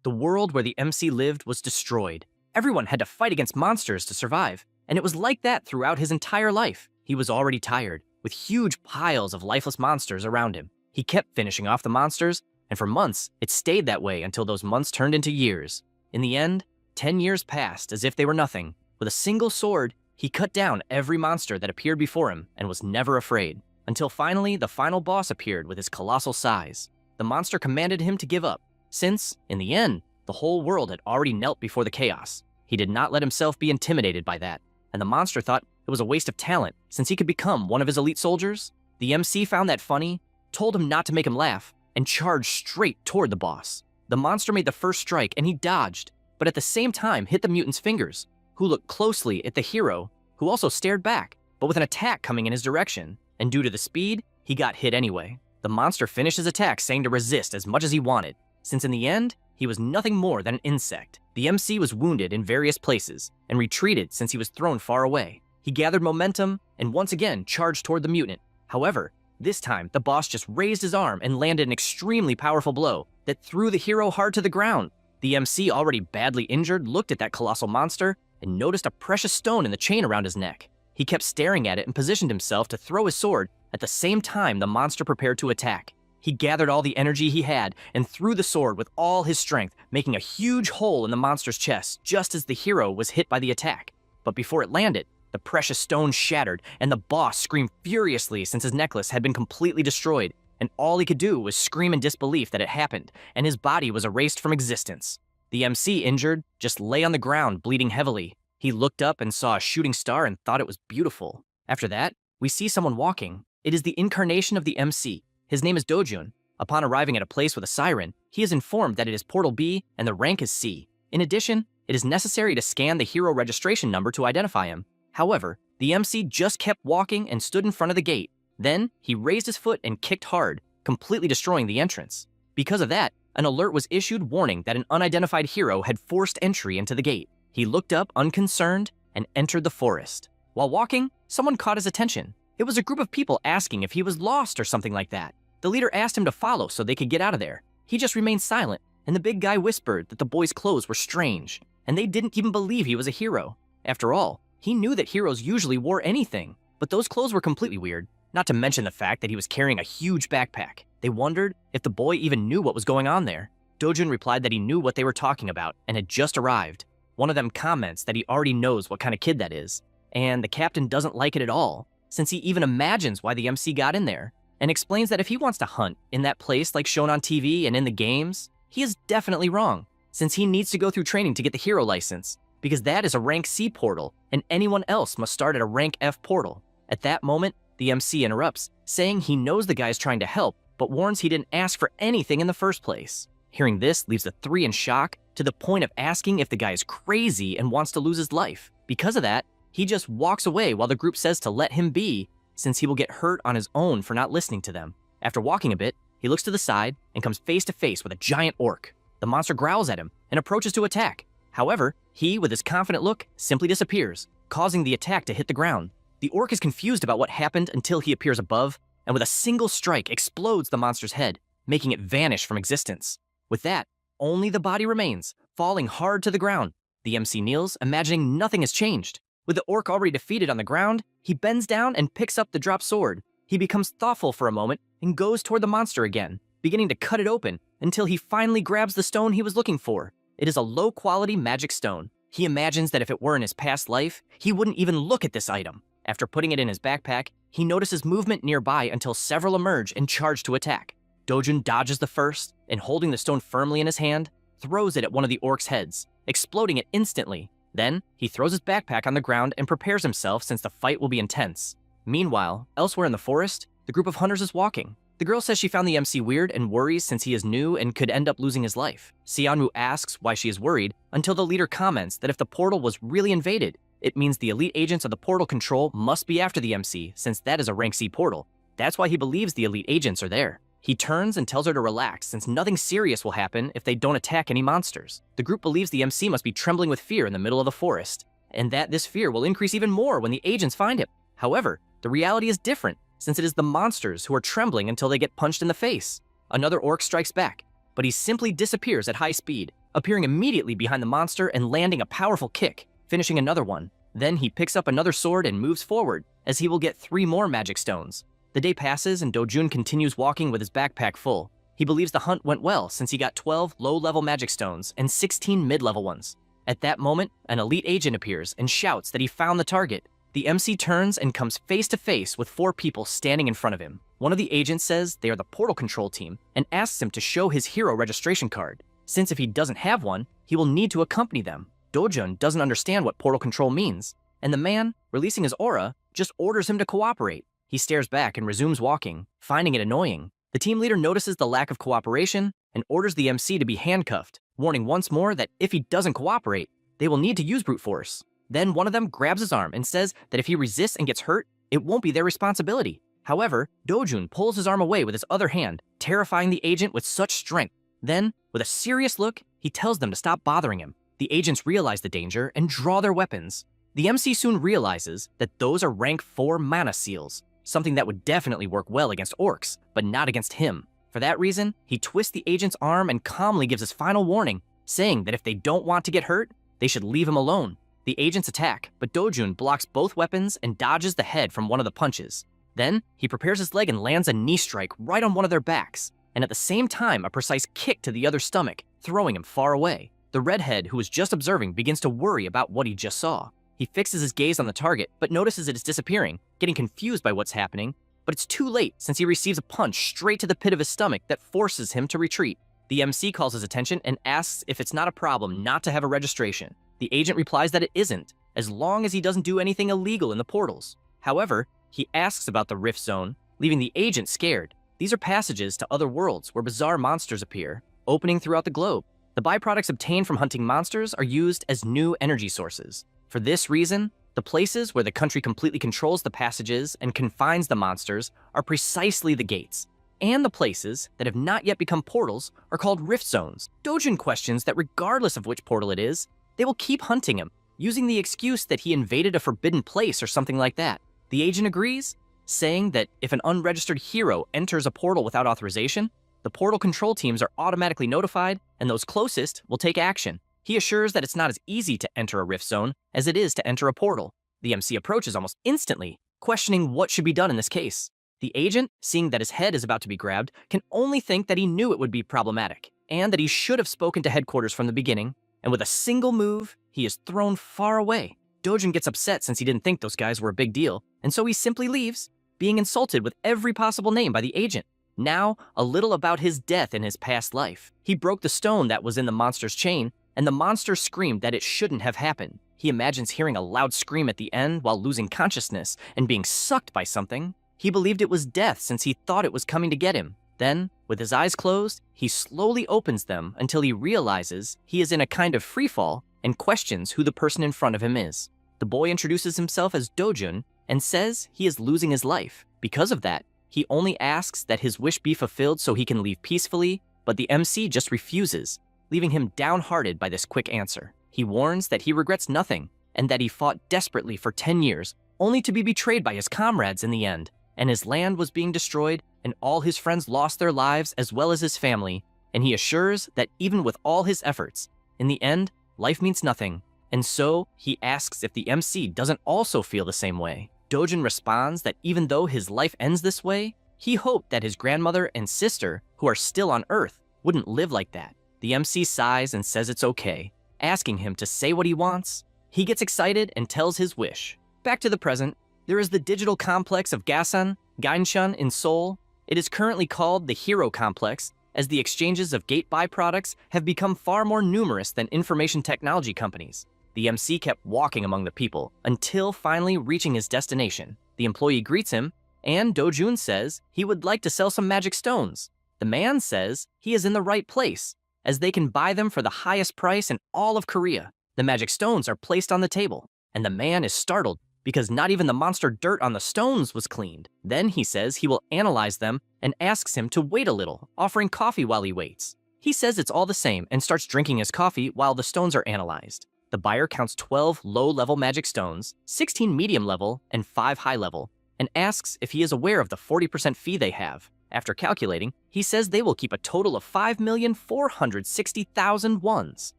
The world where the MC lived was destroyed. Everyone had to fight against monsters to survive, and it was like that throughout his entire life. He was already tired, with huge piles of lifeless monsters around him. He kept finishing off the monsters, and for months, it stayed that way until those months turned into years. In the end, 10 years passed as if they were nothing. With a single sword, he cut down every monster that appeared before him and was never afraid. Until finally, the final boss appeared with his colossal size. The monster commanded him to give up, since, in the end, the whole world had already knelt before the chaos. He did not let himself be intimidated by that, and the monster thought it was a waste of talent since he could become one of his elite soldiers. The MC found that funny, told him not to make him laugh, and charged straight toward the boss. The monster made the first strike and he dodged, but at the same time hit the mutant's fingers, who looked closely at the hero, who also stared back, but with an attack coming in his direction, and due to the speed, he got hit anyway. The monster finished his attack saying to resist as much as he wanted, since in the end, he was nothing more than an insect. The MC was wounded in various places and retreated since he was thrown far away. He gathered momentum and once again charged toward the mutant. However, this time the boss just raised his arm and landed an extremely powerful blow that threw the hero hard to the ground. The MC, already badly injured, looked at that colossal monster and noticed a precious stone in the chain around his neck. He kept staring at it and positioned himself to throw his sword at the same time the monster prepared to attack. He gathered all the energy he had and threw the sword with all his strength, making a huge hole in the monster's chest just as the hero was hit by the attack. But before it landed, the precious stone shattered and the boss screamed furiously since his necklace had been completely destroyed, and all he could do was scream in disbelief that it happened, and his body was erased from existence. The MC, injured, just lay on the ground bleeding heavily. He looked up and saw a shooting star and thought it was beautiful. After that, we see someone walking. It is the incarnation of the MC. His name is Dojun. Upon arriving at a place with a siren, he is informed that it is Portal B and the rank is C. In addition, it is necessary to scan the hero registration number to identify him. However, the MC just kept walking and stood in front of the gate. Then, he raised his foot and kicked hard, completely destroying the entrance. Because of that, an alert was issued warning that an unidentified hero had forced entry into the gate. He looked up unconcerned and entered the forest. While walking, someone caught his attention. It was a group of people asking if he was lost or something like that. The leader asked him to follow so they could get out of there. He just remained silent, and the big guy whispered that the boy's clothes were strange, and they didn't even believe he was a hero. After all, he knew that heroes usually wore anything, but those clothes were completely weird, not to mention the fact that he was carrying a huge backpack. They wondered if the boy even knew what was going on there. Dojun replied that he knew what they were talking about and had just arrived. One of them comments that he already knows what kind of kid that is, and the captain doesn't like it at all, since he even imagines why the MC got in there, and explains that if he wants to hunt in that place like shown on TV and in the games, he is definitely wrong, since he needs to go through training to get the hero license, because that is a rank C portal, and anyone else must start at a rank F portal. At that moment, the MC interrupts, saying he knows the guy's trying to help, but warns he didn't ask for anything in the first place. Hearing this leaves the three in shock, to the point of asking if the guy is crazy and wants to lose his life. Because of that, he just walks away while the group says to let him be, since he will get hurt on his own for not listening to them. After walking a bit, he looks to the side and comes face to face with a giant orc. The monster growls at him and approaches to attack. However, he, with his confident look, simply disappears, causing the attack to hit the ground. The orc is confused about what happened until he appears above, and with a single strike explodes the monster's head, making it vanish from existence. With that, only the body remains, falling hard to the ground. The MC kneels, imagining nothing has changed. With the orc already defeated on the ground, he bends down and picks up the dropped sword. He becomes thoughtful for a moment and goes toward the monster again, beginning to cut it open until he finally grabs the stone he was looking for. It is a low-quality magic stone. He imagines that if it were in his past life, he wouldn't even look at this item. After putting it in his backpack, he notices movement nearby until several emerge and charge to attack. Dojun dodges the first, and holding the stone firmly in his hand, throws it at one of the orc's heads, exploding it instantly. Then, he throws his backpack on the ground and prepares himself since the fight will be intense. Meanwhile, elsewhere in the forest, the group of hunters is walking. The girl says she found the MC weird and worries since he is new and could end up losing his life. Xianru asks why she is worried until the leader comments that if the portal was really invaded, it means the elite agents of the portal control must be after the MC since that is a rank C portal. That's why he believes the elite agents are there. He turns and tells her to relax since nothing serious will happen if they don't attack any monsters. The group believes the MC must be trembling with fear in the middle of the forest, and that this fear will increase even more when the agents find him. However, the reality is different, since it is the monsters who are trembling until they get punched in the face. Another orc strikes back, but he simply disappears at high speed, appearing immediately behind the monster and landing a powerful kick, finishing another one. Then he picks up another sword and moves forward, as he will get 3 more magic stones. The day passes and Dojun continues walking with his backpack full. He believes the hunt went well since he got 12 low-level magic stones and 16 mid-level ones. At that moment, an elite agent appears and shouts that he found the target. The MC turns and comes face to face with 4 people standing in front of him. One of the agents says they are the portal control team and asks him to show his hero registration card, since if he doesn't have one, he will need to accompany them. Dojun doesn't understand what portal control means, and the man, releasing his aura, just orders him to cooperate. He stares back and resumes walking, finding it annoying. The team leader notices the lack of cooperation and orders the MC to be handcuffed, warning once more that if he doesn't cooperate, they will need to use brute force. Then one of them grabs his arm and says that if he resists and gets hurt, it won't be their responsibility. However, Dojun pulls his arm away with his other hand, terrifying the agent with such strength. Then, with a serious look, he tells them to stop bothering him. The agents realize the danger and draw their weapons. The MC soon realizes that those are rank 4 mana seals, something that would definitely work well against orcs, but not against him. For that reason, he twists the agent's arm and calmly gives his final warning, saying that if they don't want to get hurt, they should leave him alone. The agents attack, but Dojun blocks both weapons and dodges the head from one of the punches. Then, he prepares his leg and lands a knee strike right on one of their backs, and at the same time a precise kick to the other stomach, throwing him far away. The redhead, who was just observing, begins to worry about what he just saw. He fixes his gaze on the target, but notices it is disappearing, getting confused by what's happening, but it's too late since he receives a punch straight to the pit of his stomach that forces him to retreat. The MC calls his attention and asks if it's not a problem not to have a registration. The agent replies that it isn't, as long as he doesn't do anything illegal in the portals. However, he asks about the Rift Zone, leaving the agent scared. These are passages to other worlds where bizarre monsters appear, opening throughout the globe. The byproducts obtained from hunting monsters are used as new energy sources. For this reason, the places where the country completely controls the passages and confines the monsters are precisely the gates. And the places that have not yet become portals are called Rift Zones. Dojun questions that regardless of which portal it is, they will keep hunting him, using the excuse that he invaded a forbidden place or something like that. The agent agrees, saying that if an unregistered hero enters a portal without authorization, the portal control teams are automatically notified, and those closest will take action. He assures that it's not as easy to enter a Rift Zone as it is to enter a portal. The MC approaches almost instantly, questioning what should be done in this case. The agent, seeing that his head is about to be grabbed, can only think that he knew it would be problematic, and that he should have spoken to headquarters from the beginning, and with a single move, he is thrown far away. Dojun gets upset since he didn't think those guys were a big deal, and so he simply leaves, being insulted with every possible name by the agent. Now, a little about his death in his past life. He broke the stone that was in the monster's chain, and the monster screamed that it shouldn't have happened. He imagines hearing a loud scream at the end while losing consciousness and being sucked by something. He believed it was death since he thought it was coming to get him. Then, with his eyes closed, he slowly opens them until he realizes he is in a kind of freefall and questions who the person in front of him is. The boy introduces himself as Dojun and says he is losing his life. Because of that, he only asks that his wish be fulfilled so he can leave peacefully, but the MC just refuses, leaving him downhearted by this quick answer. He warns that he regrets nothing and that he fought desperately for 10 years, only to be betrayed by his comrades in the end, and his land was being destroyed and all his friends lost their lives as well as his family, and he assures that even with all his efforts, in the end, life means nothing, and so he asks if the MC doesn't also feel the same way. Dojun responds that even though his life ends this way, he hoped that his grandmother and sister, who are still on Earth, wouldn't live like that. The MC sighs and says it's okay, asking him to say what he wants. He gets excited and tells his wish. Back to the present, there is the digital complex of Gasan, Gainshan in Seoul. It is currently called the Hero Complex, as the exchanges of gate byproducts have become far more numerous than information technology companies. The MC kept walking among the people until finally reaching his destination. The employee greets him, and Dojun says he would like to sell some magic stones. The man says he is in the right place, as they can buy them for the highest price in all of Korea. The magic stones are placed on the table, and the man is startled because not even the monster dirt on the stones was cleaned. Then he says he will analyze them and asks him to wait a little, offering coffee while he waits. He says it's all the same and starts drinking his coffee while the stones are analyzed. The buyer counts 12 low-level magic stones, 16 medium-level, and 5 high-level, and asks if he is aware of the 40% fee they have. After calculating, he says they will keep a total of 5,460,000 wons.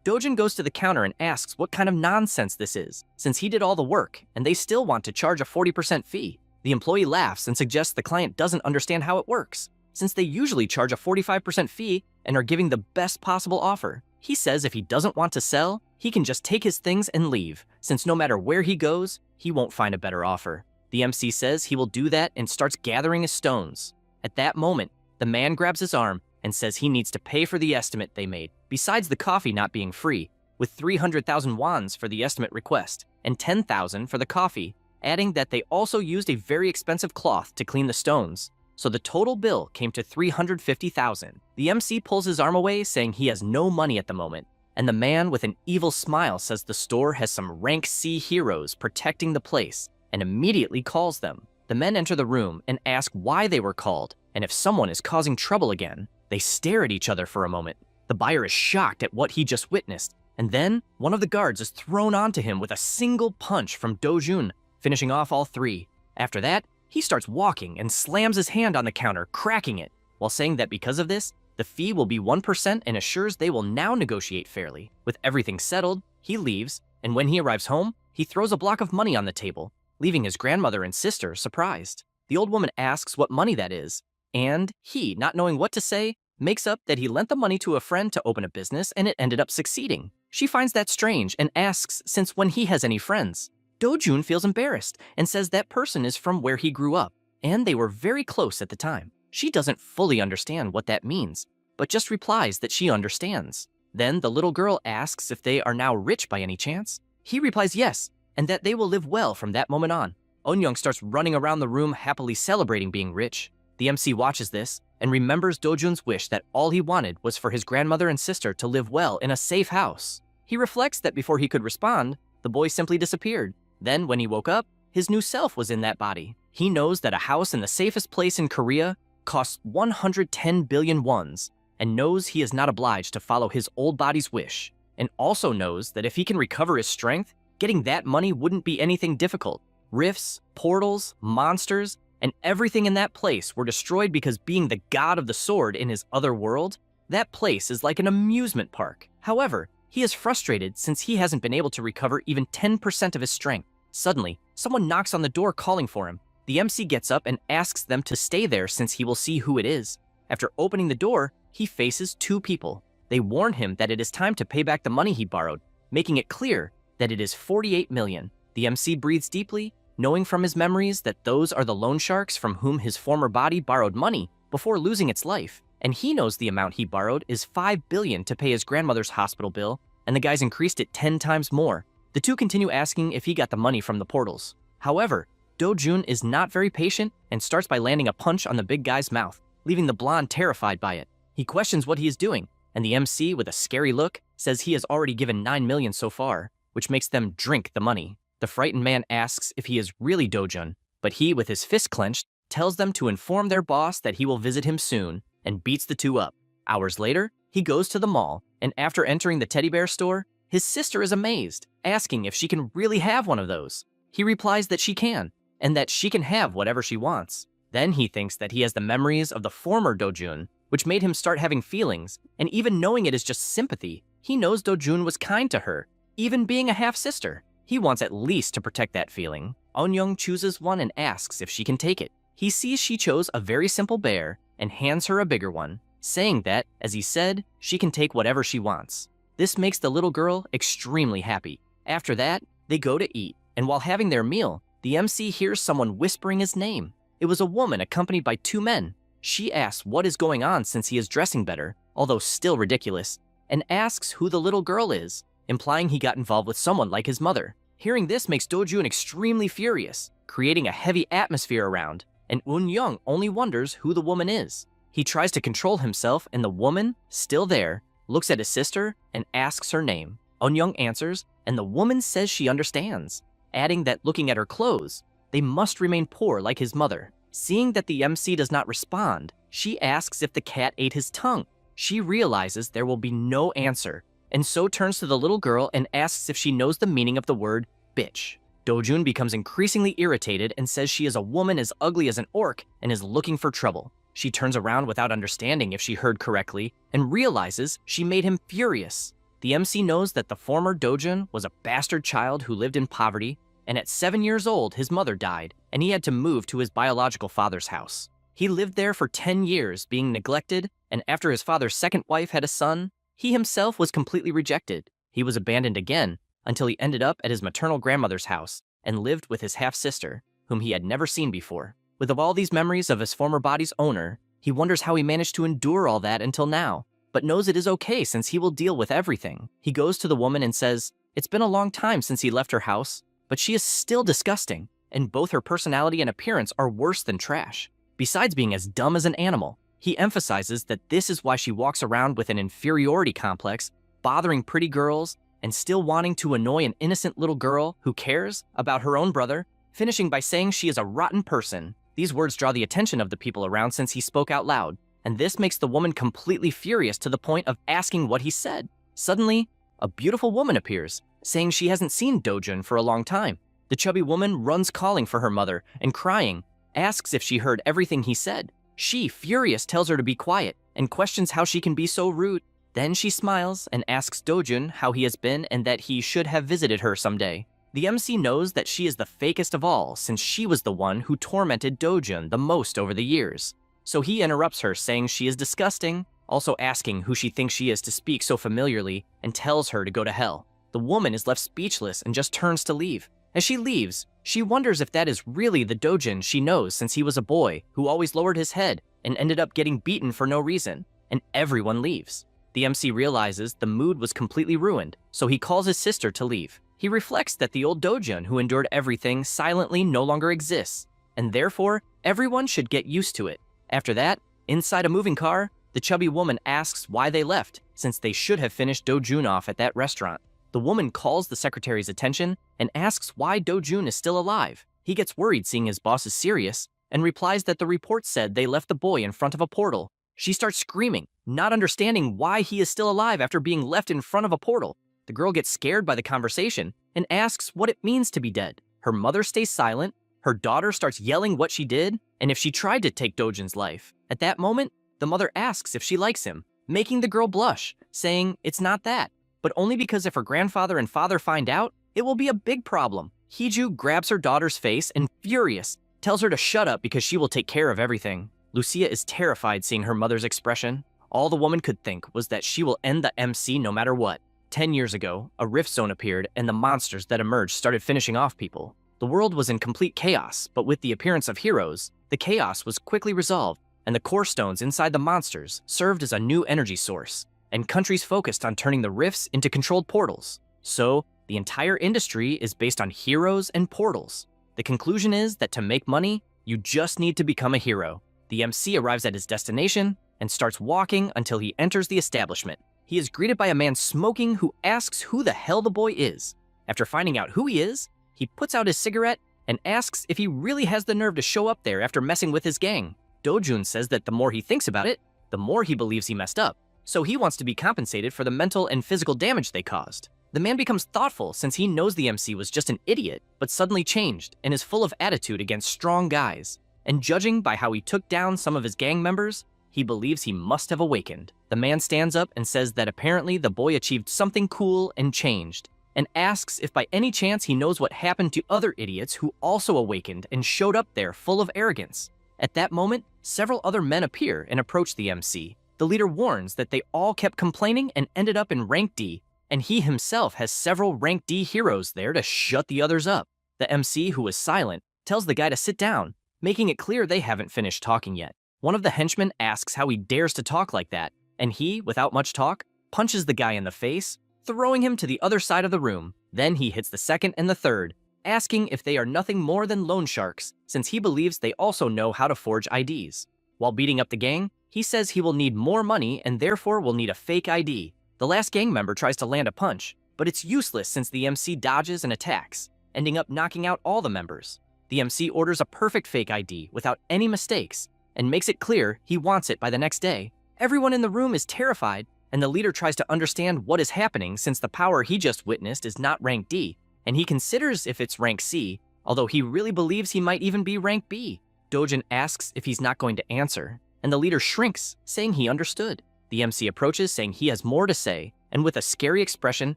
Dojun goes to the counter and asks what kind of nonsense this is, since he did all the work and they still want to charge a 40% fee. The employee laughs and suggests the client doesn't understand how it works, since they usually charge a 45% fee and are giving the best possible offer. He says if he doesn't want to sell, he can just take his things and leave, since no matter where he goes, he won't find a better offer. The MC says he will do that and starts gathering his stones. At that moment, the man grabs his arm and says he needs to pay for the estimate they made, besides the coffee not being free, with 300,000 wons for the estimate request and 10,000 for the coffee, adding that they also used a very expensive cloth to clean the stones. So the total bill came to 350,000. The MC pulls his arm away, saying he has no money at the moment, and the man with an evil smile says the store has some rank C heroes protecting the place, and immediately calls them. The men enter the room and ask why they were called, and if someone is causing trouble again. They stare at each other for a moment. The buyer is shocked at what he just witnessed, and then one of the guards is thrown onto him with a single punch from Dojun, finishing off all three. After that, he starts walking and slams his hand on the counter, cracking it, while saying that because of this, the fee will be 1% and assures they will now negotiate fairly. With everything settled, he leaves, and when he arrives home, he throws a block of money on the table, leaving his grandmother and sister surprised. The old woman asks what money that is, and he, not knowing what to say, makes up that he lent the money to a friend to open a business and it ended up succeeding. She finds that strange and asks since when he has any friends. Dojun feels embarrassed and says that person is from where he grew up, and they were very close at the time. She doesn't fully understand what that means, but just replies that she understands. Then the little girl asks if they are now rich by any chance. He replies yes, and that they will live well from that moment on. Onyoung starts running around the room happily celebrating being rich. The MC watches this and remembers Dojun's wish that all he wanted was for his grandmother and sister to live well in a safe house. He reflects that before he could respond, the boy simply disappeared. Then, when he woke up, his new self was in that body. He knows that a house in the safest place in Korea costs 110 billion wons, and knows he is not obliged to follow his old body's wish, and also knows that if he can recover his strength, getting that money wouldn't be anything difficult. Rifts, portals, monsters, and everything in that place were destroyed because being the god of the sword in his other world, that place is like an amusement park. However, he is frustrated since he hasn't been able to recover even 10% of his strength. Suddenly, someone knocks on the door calling for him. The MC gets up and asks them to stay there since he will see who it is. After opening the door, he faces two people. They warn him that it is time to pay back the money he borrowed, making it clear that it is 48 million. The MC breathes deeply, knowing from his memories that those are the loan sharks from whom his former body borrowed money before losing its life. And he knows the amount he borrowed is 5 billion to pay his grandmother's hospital bill, and the guys increased it 10 times more. The two continue asking if he got the money from the portals. However, Dojun is not very patient and starts by landing a punch on the big guy's mouth, leaving the blonde terrified by it. He questions what he is doing, and the MC, with a scary look, says he has already given 9 million so far, which makes them drink the money. The frightened man asks if he is really Dojun, but he, with his fist clenched, tells them to inform their boss that he will visit him soon, and beats the two up. Hours later, he goes to the mall, and after entering the teddy bear store, his sister is amazed, asking if she can really have one of those. He replies that she can, and that she can have whatever she wants. Then he thinks that he has the memories of the former Dojun, which made him start having feelings, and even knowing it is just sympathy, he knows Dojun was kind to her, even being a half-sister. He wants at least to protect that feeling. Onyoung chooses one and asks if she can take it. He sees she chose a very simple bear and hands her a bigger one, saying that, as he said, she can take whatever she wants. This makes the little girl extremely happy. After that, they go to eat, and while having their meal, the MC hears someone whispering his name. It was a woman accompanied by two men. She asks what is going on since he is dressing better, although still ridiculous, and asks who the little girl is, implying he got involved with someone like his mother. Hearing this makes Dojun extremely furious, creating a heavy atmosphere around, and Eun-young only wonders who the woman is. He tries to control himself, and the woman, still there, looks at his sister and asks her name. Eun-young answers, and the woman says she understands, adding that looking at her clothes, they must remain poor like his mother. Seeing that the MC does not respond, she asks if the cat ate his tongue. She realizes there will be no answer, and so turns to the little girl and asks if she knows the meaning of the word bitch. Dojun becomes increasingly irritated and says she is a woman as ugly as an orc and is looking for trouble. She turns around without understanding if she heard correctly and realizes she made him furious. The MC knows that the former Dojun was a bastard child who lived in poverty, and at 7 years old, his mother died, and he had to move to his biological father's house. He lived there for 10 years, being neglected, and after his father's second wife had a son, he himself was completely rejected. He was abandoned again until he ended up at his maternal grandmother's house and lived with his half-sister, whom he had never seen before. With all these memories of his former body's owner, he wonders how he managed to endure all that until now, but knows it is okay since he will deal with everything. He goes to the woman and says, it's been a long time since he left her house, but she is still disgusting, and both her personality and appearance are worse than trash. Besides being as dumb as an animal, he emphasizes that this is why she walks around with an inferiority complex, bothering pretty girls, and still wanting to annoy an innocent little girl who cares about her own brother, finishing by saying she is a rotten person. These words draw the attention of the people around since he spoke out loud, and this makes the woman completely furious to the point of asking what he said. Suddenly, a beautiful woman appears, saying she hasn't seen Dojun for a long time. The chubby woman runs calling for her mother and crying, asks if she heard everything he said. She, furious, tells her to be quiet and questions how she can be so rude. Then she smiles and asks Dojun how he has been and that he should have visited her someday. The MC knows that she is the fakest of all since she was the one who tormented Dojun the most over the years. So he interrupts her saying she is disgusting, also asking who she thinks she is to speak so familiarly and tells her to go to hell. The woman is left speechless and just turns to leave. As she leaves, she wonders if that is really the Dojun she knows since he was a boy who always lowered his head and ended up getting beaten for no reason, and everyone leaves. The MC realizes the mood was completely ruined, so he calls his sister to leave. He reflects that the old Dojun who endured everything silently no longer exists, and therefore everyone should get used to it. After that, inside a moving car, the chubby woman asks why they left, since they should have finished Dojun off at that restaurant. The woman calls the secretary's attention and asks why Dojun is still alive. He gets worried seeing his boss is serious and replies that the report said they left the boy in front of a portal. She starts screaming, not understanding why he is still alive after being left in front of a portal. The girl gets scared by the conversation and asks what it means to be dead. Her mother stays silent, her daughter starts yelling what she did and if she tried to take Dojun's life. At that moment, the mother asks if she likes him, making the girl blush, saying it's not that, but only because if her grandfather and father find out, it will be a big problem. Hiju grabs her daughter's face and, furious, tells her to shut up because she will take care of everything. Lucia is terrified seeing her mother's expression. All the woman could think was that she will end the MC no matter what. 10 years ago, a rift zone appeared and the monsters that emerged started finishing off people. The world was in complete chaos, but with the appearance of heroes, the chaos was quickly resolved, and the core stones inside the monsters served as a new energy source, and countries focused on turning the rifts into controlled portals. So, the entire industry is based on heroes and portals. The conclusion is that to make money, you just need to become a hero. The MC arrives at his destination and starts walking until he enters the establishment. He is greeted by a man smoking who asks who the hell the boy is. After finding out who he is, he puts out his cigarette and asks if he really has the nerve to show up there after messing with his gang. Dojun says that the more he thinks about it, the more he believes he messed up. So he wants to be compensated for the mental and physical damage they caused. The man becomes thoughtful since he knows the MC was just an idiot, but suddenly changed and is full of attitude against strong guys. And judging by how he took down some of his gang members, he believes he must have awakened. The man stands up and says that apparently the boy achieved something cool and changed, and asks if by any chance he knows what happened to other idiots who also awakened and showed up there full of arrogance. At that moment, several other men appear and approach the MC. The leader warns that they all kept complaining and ended up in rank D, and he himself has several rank D heroes there to shut the others up. The MC, who was silent, tells the guy to sit down, making it clear they haven't finished talking yet. One of the henchmen asks how he dares to talk like that, and he, without much talk, punches the guy in the face, throwing him to the other side of the room. Then he hits the second and the third, asking if they are nothing more than loan sharks, since he believes they also know how to forge IDs. While beating up the gang, he says he will need more money and therefore will need a fake ID. The last gang member tries to land a punch, but it's useless since the MC dodges and attacks, ending up knocking out all the members. The MC orders a perfect fake ID without any mistakes, and makes it clear he wants it by the next day. Everyone in the room is terrified, and the leader tries to understand what is happening since the power he just witnessed is not rank D, and he considers if it's rank C, although he really believes he might even be rank B. Dojun asks if he's not going to answer, and the leader shrinks, saying he understood. The MC approaches, saying he has more to say, and with a scary expression,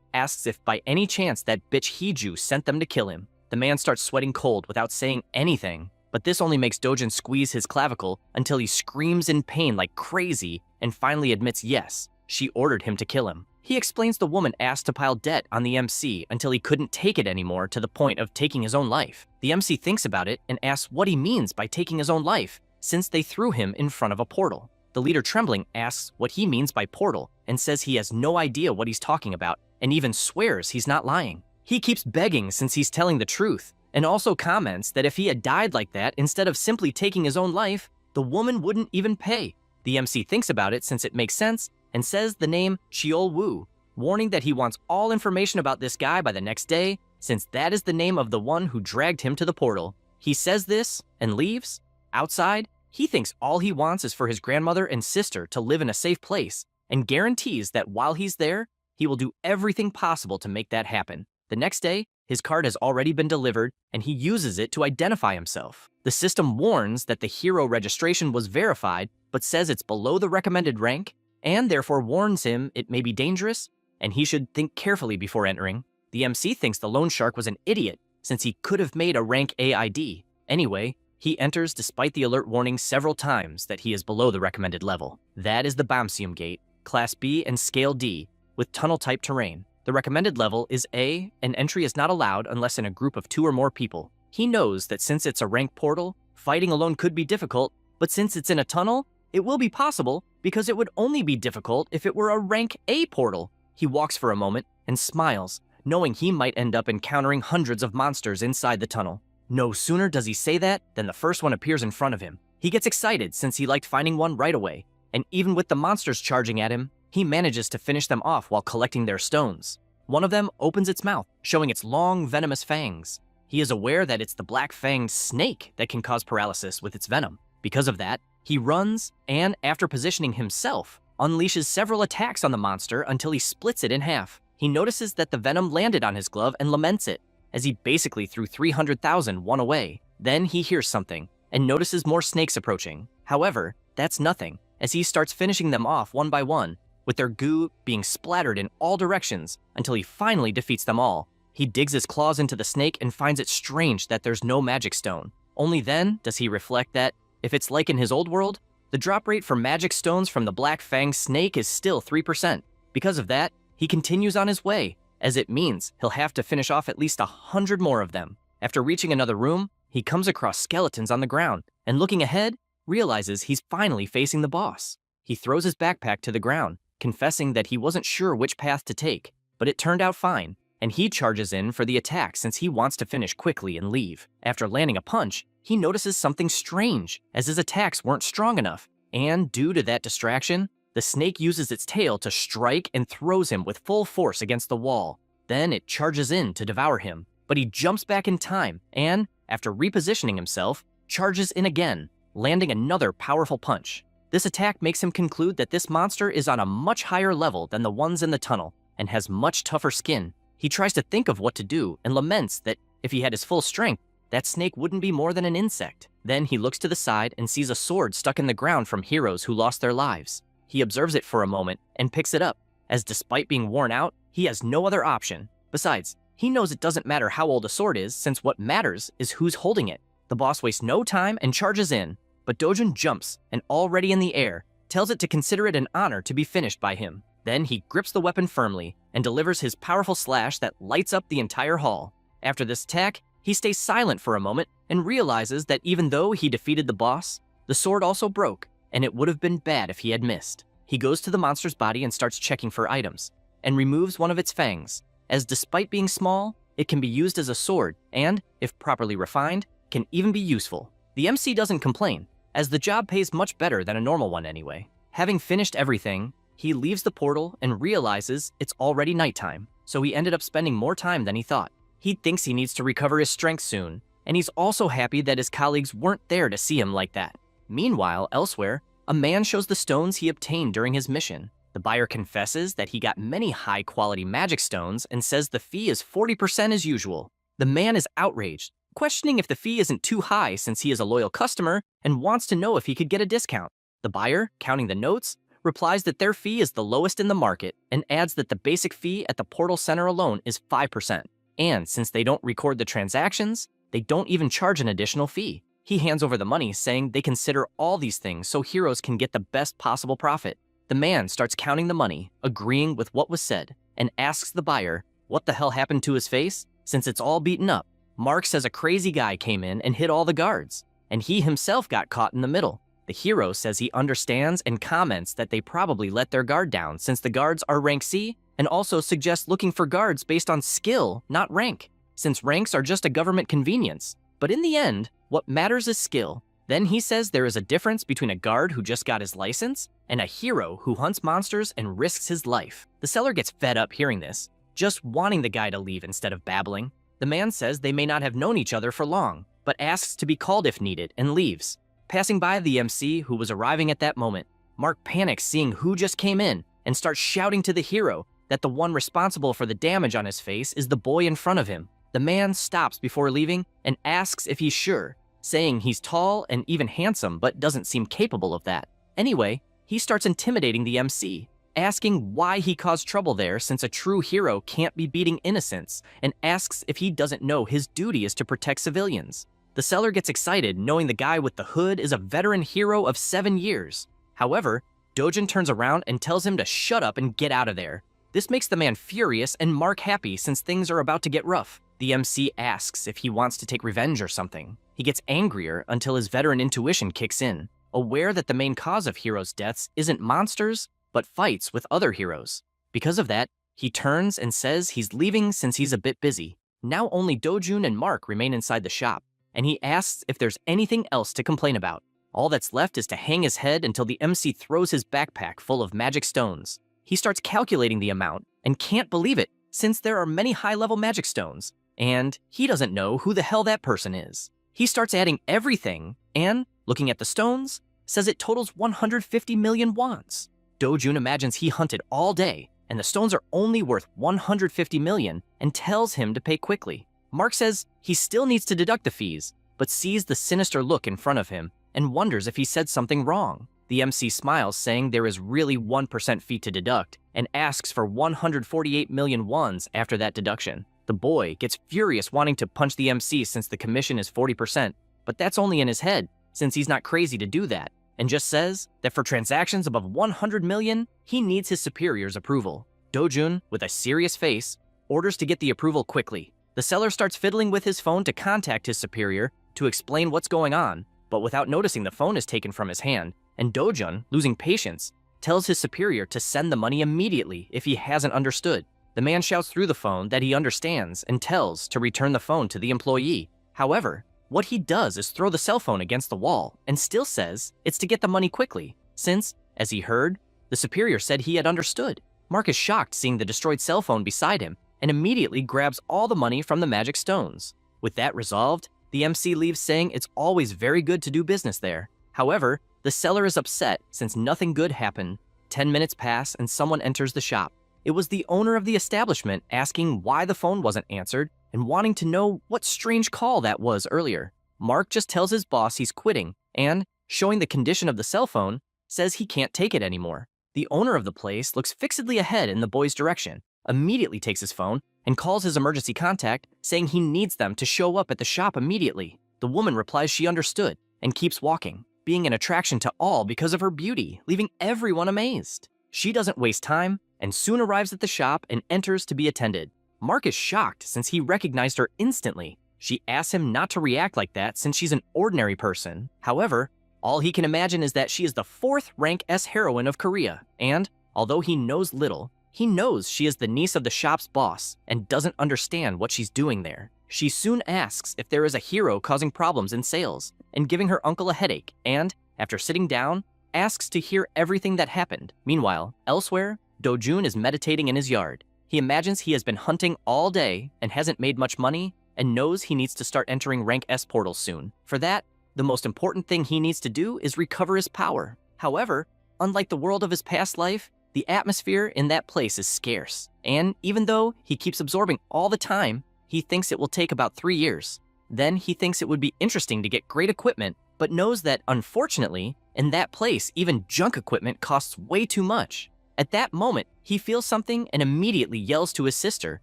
asks if by any chance that bitch Hiju sent them to kill him. The man starts sweating cold without saying anything, but this only makes Dojin squeeze his clavicle until he screams in pain like crazy and finally admits yes, she ordered him to kill him. He explains the woman asked to pile debt on the MC until he couldn't take it anymore to the point of taking his own life. The MC thinks about it and asks what he means by taking his own life, since they threw him in front of a portal. The leader, trembling, asks what he means by portal and says he has no idea what he's talking about and even swears he's not lying. He keeps begging since he's telling the truth, and also comments that if he had died like that instead of simply taking his own life, the woman wouldn't even pay. The MC thinks about it since it makes sense and says the name Cheol Wu, warning that he wants all information about this guy by the next day, since that is the name of the one who dragged him to the portal. He says this and leaves. Outside, he thinks all he wants is for his grandmother and sister to live in a safe place, and guarantees that while he's there, he will do everything possible to make that happen. The next day, his card has already been delivered, and he uses it to identify himself. The system warns that the hero registration was verified, but says it's below the recommended rank, and therefore warns him it may be dangerous, and he should think carefully before entering. The MC thinks the loan shark was an idiot, since he could have made a rank A ID. Anyway, he enters despite the alert warning several times that he is below the recommended level. That is the Bombsium Gate, Class B and Scale D, with tunnel-type terrain. The recommended level is A, and entry is not allowed unless in a group of 2 or more people. He knows that since it's a rank portal, fighting alone could be difficult, but since it's in a tunnel, it will be possible because it would only be difficult if it were a rank A portal. He walks for a moment and smiles, knowing he might end up encountering hundreds of monsters inside the tunnel. No sooner does he say that than the first one appears in front of him. He gets excited since he liked finding one right away, and even with the monsters charging at him, he manages to finish them off while collecting their stones. One of them opens its mouth, showing its long, venomous fangs. He is aware that it's the black-fanged snake that can cause paralysis with its venom. Because of that, he runs and, after positioning himself, unleashes several attacks on the monster until he splits it in half. He notices that the venom landed on his glove and laments it, as he basically threw 300,000 one away. Then he hears something and notices more snakes approaching. However, that's nothing, as he starts finishing them off one by one, with their goo being splattered in all directions until he finally defeats them all. He digs his claws into the snake and finds it strange that there's no magic stone. Only then does he reflect that, if it's like in his old world, the drop rate for magic stones from the black fang snake is still 3%. Because of that, he continues on his way, as it means he'll have to finish off at least 100 more of them. After reaching another room, he comes across skeletons on the ground, and looking ahead, realizes he's finally facing the boss. He throws his backpack to the ground, confessing that he wasn't sure which path to take, but it turned out fine, and he charges in for the attack since he wants to finish quickly and leave. After landing a punch, he notices something strange, as his attacks weren't strong enough, and due to that distraction, the snake uses its tail to strike and throws him with full force against the wall. Then it charges in to devour him, but he jumps back in time and, after repositioning himself, charges in again, landing another powerful punch. This attack makes him conclude that this monster is on a much higher level than the ones in the tunnel and has much tougher skin. He tries to think of what to do and laments that if he had his full strength, that snake wouldn't be more than an insect. Then he looks to the side and sees a sword stuck in the ground from heroes who lost their lives. He observes it for a moment and picks it up, as despite being worn out, he has no other option. Besides, he knows it doesn't matter how old a sword is, since what matters is who's holding it. The boss wastes no time and charges in, but Dojin jumps and, already in the air, tells it to consider it an honor to be finished by him. Then he grips the weapon firmly and delivers his powerful slash that lights up the entire hall. After this attack, he stays silent for a moment and realizes that even though he defeated the boss, the sword also broke, and it would have been bad if he had missed. He goes to the monster's body and starts checking for items, and removes one of its fangs, as despite being small, it can be used as a sword and, if properly refined, can even be useful. The MC doesn't complain, as the job pays much better than a normal one anyway. Having finished everything, he leaves the portal and realizes it's already nighttime, so he ended up spending more time than he thought. He thinks he needs to recover his strength soon, and he's also happy that his colleagues weren't there to see him like that. Meanwhile, elsewhere, a man shows the stones he obtained during his mission. The buyer confesses that he got many high-quality magic stones and says the fee is 40% as usual. The man is outraged, questioning if the fee isn't too high since he is a loyal customer and wants to know if he could get a discount. The buyer, counting the notes, replies that their fee is the lowest in the market and adds that the basic fee at the portal center alone is 5%. And since they don't record the transactions, they don't even charge an additional fee. He hands over the money, saying they consider all these things so heroes can get the best possible profit. The man starts counting the money, agreeing with what was said, and asks the buyer what the hell happened to his face since it's all beaten up. Mark says a crazy guy came in and hit all the guards, and he himself got caught in the middle. The hero says he understands and comments that they probably let their guard down since the guards are rank C, and also suggests looking for guards based on skill, not rank, since ranks are just a government convenience. But in the end, what matters is skill. Then he says there is a difference between a guard who just got his license and a hero who hunts monsters and risks his life. The seller gets fed up hearing this, just wanting the guy to leave instead of babbling. The man says they may not have known each other for long, but asks to be called if needed and leaves. Passing by the MC who was arriving at that moment, Mark panics seeing who just came in and starts shouting to the hero that the one responsible for the damage on his face is the boy in front of him. The man stops before leaving and asks if he's sure, saying he's tall and even handsome but doesn't seem capable of that. Anyway, he starts intimidating the MC, asking why he caused trouble there since a true hero can't be beating innocents, and asks if he doesn't know his duty is to protect civilians. The seller gets excited knowing the guy with the hood is a veteran hero of 7 years. However, Dojin turns around and tells him to shut up and get out of there. This makes the man furious and Mark happy since things are about to get rough. The MC asks if he wants to take revenge or something. He gets angrier until his veteran intuition kicks in, aware that the main cause of heroes' deaths isn't monsters, but fights with other heroes. Because of that, he turns and says he's leaving since he's a bit busy. Now only Dojun and Mark remain inside the shop, and he asks if there's anything else to complain about. All that's left is to hang his head until the MC throws his backpack full of magic stones. He starts calculating the amount and can't believe it since there are many high-level magic stones, and he doesn't know who the hell that person is. He starts adding everything and, looking at the stones, says it totals 150 million wands. Dojun imagines he hunted all day and the stones are only worth 150 million and tells him to pay quickly. Mark says he still needs to deduct the fees, but sees the sinister look in front of him and wonders if he said something wrong. The MC smiles, saying there is really 1% fee to deduct, and asks for 148 million wands after that deduction. The boy gets furious, wanting to punch the MC since the commission is 40%, but that's only in his head, since he's not crazy to do that, and just says that for transactions above 100 million, he needs his superior's approval. Dojun, with a serious face, orders to get the approval quickly. The seller starts fiddling with his phone to contact his superior to explain what's going on, but without noticing the phone is taken from his hand, and Dojun, losing patience, tells his superior to send the money immediately if he hasn't understood. The man shouts through the phone that he understands and tells to return the phone to the employee. However, what he does is throw the cell phone against the wall and still says it's to get the money quickly, since, as he heard, the superior said he had understood. Mark is shocked seeing the destroyed cell phone beside him and immediately grabs all the money from the magic stones. With that resolved, the MC leaves, saying it's always very good to do business there. However, the seller is upset since nothing good happened. 10 minutes pass and someone enters the shop. It was the owner of the establishment, asking why the phone wasn't answered and wanting to know what strange call that was earlier. Mark just tells his boss he's quitting and, showing the condition of the cell phone, says he can't take it anymore. The owner of the place looks fixedly ahead in the boy's direction, immediately takes his phone and calls his emergency contact, saying he needs them to show up at the shop immediately. The woman replies she understood and keeps walking, being an attraction to all because of her beauty, leaving everyone amazed. She doesn't waste time and soon arrives at the shop and enters to be attended. Mark is shocked since he recognized her instantly. She asks him not to react like that since she's an ordinary person. However, all he can imagine is that she is the 4th rank S heroine of Korea, and although he knows little, he knows she is the niece of the shop's boss and doesn't understand what she's doing there. She soon asks if there is a hero causing problems in sales and giving her uncle a headache, and, after sitting down, asks to hear everything that happened. Meanwhile, elsewhere, Dojun is meditating in his yard. He imagines he has been hunting all day and hasn't made much money and knows he needs to start entering rank S portals soon. For that, the most important thing he needs to do is recover his power. However, unlike the world of his past life, the atmosphere in that place is scarce, and even though he keeps absorbing all the time, he thinks it will take about 3 years. Then he thinks it would be interesting to get great equipment, but knows that, unfortunately, in that place, even junk equipment costs way too much. At that moment, he feels something and immediately yells to his sister,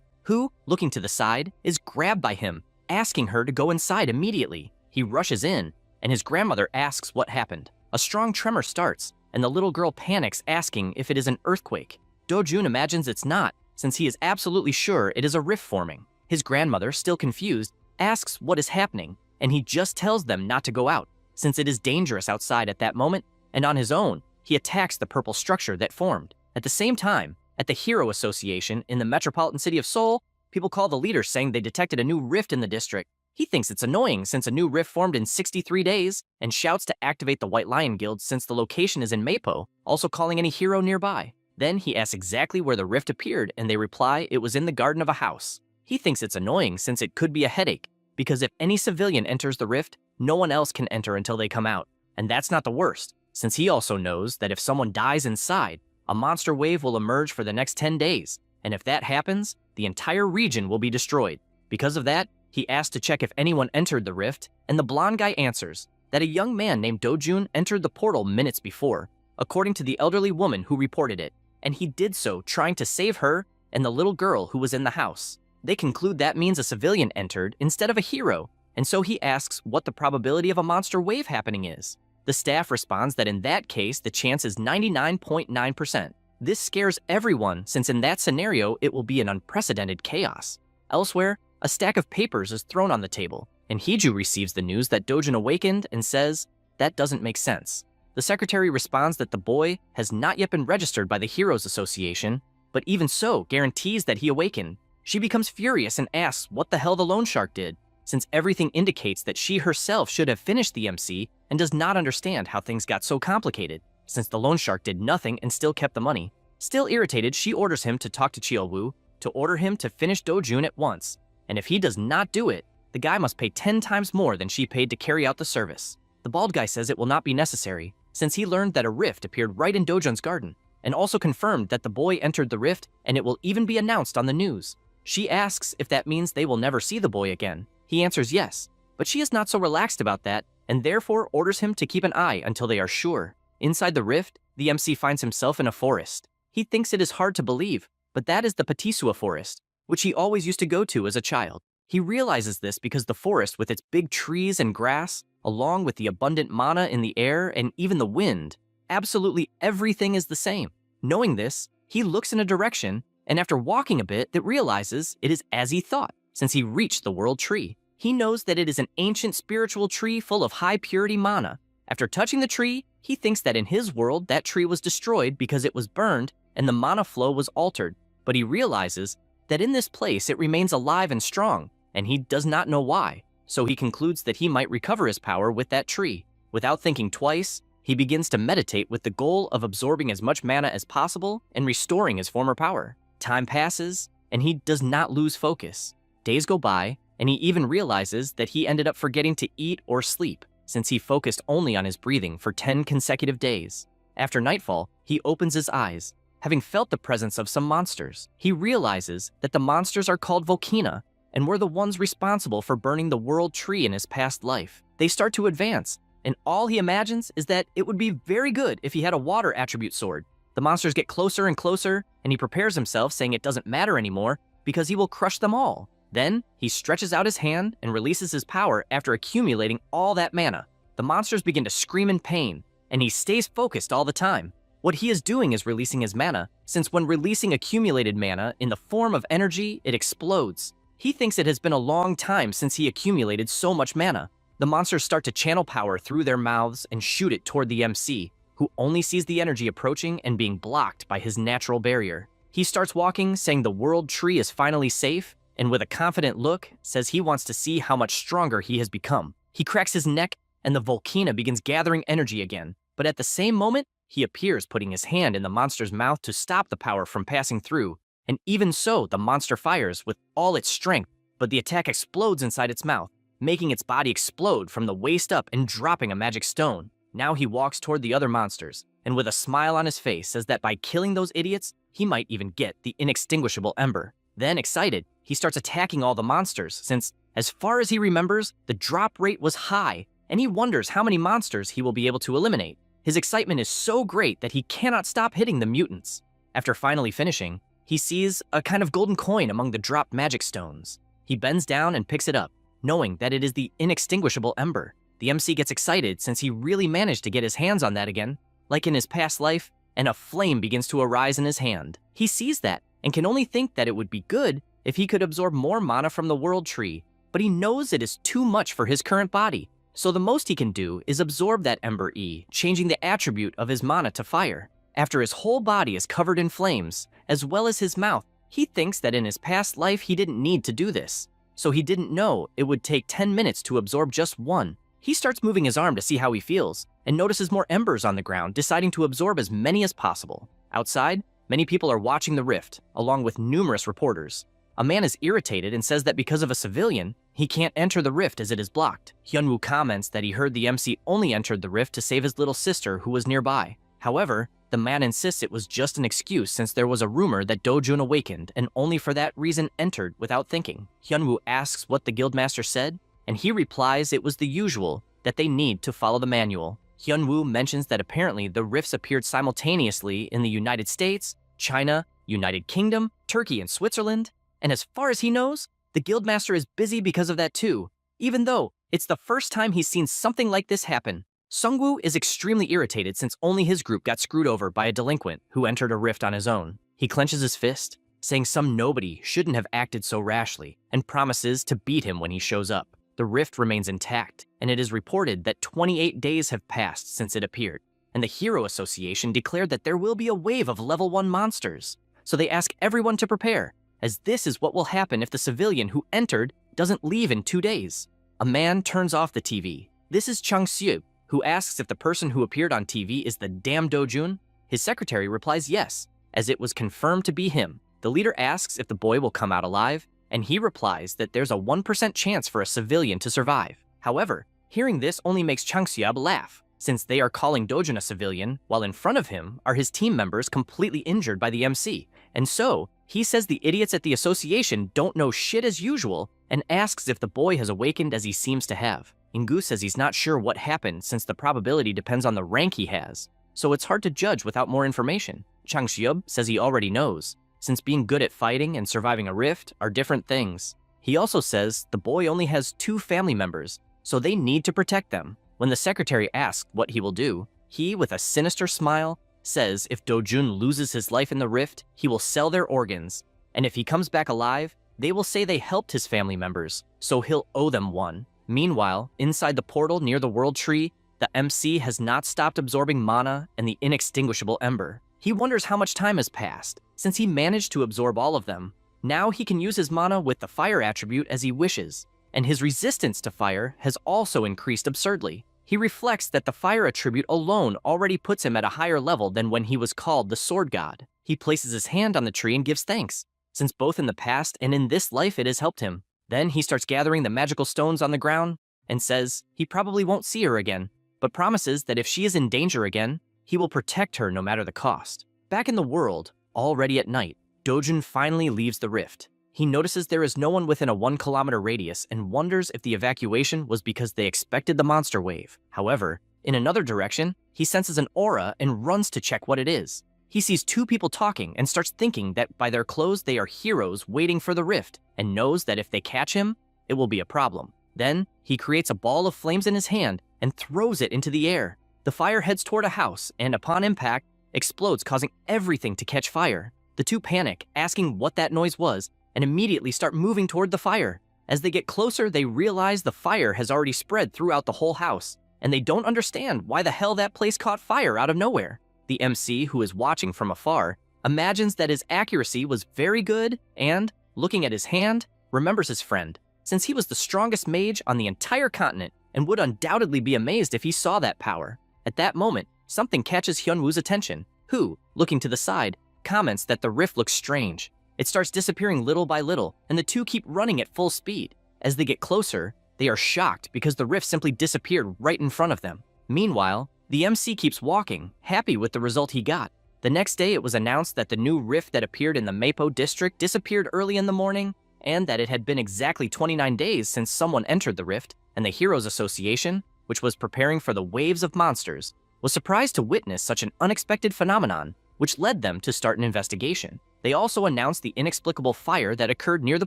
who, looking to the side, is grabbed by him, asking her to go inside immediately. He rushes in, and his grandmother asks what happened. A strong tremor starts, and the little girl panics, asking if it is an earthquake. Do-jun imagines it's not, since he is absolutely sure it is a rift forming. His grandmother, still confused, asks what is happening, and he just tells them not to go out, since it is dangerous outside at that moment, and on his own, he attacks the purple structure that formed. At the same time, at the Hero Association in the metropolitan city of Seoul, people call the leader saying they detected a new rift in the district. He thinks it's annoying since a new rift formed in 63 days, and shouts to activate the White Lion Guild since the location is in Mapo, also calling any hero nearby. Then he asks exactly where the rift appeared, and they reply it was in the garden of a house. He thinks it's annoying since it could be a headache, because if any civilian enters the rift, no one else can enter until they come out. And that's not the worst, since he also knows that if someone dies inside, a monster wave will emerge for the next 10 days, and if that happens, the entire region will be destroyed. Because of that, he asks to check if anyone entered the rift, and the blonde guy answers that a young man named Do-jun entered the portal minutes before, according to the elderly woman who reported it, and he did so trying to save her and the little girl who was in the house. They conclude that means a civilian entered instead of a hero, and so he asks what the probability of a monster wave happening is. The staff responds that in that case, the chance is 99.9%. This scares everyone since in that scenario, it will be an unprecedented chaos. Elsewhere, a stack of papers is thrown on the table, and Hiju receives the news that Do-jun awakened and says, that doesn't make sense. The secretary responds that the boy has not yet been registered by the Heroes Association, but even so guarantees that he awakened. She becomes furious and asks what the hell the loan shark did, since everything indicates that she herself should have finished the MC and does not understand how things got so complicated, since the loan shark did nothing and still kept the money. Still irritated, she orders him to talk to Chiol-woo to order him to finish Do-jun at once, and if he does not do it, the guy must pay 10 times more than she paid to carry out the service. The bald guy says it will not be necessary, since he learned that a rift appeared right in Do-jun's garden, and also confirmed that the boy entered the rift and it will even be announced on the news. She asks if that means they will never see the boy again. He answers yes, but she is not so relaxed about that, and therefore orders him to keep an eye until they are sure. Inside the rift, the MC finds himself in a forest. He thinks it is hard to believe, but that is the Patisua forest, which he always used to go to as a child. He realizes this because the forest with its big trees and grass, along with the abundant mana in the air and even the wind, absolutely everything is the same. Knowing this, he looks in a direction, and after walking a bit, that realizes it is as he thought, since he reached the world tree. He knows that it is an ancient spiritual tree full of high purity mana. After touching the tree, he thinks that in his world, that tree was destroyed because it was burned and the mana flow was altered, but he realizes that in this place it remains alive and strong, and he does not know why, so he concludes that he might recover his power with that tree. Without thinking twice, he begins to meditate with the goal of absorbing as much mana as possible and restoring his former power. Time passes, and he does not lose focus. Days go by, and he even realizes that he ended up forgetting to eat or sleep, since he focused only on his breathing for 10 consecutive days. After nightfall, he opens his eyes. Having felt the presence of some monsters, he realizes that the monsters are called Volcana, and were the ones responsible for burning the world tree in his past life. They start to advance, and all he imagines is that it would be very good if he had a water attribute sword. The monsters get closer and closer, and he prepares himself, saying it doesn't matter anymore because he will crush them all. Then, he stretches out his hand and releases his power after accumulating all that mana. The monsters begin to scream in pain, and he stays focused all the time. What he is doing is releasing his mana, since when releasing accumulated mana in the form of energy, it explodes. He thinks it has been a long time since he accumulated so much mana. The monsters start to channel power through their mouths and shoot it toward the MC, who only sees the energy approaching and being blocked by his natural barrier. He starts walking, saying the world tree is finally safe, and with a confident look, says he wants to see how much stronger he has become. He cracks his neck, and the Volcana begins gathering energy again, but at the same moment, he appears putting his hand in the monster's mouth to stop the power from passing through, and even so, the monster fires with all its strength, but the attack explodes inside its mouth, making its body explode from the waist up and dropping a magic stone. Now he walks toward the other monsters, and with a smile on his face says that by killing those idiots, he might even get the inextinguishable ember. Then, excited, he starts attacking all the monsters, since, as far as he remembers, the drop rate was high, and he wonders how many monsters he will be able to eliminate. His excitement is so great that he cannot stop hitting the mutants. After finally finishing, he sees a kind of golden coin among the dropped magic stones. He bends down and picks it up, knowing that it is the inextinguishable ember. The MC gets excited since he really managed to get his hands on that again, like in his past life, and a flame begins to arise in his hand. He sees that and can only think that it would be good if he could absorb more mana from the world tree, but he knows it is too much for his current body. So the most he can do is absorb that Ember E, changing the attribute of his mana to fire. After his whole body is covered in flames, as well as his mouth, he thinks that in his past life he didn't need to do this. So he didn't know it would take 10 minutes to absorb just one. He starts moving his arm to see how he feels, and notices more embers on the ground, deciding to absorb as many as possible. Outside, many people are watching the rift, along with numerous reporters. A man is irritated and says that because of a civilian, he can't enter the rift as it is blocked. Hyunwoo comments that he heard the MC only entered the rift to save his little sister who was nearby. However, the man insists it was just an excuse since there was a rumor that Dojun awakened and only for that reason entered without thinking. Hyunwoo asks what the guildmaster said, and he replies it was the usual, that they need to follow the manual. Hyunwoo mentions that apparently the rifts appeared simultaneously in the United States, China, United Kingdom, Turkey, and Switzerland, and as far as he knows, the guildmaster is busy because of that too, even though it's the first time he's seen something like this happen. Sungwoo is extremely irritated since only his group got screwed over by a delinquent who entered a rift on his own. He clenches his fist, saying some nobody shouldn't have acted so rashly, and promises to beat him when he shows up. The rift remains intact, and it is reported that 28 days have passed since it appeared, and the Hero Association declared that there will be a wave of level 1 monsters. So they ask everyone to prepare, as this is what will happen if the civilian who entered doesn't leave in 2 days. A man turns off the TV. This is Chang Syu, who asks if the person who appeared on TV is the damn Dojun. His secretary replies yes, as it was confirmed to be him. The leader asks if the boy will come out alive, and he replies that there's a 1% chance for a civilian to survive. However, hearing this only makes Chang Syu laugh, since they are calling Dojun a civilian, while in front of him are his team members completely injured by the MC, and so he says the idiots at the association don't know shit as usual, and asks if the boy has awakened as he seems to have. Ingu says he's not sure what happened since the probability depends on the rank he has, so it's hard to judge without more information. Chang Shyub says he already knows, since being good at fighting and surviving a rift are different things. He also says the boy only has 2 family members, so they need to protect them. When the secretary asks what he will do, he, with a sinister smile, says if Dojun loses his life in the rift, he will sell their organs, and if he comes back alive, they will say they helped his family members, so he'll owe them one. Meanwhile, inside the portal near the World Tree, the MC has not stopped absorbing mana and the inextinguishable ember. He wonders how much time has passed, since he managed to absorb all of them. Now he can use his mana with the fire attribute as he wishes, and his resistance to fire has also increased absurdly. He reflects that the fire attribute alone already puts him at a higher level than when he was called the Sword God. He places his hand on the tree and gives thanks, since both in the past and in this life it has helped him. Then he starts gathering the magical stones on the ground and says he probably won't see her again, but promises that if she is in danger again, he will protect her no matter the cost. Back in the world, already at night, Dojun finally leaves the rift. He notices there is no one within a 1-kilometer radius and wonders if the evacuation was because they expected the monster wave. However, in another direction, he senses an aura and runs to check what it is. He sees 2 people talking and starts thinking that by their clothes they are heroes waiting for the rift, and knows that if they catch him, it will be a problem. Then, he creates a ball of flames in his hand and throws it into the air. The fire heads toward a house and, upon impact, explodes, causing everything to catch fire. The 2 panic, asking what that noise was, and immediately start moving toward the fire. As they get closer, they realize the fire has already spread throughout the whole house, and they don't understand why the hell that place caught fire out of nowhere. The MC, who is watching from afar, imagines that his accuracy was very good and, looking at his hand, remembers his friend, since he was the strongest mage on the entire continent and would undoubtedly be amazed if he saw that power. At that moment, something catches Hyunwoo's attention, who, looking to the side, comments that the rift looks strange. It starts disappearing little by little, and the 2 keep running at full speed. As they get closer, they are shocked because the rift simply disappeared right in front of them. Meanwhile, the MC keeps walking, happy with the result he got. The next day, it was announced that the new rift that appeared in the Mapo district disappeared early in the morning, and that it had been exactly 29 days since someone entered the rift, and the Heroes Association which was preparing for the waves of monsters, was surprised to witness such an unexpected phenomenon, which led them to start an investigation. They also announced the inexplicable fire that occurred near the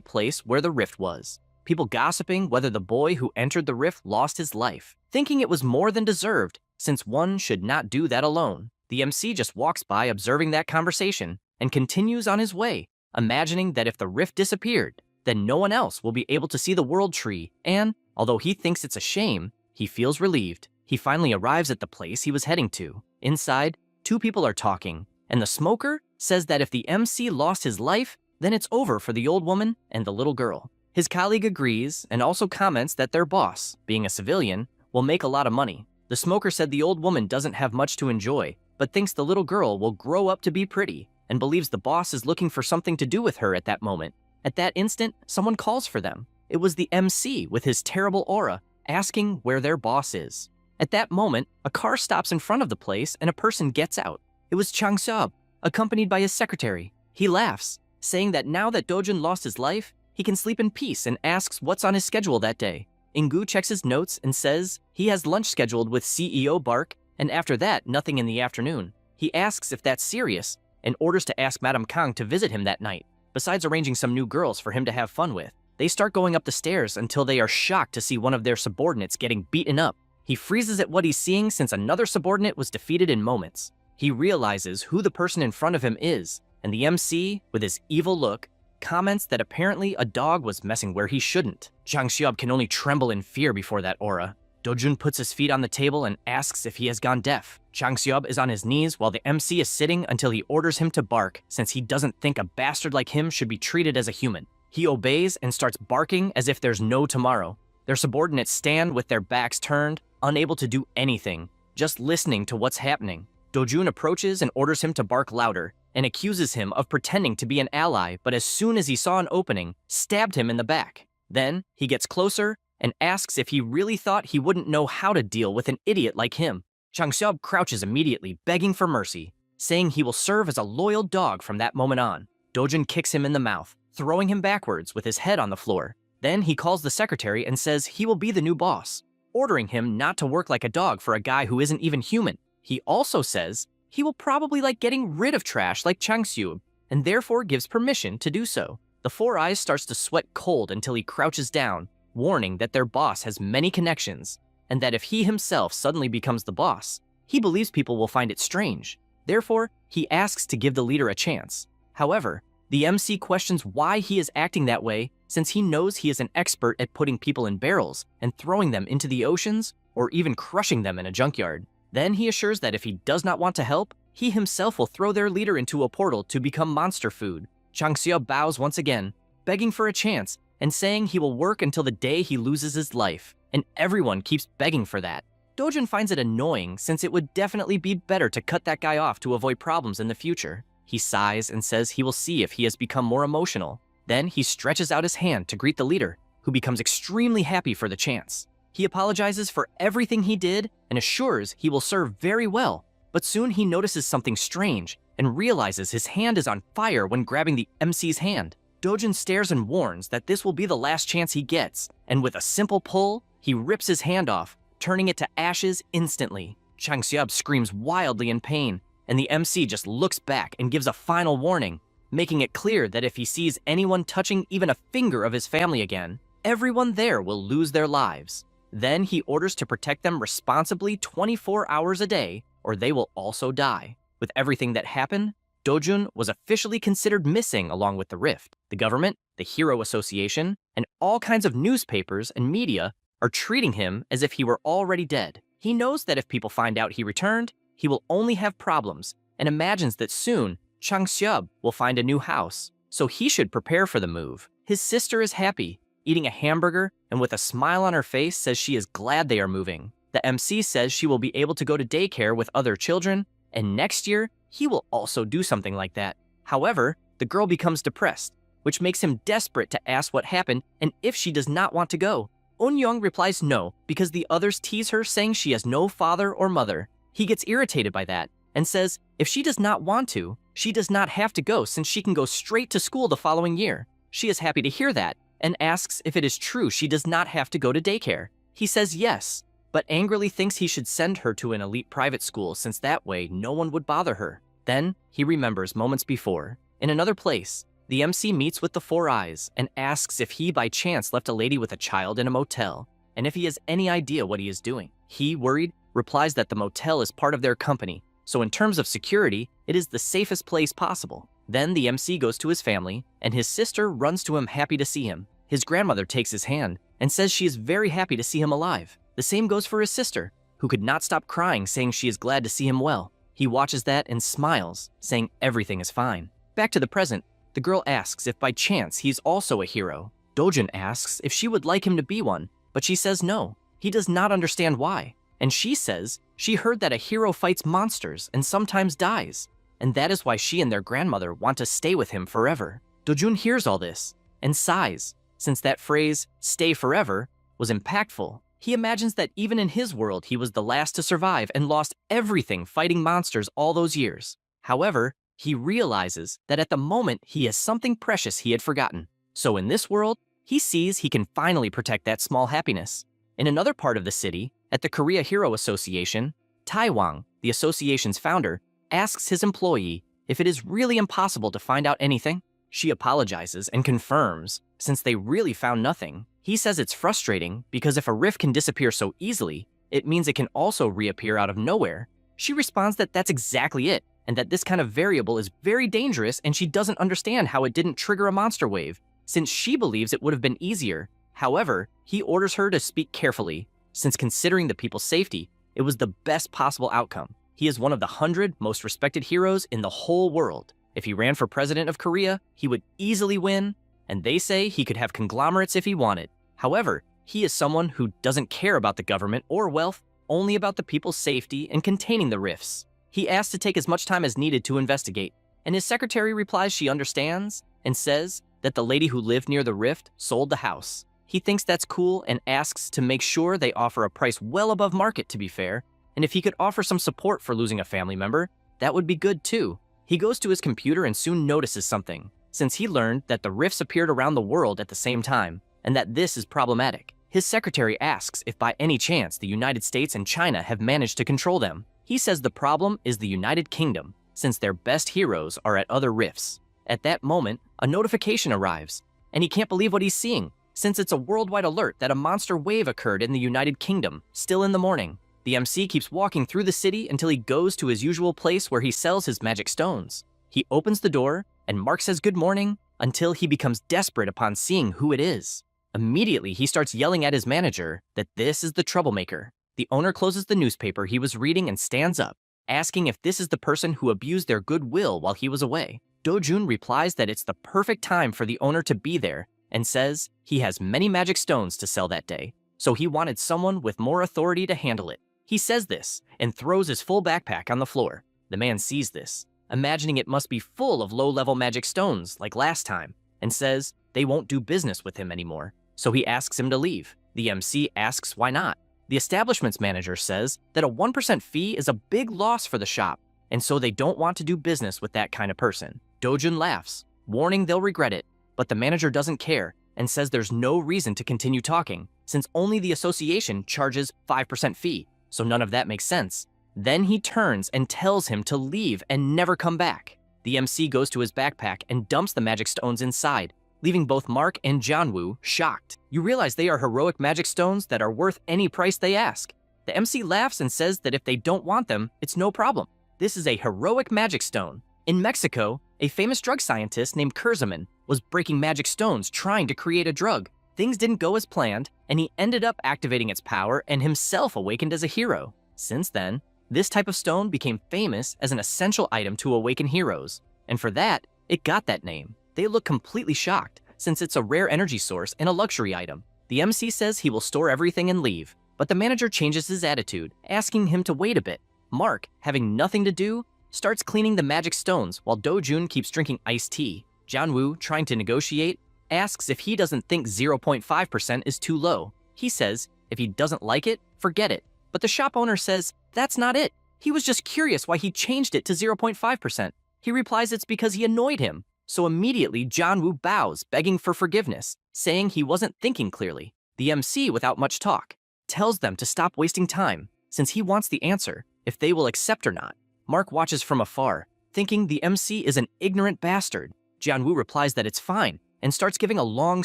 place where the rift was. People gossiping whether the boy who entered the rift lost his life, thinking it was more than deserved, since one should not do that alone. The MC just walks by observing that conversation and continues on his way, imagining that if the rift disappeared, then no one else will be able to see the world tree, and, although he thinks it's a shame, he feels relieved. He finally arrives at the place he was heading to. Inside, two people are talking, and the smoker says that if the MC lost his life, then it's over for the old woman and the little girl. His colleague agrees and also comments that their boss, being a civilian, will make a lot of money. The smoker said the old woman doesn't have much to enjoy, but thinks the little girl will grow up to be pretty, and believes the boss is looking for something to do with her at that moment. At that instant, someone calls for them. It was the MC with his terrible aura, asking where their boss is. At that moment, a car stops in front of the place and a person gets out. It was Chang Seob, accompanied by his secretary. He laughs, saying that now that Dojun lost his life, he can sleep in peace, and asks what's on his schedule that day. Ingu checks his notes and says he has lunch scheduled with CEO Bark, and after that, nothing in the afternoon. He asks if that's serious, and orders to ask Madame Kang to visit him that night. Besides arranging some new girls for him to have fun with, they start going up the stairs until they are shocked to see one of their subordinates getting beaten up. He freezes at what he's seeing since another subordinate was defeated in moments. He realizes who the person in front of him is, and the MC, with his evil look, comments that apparently a dog was messing where he shouldn't. Chang Xiaob can only tremble in fear before that aura. Dojun puts his feet on the table and asks if he has gone deaf. Chang Xiaob is on his knees while the MC is sitting until he orders him to bark, since he doesn't think a bastard like him should be treated as a human. He obeys and starts barking as if there's no tomorrow. Their subordinates stand with their backs turned, unable to do anything, just listening to what's happening. Dojun approaches and orders him to bark louder, and accuses him of pretending to be an ally, but as soon as he saw an opening, stabbed him in the back. Then, he gets closer and asks if he really thought he wouldn't know how to deal with an idiot like him. Chang Xiaob crouches immediately, begging for mercy, saying he will serve as a loyal dog from that moment on. Dojun kicks him in the mouth, throwing him backwards with his head on the floor. Then he calls the secretary and says he will be the new boss, ordering him not to work like a dog for a guy who isn't even human. He also says he will probably like getting rid of trash like Chang Xiu, and therefore gives permission to do so. The Four Eyes starts to sweat cold until he crouches down, warning that their boss has many connections, and that if he himself suddenly becomes the boss, he believes people will find it strange. Therefore, he asks to give the leader a chance. However, the MC questions why he is acting that way, since he knows he is an expert at putting people in barrels and throwing them into the oceans, or even crushing them in a junkyard. Then he assures that if he does not want to help, he himself will throw their leader into a portal to become monster food. Chang Xiao bows once again, begging for a chance, and saying he will work until the day he loses his life, and everyone keeps begging for that. Dojun finds it annoying, since it would definitely be better to cut that guy off to avoid problems in the future. He sighs and says he will see if he has become more emotional. Then he stretches out his hand to greet the leader, who becomes extremely happy for the chance. He apologizes for everything he did and assures he will serve very well, but soon he notices something strange and realizes his hand is on fire when grabbing the MC's hand. Dojun stares and warns that this will be the last chance he gets, and with a simple pull, he rips his hand off, turning it to ashes instantly. Chang Xiab screams wildly in pain, and the MC just looks back and gives a final warning, making it clear that if he sees anyone touching even a finger of his family again, everyone there will lose their lives. Then he orders to protect them responsibly 24 hours a day, or they will also die. With everything that happened, Dojun was officially considered missing along with the Rift. The government, the Hero Association, and all kinds of newspapers and media are treating him as if he were already dead. He knows that if people find out he returned, he will only have problems, and imagines that soon Chang Xiab will find a new house, so he should prepare for the move. His sister is happy, eating a hamburger, and with a smile on her face says she is glad they are moving. The MC says she will be able to go to daycare with other children, and next year, he will also do something like that. However, the girl becomes depressed, which makes him desperate to ask what happened and if she does not want to go. Eun-young replies no, because the others tease her saying she has no father or mother. He gets irritated by that, and says if she does not want to, she does not have to go since she can go straight to school the following year. She is happy to hear that, and asks if it is true she does not have to go to daycare. He says yes. but angrily thinks he should send her to an elite private school since that way no one would bother her. Then, he remembers moments before. In another place, the MC meets with the Four Eyes and asks if he by chance left a lady with a child in a motel, and if he has any idea what he is doing. He, worried, replies that the motel is part of their company, so in terms of security, it is the safest place possible. Then the MC goes to his family, and his sister runs to him happy to see him. His grandmother takes his hand and says she is very happy to see him alive. The same goes for his sister, who could not stop crying, saying she is glad to see him well. He watches that and smiles, saying everything is fine. Back to the present, the girl asks if by chance he's also a hero. Dojun asks if she would like him to be one, but she says no. He does not understand why. And she says she heard that a hero fights monsters and sometimes dies, and that is why she and their grandmother want to stay with him forever. Dojun hears all this and sighs, since that phrase, stay forever, was impactful. He imagines that even in his world he was the last to survive and lost everything fighting monsters all those years. However, he realizes that at the moment he has something precious he had forgotten. So in this world, he sees he can finally protect that small happiness. In another part of the city, at the Korea Hero Association, Taiwang, the association's founder, asks his employee if it is really impossible to find out anything. She apologizes and confirms, since they really found nothing. He says it's frustrating because if a rift can disappear so easily, it means it can also reappear out of nowhere. She responds that that's exactly it, and that this kind of variable is very dangerous and she doesn't understand how it didn't trigger a monster wave, since she believes it would have been easier. However, he orders her to speak carefully, since considering the people's safety, it was the best possible outcome. He is one of the 100 most respected heroes in the whole world. If he ran for president of Korea, he would easily win, and they say he could have conglomerates if he wanted. However, he is someone who doesn't care about the government or wealth, only about the people's safety and containing the rifts. He asks to take as much time as needed to investigate, and his secretary replies she understands and says that the lady who lived near the rift sold the house. He thinks that's cool and asks to make sure they offer a price well above market, to be fair, and if he could offer some support for losing a family member, that would be good too. He goes to his computer and soon notices something, since he learned that the rifts appeared around the world at the same time, and that this is problematic. His secretary asks if by any chance the United States and China have managed to control them. He says the problem is the United Kingdom, since their best heroes are at other rifts. At that moment, a notification arrives, and he can't believe what he's seeing, since it's a worldwide alert that a monster wave occurred in the United Kingdom, still in the morning. The MC keeps walking through the city until he goes to his usual place where he sells his magic stones. He opens the door, and Mark says good morning, until he becomes desperate upon seeing who it is. Immediately, he starts yelling at his manager that this is the troublemaker. The owner closes the newspaper he was reading and stands up, asking if this is the person who abused their goodwill while he was away. Dojun replies that it's the perfect time for the owner to be there, and says he has many magic stones to sell that day, so he wanted someone with more authority to handle it. He says this and throws his full backpack on the floor. The man sees this, imagining it must be full of low-level magic stones like last time, and says they won't do business with him anymore, so he asks him to leave. The MC asks why not. The establishment's manager says that a 1% fee is a big loss for the shop, and so they don't want to do business with that kind of person. Dojun laughs, warning they'll regret it, but the manager doesn't care and says there's no reason to continue talking, since only the association charges 5% fee, so none of that makes sense. Then he turns and tells him to leave and never come back. The MC goes to his backpack and dumps the magic stones inside, leaving both Mark and Janwoo shocked. You realize they are heroic magic stones that are worth any price they ask. The MC laughs and says that if they don't want them, it's no problem. This is a heroic magic stone. In Mexico, a famous drug scientist named Kurzman was breaking magic stones trying to create a drug. Things didn't go as planned, and he ended up activating its power and himself awakened as a hero. Since then, this type of stone became famous as an essential item to awaken heroes, and for that, it got that name. They look completely shocked, since it's a rare energy source and a luxury item. The MC says he will store everything and leave, but the manager changes his attitude, asking him to wait a bit. Mark, having nothing to do, starts cleaning the magic stones while Dojun keeps drinking iced tea. Janwoo, trying to negotiate, asks if he doesn't think 0.5% is too low. He says if he doesn't like it, forget it. But the shop owner says that's not it. He was just curious why he changed it to 0.5%. He replies it's because he annoyed him. So immediately, Janwoo bows, begging for forgiveness, saying he wasn't thinking clearly. The MC, without much talk, tells them to stop wasting time, since he wants the answer, if they will accept or not. Mark watches from afar, thinking the MC is an ignorant bastard. Jianwu replies that it's fine, and starts giving a long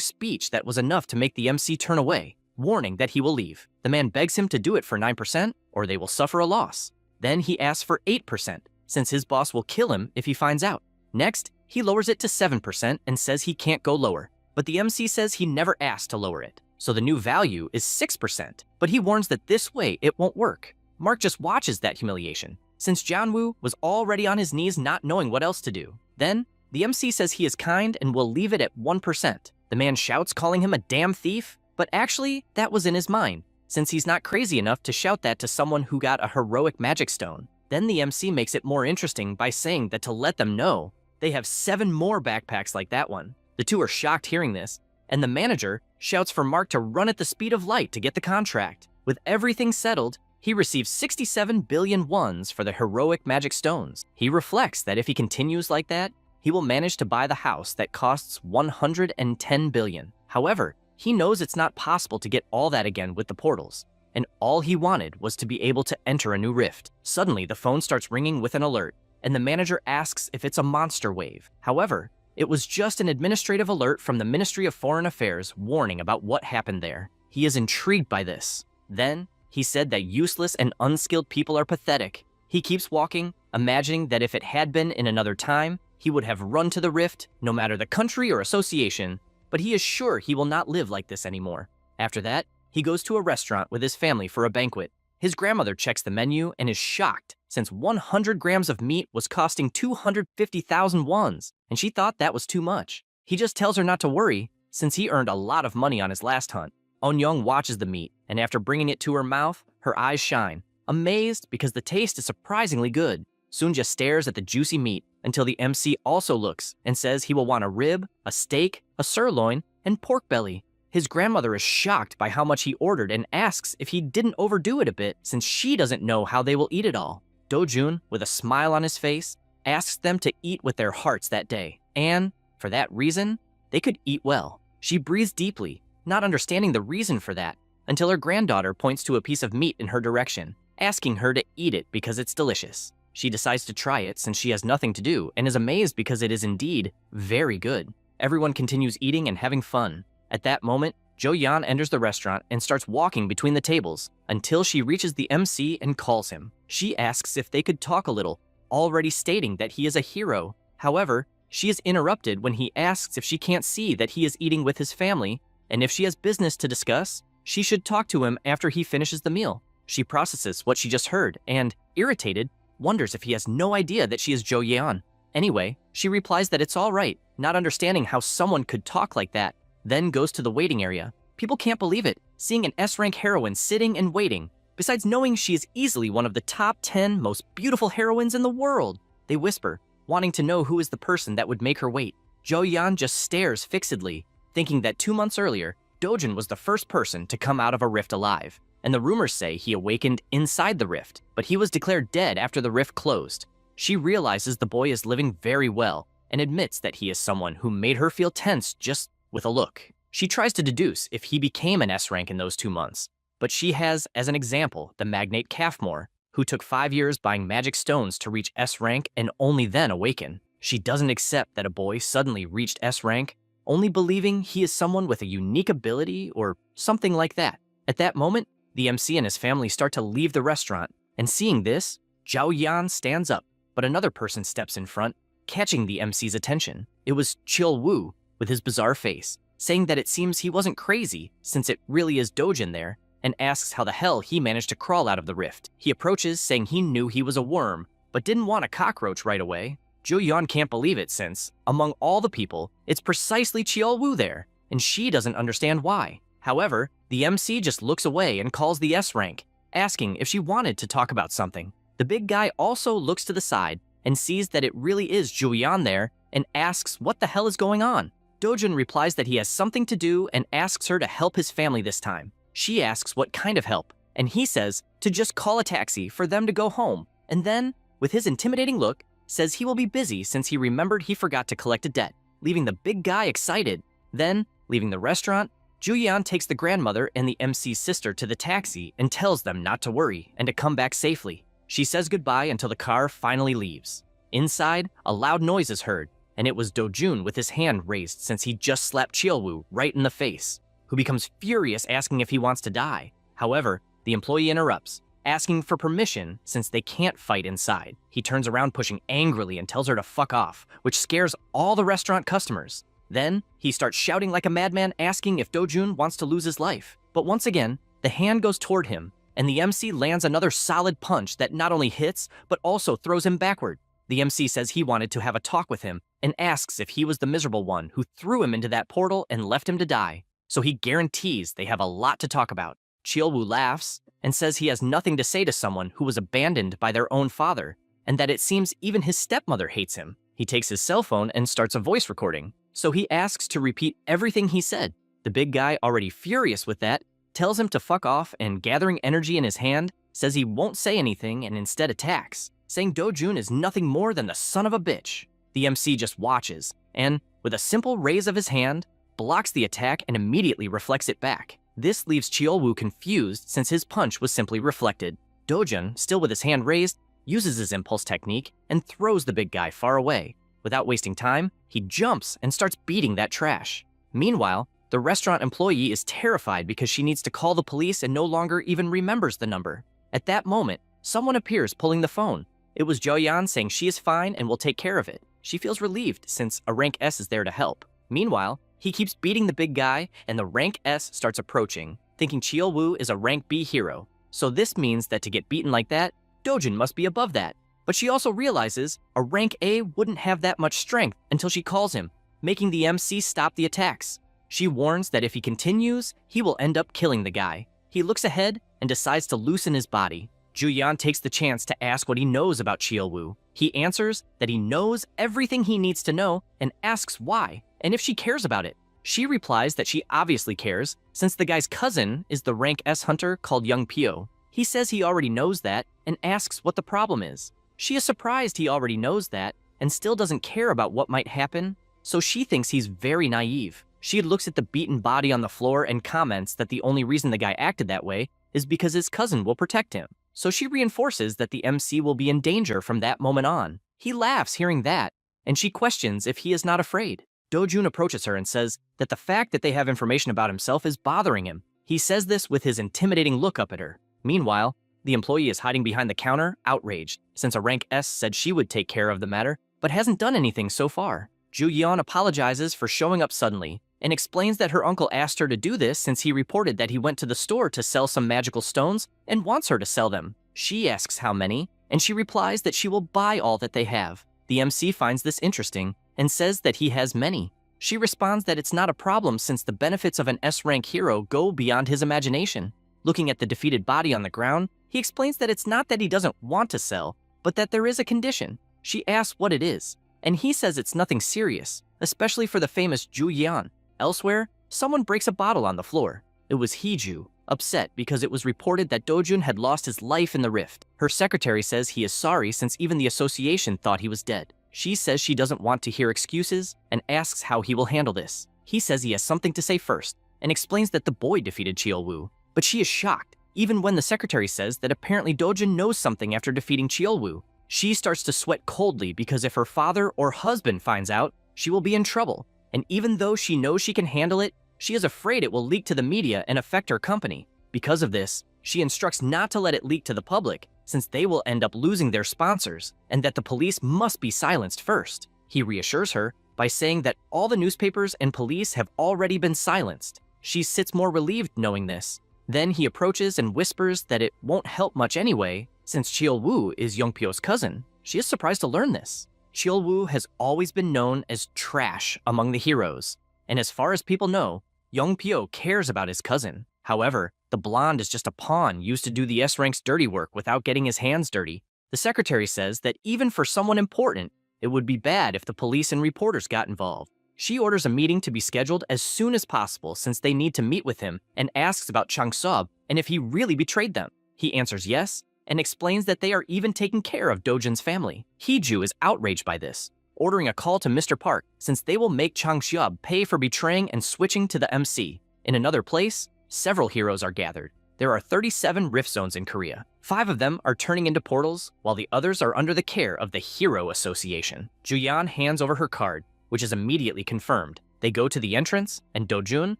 speech that was enough to make the MC turn away, warning that he will leave. The man begs him to do it for 9%, or they will suffer a loss. Then he asks for 8%, since his boss will kill him if he finds out. Next, he lowers it to 7% and says he can't go lower. But the MC says he never asked to lower it, so the new value is 6%. But he warns that this way it won't work. Mark just watches that humiliation, since Jianwu was already on his knees not knowing what else to do. Then, the MC says he is kind and will leave it at 1%. The man shouts, calling him a damn thief, but actually, that was in his mind, since he's not crazy enough to shout that to someone who got a heroic magic stone. Then the MC makes it more interesting by saying that to let them know, they have 7 more backpacks like that one. The two are shocked hearing this, and the manager shouts for Mark to run at the speed of light to get the contract. With everything settled, he receives 67 billion wons for the heroic magic stones. He reflects that if he continues like that, he will manage to buy the house that costs 110 billion. However, he knows it's not possible to get all that again with the portals, and all he wanted was to be able to enter a new rift. Suddenly, the phone starts ringing with an alert, and the manager asks if it's a monster wave. However, it was just an administrative alert from the Ministry of Foreign Affairs warning about what happened there. He is intrigued by this. Then, he said that useless and unskilled people are pathetic. He keeps walking, imagining that if it had been in another time, he would have run to the rift, no matter the country or association, but he is sure he will not live like this anymore. After that, he goes to a restaurant with his family for a banquet. His grandmother checks the menu and is shocked, since 100 grams of meat was costing 250,000 wons, and she thought that was too much. He just tells her not to worry, since he earned a lot of money on his last hunt. Eun-young watches the meat, and after bringing it to her mouth, her eyes shine, amazed because the taste is surprisingly good. Sunja stares at the juicy meat until the MC also looks and says he will want a rib, a steak, a sirloin, and pork belly. His grandmother is shocked by how much he ordered and asks if he didn't overdo it a bit, since she doesn't know how they will eat it all. Do-jun, with a smile on his face, asks them to eat with their hearts that day, and, for that reason, they could eat well. She breathes deeply, not understanding the reason for that, until her granddaughter points to a piece of meat in her direction, asking her to eat it because it's delicious. She decides to try it since she has nothing to do and is amazed because it is indeed very good. Everyone continues eating and having fun. At that moment, Jo-yeon enters the restaurant and starts walking between the tables until she reaches the MC and calls him. She asks if they could talk a little, already stating that he is a hero. However, she is interrupted when he asks if she can't see that he is eating with his family, and if she has business to discuss, she should talk to him after he finishes the meal. She processes what she just heard and, irritated, wonders if he has no idea that she is Jo-yeon. Anyway, she replies that it's all right, not understanding how someone could talk like that, then goes to the waiting area. People can't believe it, seeing an S-rank heroine sitting and waiting, besides knowing she is easily one of the top 10 most beautiful heroines in the world. They whisper, wanting to know who is the person that would make her wait. Jo-yeon just stares fixedly, thinking that 2 months earlier, Dojin was the first person to come out of a rift alive, and the rumors say he awakened inside the rift, but he was declared dead after the rift closed. She realizes the boy is living very well, and admits that he is someone who made her feel tense just with a look. She tries to deduce if he became an S-rank in those 2 months, but she has, as an example, the magnate Calfmore, who took 5 years buying magic stones to reach S-rank and only then awaken. She doesn't accept that a boy suddenly reached S-rank, only believing he is someone with a unique ability or something like that. At that moment, the MC and his family start to leave the restaurant, and seeing this, Zhao Yan stands up, but another person steps in front, catching the MC's attention. It was Chil Wu, with his bizarre face, saying that it seems he wasn't crazy since it really is Dojin there, and asks how the hell he managed to crawl out of the rift. He approaches saying he knew he was a worm, but didn't want a cockroach right away. Jo-yeon can't believe it since, among all the people, it's precisely Chil Wu there, and she doesn't understand why. However, the MC just looks away and calls the S-rank, asking if she wanted to talk about something. The big guy also looks to the side and sees that it really is Jo-yeon there and asks what the hell is going on. Dojin replies that he has something to do and asks her to help his family this time. She asks what kind of help, and he says to just call a taxi for them to go home, and then, with his intimidating look, says he will be busy since he remembered he forgot to collect a debt, leaving the big guy excited. Then, leaving the restaurant, Julian takes the grandmother and the MC's sister to the taxi and tells them not to worry and to come back safely. She says goodbye until the car finally leaves. Inside, a loud noise is heard, and it was Dojun with his hand raised since he just slapped Cheolwoo right in the face, who becomes furious asking if he wants to die. However, the employee interrupts, asking for permission since they can't fight inside. He turns around pushing angrily and tells her to fuck off, which scares all the restaurant customers. Then, he starts shouting like a madman asking if Dojun wants to lose his life. But once again, the hand goes toward him, and the MC lands another solid punch that not only hits, but also throws him backward. The MC says he wanted to have a talk with him and asks if he was the miserable one who threw him into that portal and left him to die. So he guarantees they have a lot to talk about. Cheolwoo laughs and says he has nothing to say to someone who was abandoned by their own father, and that it seems even his stepmother hates him. He takes his cell phone and starts a voice recording, so he asks to repeat everything he said. The big guy, already furious with that, tells him to fuck off and, gathering energy in his hand, says he won't say anything and instead attacks, saying Dojun is nothing more than the son of a bitch. The MC just watches and, with a simple raise of his hand, blocks the attack and immediately reflects it back. This leaves Cheolwoo confused since his punch was simply reflected. Dojun, still with his hand raised, uses his impulse technique and throws the big guy far away. Without wasting time, he jumps and starts beating that trash. Meanwhile, the restaurant employee is terrified because she needs to call the police and no longer even remembers the number. At that moment, someone appears pulling the phone. It was Joyeon saying she is fine and will take care of it. She feels relieved since a rank S is there to help. Meanwhile, he keeps beating the big guy and the rank S starts approaching, thinking Cheolwoo is a rank B hero. So this means that to get beaten like that, Dojun must be above that. But she also realizes a rank A wouldn't have that much strength until she calls him, making the MC stop the attacks. She warns that if he continues, he will end up killing the guy. He looks ahead and decides to loosen his body. Juyeon takes the chance to ask what he knows about Cheolwoo. He answers that he knows everything he needs to know and asks why, and if she cares about it. She replies that she obviously cares, since the guy's cousin is the rank S hunter called Young Pyo. He says he already knows that and asks what the problem is. She is surprised he already knows that and still doesn't care about what might happen, so she thinks he's very naive. She looks at the beaten body on the floor and comments that the only reason the guy acted that way is because his cousin will protect him. So she reinforces that the MC will be in danger from that moment on. He laughs hearing that, and she questions if he is not afraid. Dojun approaches her and says that the fact that they have information about himself is bothering him. He says this with his intimidating look up at her. Meanwhile, the employee is hiding behind the counter, outraged, since a rank S said she would take care of the matter, but hasn't done anything so far. Juyeon apologizes for showing up suddenly, and explains that her uncle asked her to do this since he reported that he went to the store to sell some magical stones and wants her to sell them. She asks how many, and she replies that she will buy all that they have. The MC finds this interesting and says that he has many. She responds that it's not a problem since the benefits of an S-rank hero go beyond his imagination. Looking at the defeated body on the ground, he explains that it's not that he doesn't want to sell, but that there is a condition. She asks what it is, and he says it's nothing serious, especially for the famous Juyeon. Elsewhere, someone breaks a bottle on the floor. It was Heeju, upset because it was reported that Dojun had lost his life in the rift. Her secretary says he is sorry since even the association thought he was dead. She says she doesn't want to hear excuses and asks how he will handle this. He says he has something to say first and explains that the boy defeated Cheolwoo, but she is shocked, even when the secretary says that apparently Dojun knows something after defeating Cheolwoo. She starts to sweat coldly because if her father or husband finds out, she will be in trouble. And even though she knows she can handle it, she is afraid it will leak to the media and affect her company. Because of this, she instructs not to let it leak to the public, since they will end up losing their sponsors, and that the police must be silenced first. He reassures her by saying that all the newspapers and police have already been silenced. She sits more relieved knowing this. Then he approaches and whispers that it won't help much anyway, since Cheolwoo is Youngpyo's cousin. She is surprised to learn this. Cheolwoo has always been known as trash among the heroes, and as far as people know, Youngpyo cares about his cousin. However, the blonde is just a pawn used to do the S-rank's dirty work without getting his hands dirty. The secretary says that even for someone important, it would be bad if the police and reporters got involved. She orders a meeting to be scheduled as soon as possible since they need to meet with him and asks about Chang-seob and if he really betrayed them. He answers yes, and explains that they are even taking care of Dojun's family. Heeju is outraged by this, ordering a call to Mr. Park since they will make Chang-seob pay for betraying and switching to the MC. In another place, several heroes are gathered. There are 37 rift zones in Korea. 5 of them are turning into portals, while the others are under the care of the Hero Association. Juyeon hands over her card, which is immediately confirmed. They go to the entrance, and Dojun,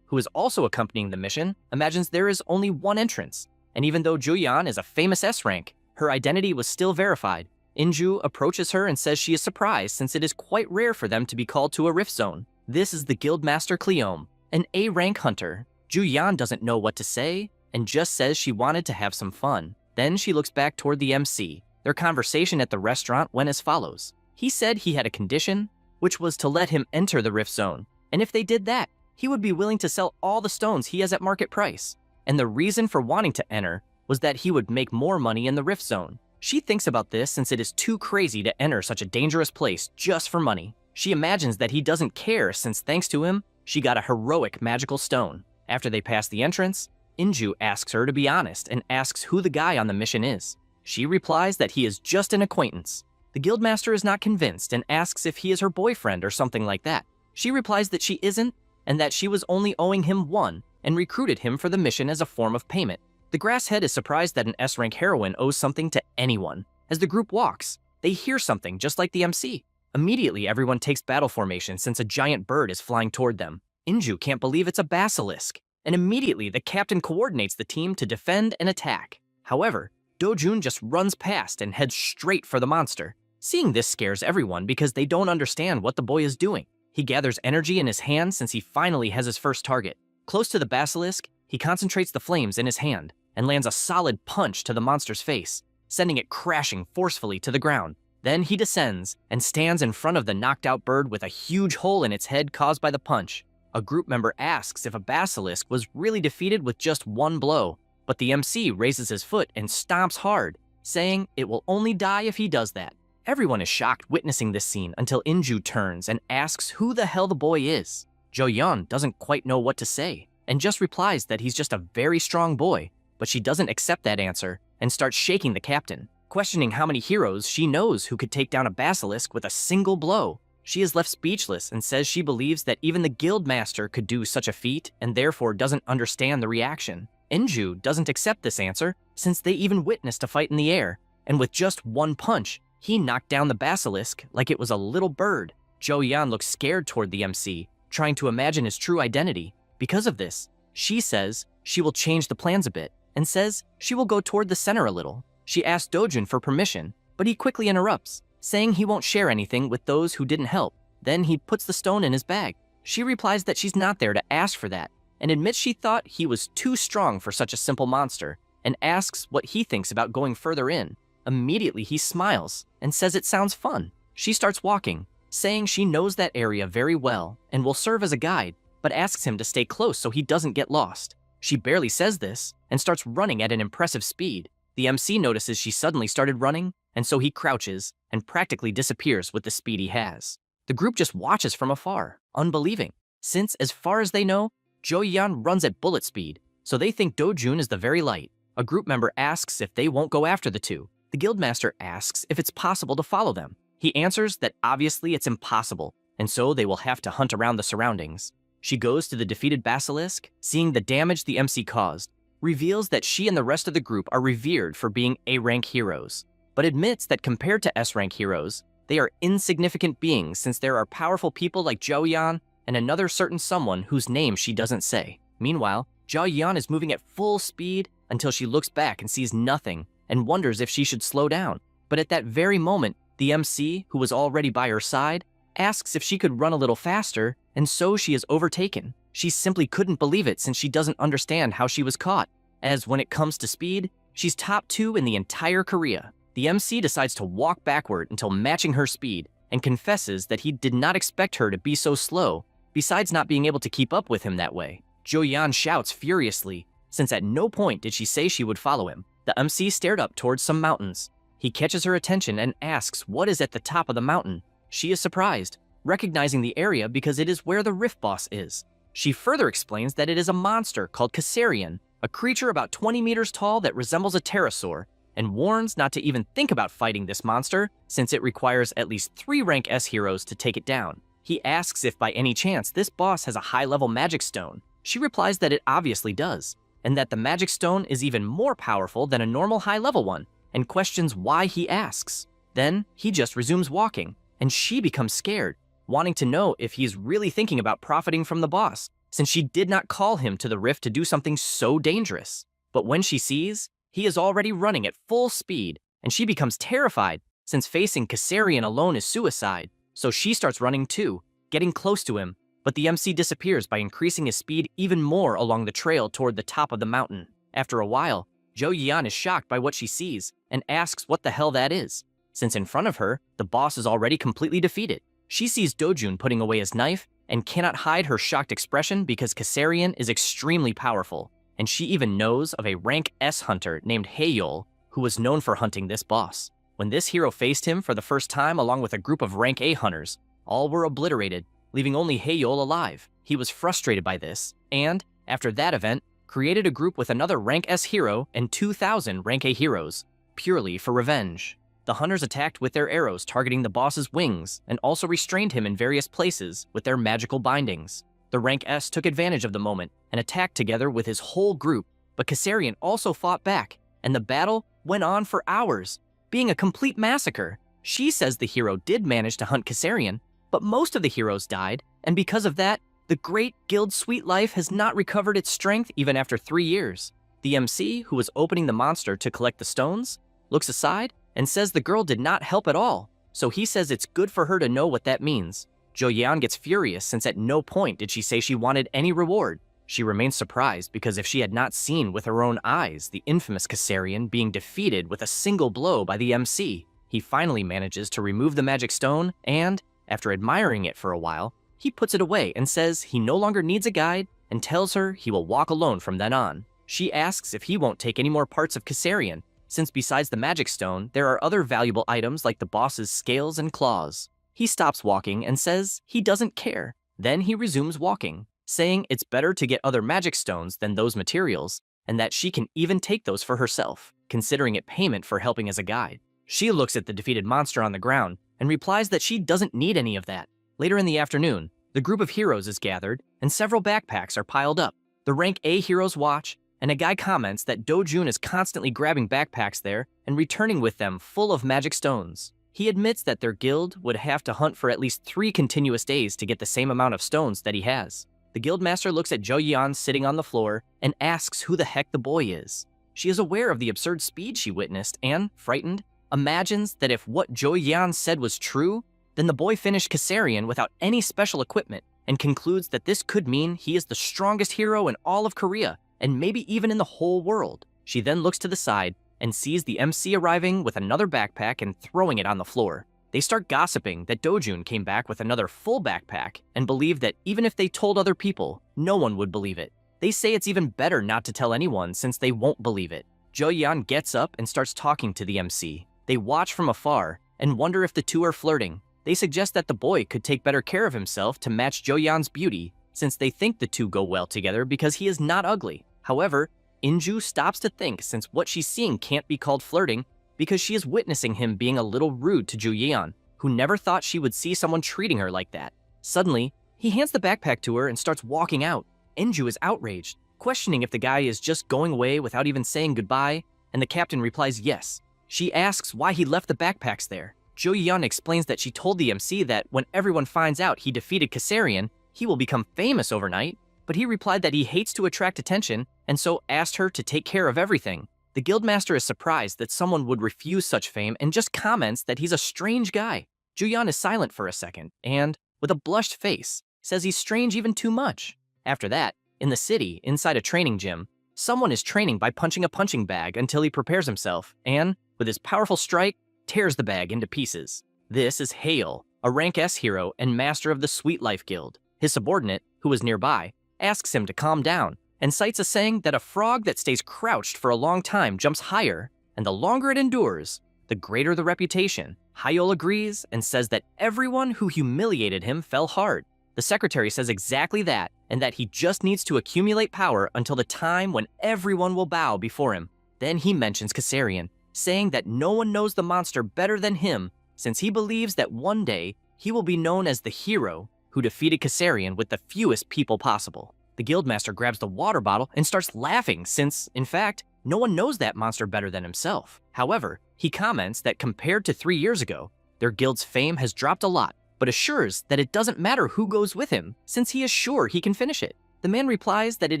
who is also accompanying the mission, imagines there is only one entrance. And even though Juyeon is a famous S rank, her identity was still verified. Inju approaches her and says she is surprised since it is quite rare for them to be called to a rift zone. This is the Guildmaster Cleome, an A-rank hunter. Juyeon doesn't know what to say and just says she wanted to have some fun. Then she looks back toward the MC. Their conversation at the restaurant went as follows. He said he had a condition, which was to let him enter the rift zone. And if they did that, he would be willing to sell all the stones he has at market price. And the reason for wanting to enter was that he would make more money in the rift zone. She thinks about this since it is too crazy to enter such a dangerous place just for money. She imagines that he doesn't care since thanks to him, she got a heroic magical stone. After they pass the entrance, Inju asks her to be honest and asks who the guy on the mission is. She replies that he is just an acquaintance. The guildmaster is not convinced and asks if he is her boyfriend or something like that. She replies that she isn't and that she was only owing him one and recruited him for the mission as a form of payment. The grasshead is surprised that an S-rank heroine owes something to anyone. As the group walks, they hear something just like the MC. Immediately, everyone takes battle formation since a giant bird is flying toward them. Inju can't believe it's a basilisk, and immediately the captain coordinates the team to defend and attack. However, Dojun just runs past and heads straight for the monster. Seeing this scares everyone because they don't understand what the boy is doing. He gathers energy in his hand since he finally has his first target. Close to the basilisk, he concentrates the flames in his hand and lands a solid punch to the monster's face, sending it crashing forcefully to the ground. Then he descends and stands in front of the knocked-out bird with a huge hole in its head caused by the punch. A group member asks if a basilisk was really defeated with just one blow, but the MC raises his foot and stomps hard, saying it will only die if he does that. Everyone is shocked witnessing this scene until Inju turns and asks who the hell the boy is. Jo-yeon doesn't quite know what to say and just replies that he's just a very strong boy, but she doesn't accept that answer and starts shaking the captain, questioning how many heroes she knows who could take down a basilisk with a single blow. She is left speechless and says she believes that even the guildmaster could do such a feat and therefore doesn't understand the reaction. Inju doesn't accept this answer since they even witnessed a fight in the air, and with just one punch, he knocked down the basilisk like it was a little bird. Jo-yeon looks scared toward the MC, trying to imagine his true identity. Because of this, she says she will change the plans a bit and says she will go toward the center a little. She asks Dojun for permission, but he quickly interrupts, saying he won't share anything with those who didn't help. Then he puts the stone in his bag. She replies that she's not there to ask for that and admits she thought he was too strong for such a simple monster and asks what he thinks about going further in. Immediately he smiles and says it sounds fun. She starts walking, saying she knows that area very well and will serve as a guide, but asks him to stay close so he doesn't get lost. She barely says this and starts running at an impressive speed. The MC notices she suddenly started running, and so he crouches and practically disappears with the speed he has. The group just watches from afar, unbelieving, since as far as they know, Jo-yeon runs at bullet speed, so they think Dojun is the very light. A group member asks if they won't go after the two. The guildmaster asks if it's possible to follow them. He answers that obviously it's impossible, and so they will have to hunt around the surroundings. She goes to the defeated basilisk, seeing the damage the MC caused, reveals that she and the rest of the group are revered for being A-rank heroes, but admits that compared to S-rank heroes, they are insignificant beings since there are powerful people like Jo-yeon and another certain someone whose name she doesn't say. Meanwhile, Jo-yeon is moving at full speed until she looks back and sees nothing and wonders if she should slow down. But at that very moment, the MC, who was already by her side, asks if she could run a little faster, and so she is overtaken. She simply couldn't believe it since she doesn't understand how she was caught, as when it comes to speed, she's top 2 in the entire Korea. The MC decides to walk backward until matching her speed and confesses that he did not expect her to be so slow, besides not being able to keep up with him that way. Jo-yeon shouts furiously, since at no point did she say she would follow him. The MC stared up towards some mountains. He catches her attention and asks what is at the top of the mountain. She is surprised, recognizing the area because it is where the Rift Boss is. She further explains that it is a monster called Caesarion, a creature about 20 meters tall that resembles a pterosaur, and warns not to even think about fighting this monster since it requires at least 3 rank S heroes to take it down. He asks if by any chance this boss has a high-level magic stone, She replies that it obviously does, and that the magic stone is even more powerful than a normal high-level one, and questions why he asks. Then he just resumes walking, and she becomes scared, wanting to know if he's really thinking about profiting from the boss, since she did not call him to the rift to do something so dangerous. But when she sees, he is already running at full speed, and she becomes terrified, since facing Kassarian alone is suicide. So she starts running too, getting close to him, but the MC disappears by increasing his speed even more along the trail toward the top of the mountain. After a while, Zhou Yian is shocked by what she sees and asks what the hell that is, since in front of her, the boss is already completely defeated. She sees Dojun putting away his knife and cannot hide her shocked expression because Kassarian is extremely powerful, and she even knows of a rank S hunter named Heiyol who was known for hunting this boss. When this hero faced him for the first time along with a group of rank A hunters, all were obliterated, leaving only Heiyol alive. He was frustrated by this, and, after that event, created a group with another rank S hero and 2,000 rank A heroes, purely for revenge. The hunters attacked with their arrows targeting the boss's wings and also restrained him in various places with their magical bindings. The rank S took advantage of the moment and attacked together with his whole group, but Kassarian also fought back, and the battle went on for hours, being a complete massacre. She says the hero did manage to hunt Kassarian, but most of the heroes died, and because of that, the great guild Sweet Life has not recovered its strength even after 3 years. The MC, who was opening the monster to collect the stones, looks aside and says the girl did not help at all, so he says it's good for her to know what that means. Zhou Yan gets furious since at no point did she say she wanted any reward. She remains surprised because if she had not seen with her own eyes the infamous Kassarian being defeated with a single blow by the MC, he finally manages to remove the magic stone and, after admiring it for a while, he puts it away and says he no longer needs a guide and tells her he will walk alone from then on. She asks if he won't take any more parts of Kassarian, since besides the magic stone, there are other valuable items like the boss's scales and claws. He stops walking and says he doesn't care. Then he resumes walking, saying it's better to get other magic stones than those materials, and that she can even take those for herself, considering it payment for helping as a guide. She looks at the defeated monster on the ground and replies that she doesn't need any of that. Later in the afternoon, the group of heroes is gathered and several backpacks are piled up. The rank A heroes watch, and a guy comments that Dojun is constantly grabbing backpacks there and returning with them full of magic stones. He admits that their guild would have to hunt for at least 3 continuous days to get the same amount of stones that he has. The guildmaster looks at Zhou Yan sitting on the floor and asks who the heck the boy is. She is aware of the absurd speed she witnessed and, frightened, imagines that if what Zhou Yan said was true, then the boy finished Kassarian without any special equipment and concludes that this could mean he is the strongest hero in all of Korea and maybe even in the whole world. She then looks to the side and sees the MC arriving with another backpack and throwing it on the floor. They start gossiping that Dojun came back with another full backpack and believe that even if they told other people, no one would believe it. They say it's even better not to tell anyone since they won't believe it. Zhou Yan gets up and starts talking to the MC. They watch from afar and wonder if the two are flirting. They suggest that the boy could take better care of himself to match Zhou Yan's beauty, since they think the two go well together because he is not ugly. However, Inju stops to think since what she's seeing can't be called flirting because she is witnessing him being a little rude to Zhou Yan, who never thought she would see someone treating her like that. Suddenly, he hands the backpack to her and starts walking out. Inju is outraged, questioning if the guy is just going away without even saying goodbye, and the captain replies yes. She asks why he left the backpacks there. Zhou Yan explains that she told the MC that when everyone finds out he defeated Kassarian, he will become famous overnight, but he replied that he hates to attract attention and so asked her to take care of everything. The guildmaster is surprised that someone would refuse such fame and just comments that he's a strange guy. Zhou Yan is silent for a second and, with a blushed face, says he's strange even too much. After that, in the city, inside a training gym, someone is training by punching a punching bag until he prepares himself and, with his powerful strike, tears the bag into pieces. This is Hale, a rank S hero and master of the Sweet Life Guild. His subordinate, who was nearby, asks him to calm down and cites a saying that a frog that stays crouched for a long time jumps higher, and the longer it endures, the greater the reputation. Hyol agrees and says that everyone who humiliated him fell hard. The secretary says exactly that, and that he just needs to accumulate power until the time when everyone will bow before him. Then he mentions Kassarian, saying that no one knows the monster better than him, since he believes that one day he will be known as the hero who defeated Kassarian with the fewest people possible. The guildmaster grabs the water bottle and starts laughing since, in fact, no one knows that monster better than himself. However, he comments that compared to 3 years ago, their guild's fame has dropped a lot, but assures that it doesn't matter who goes with him since he is sure he can finish it. The man replies that it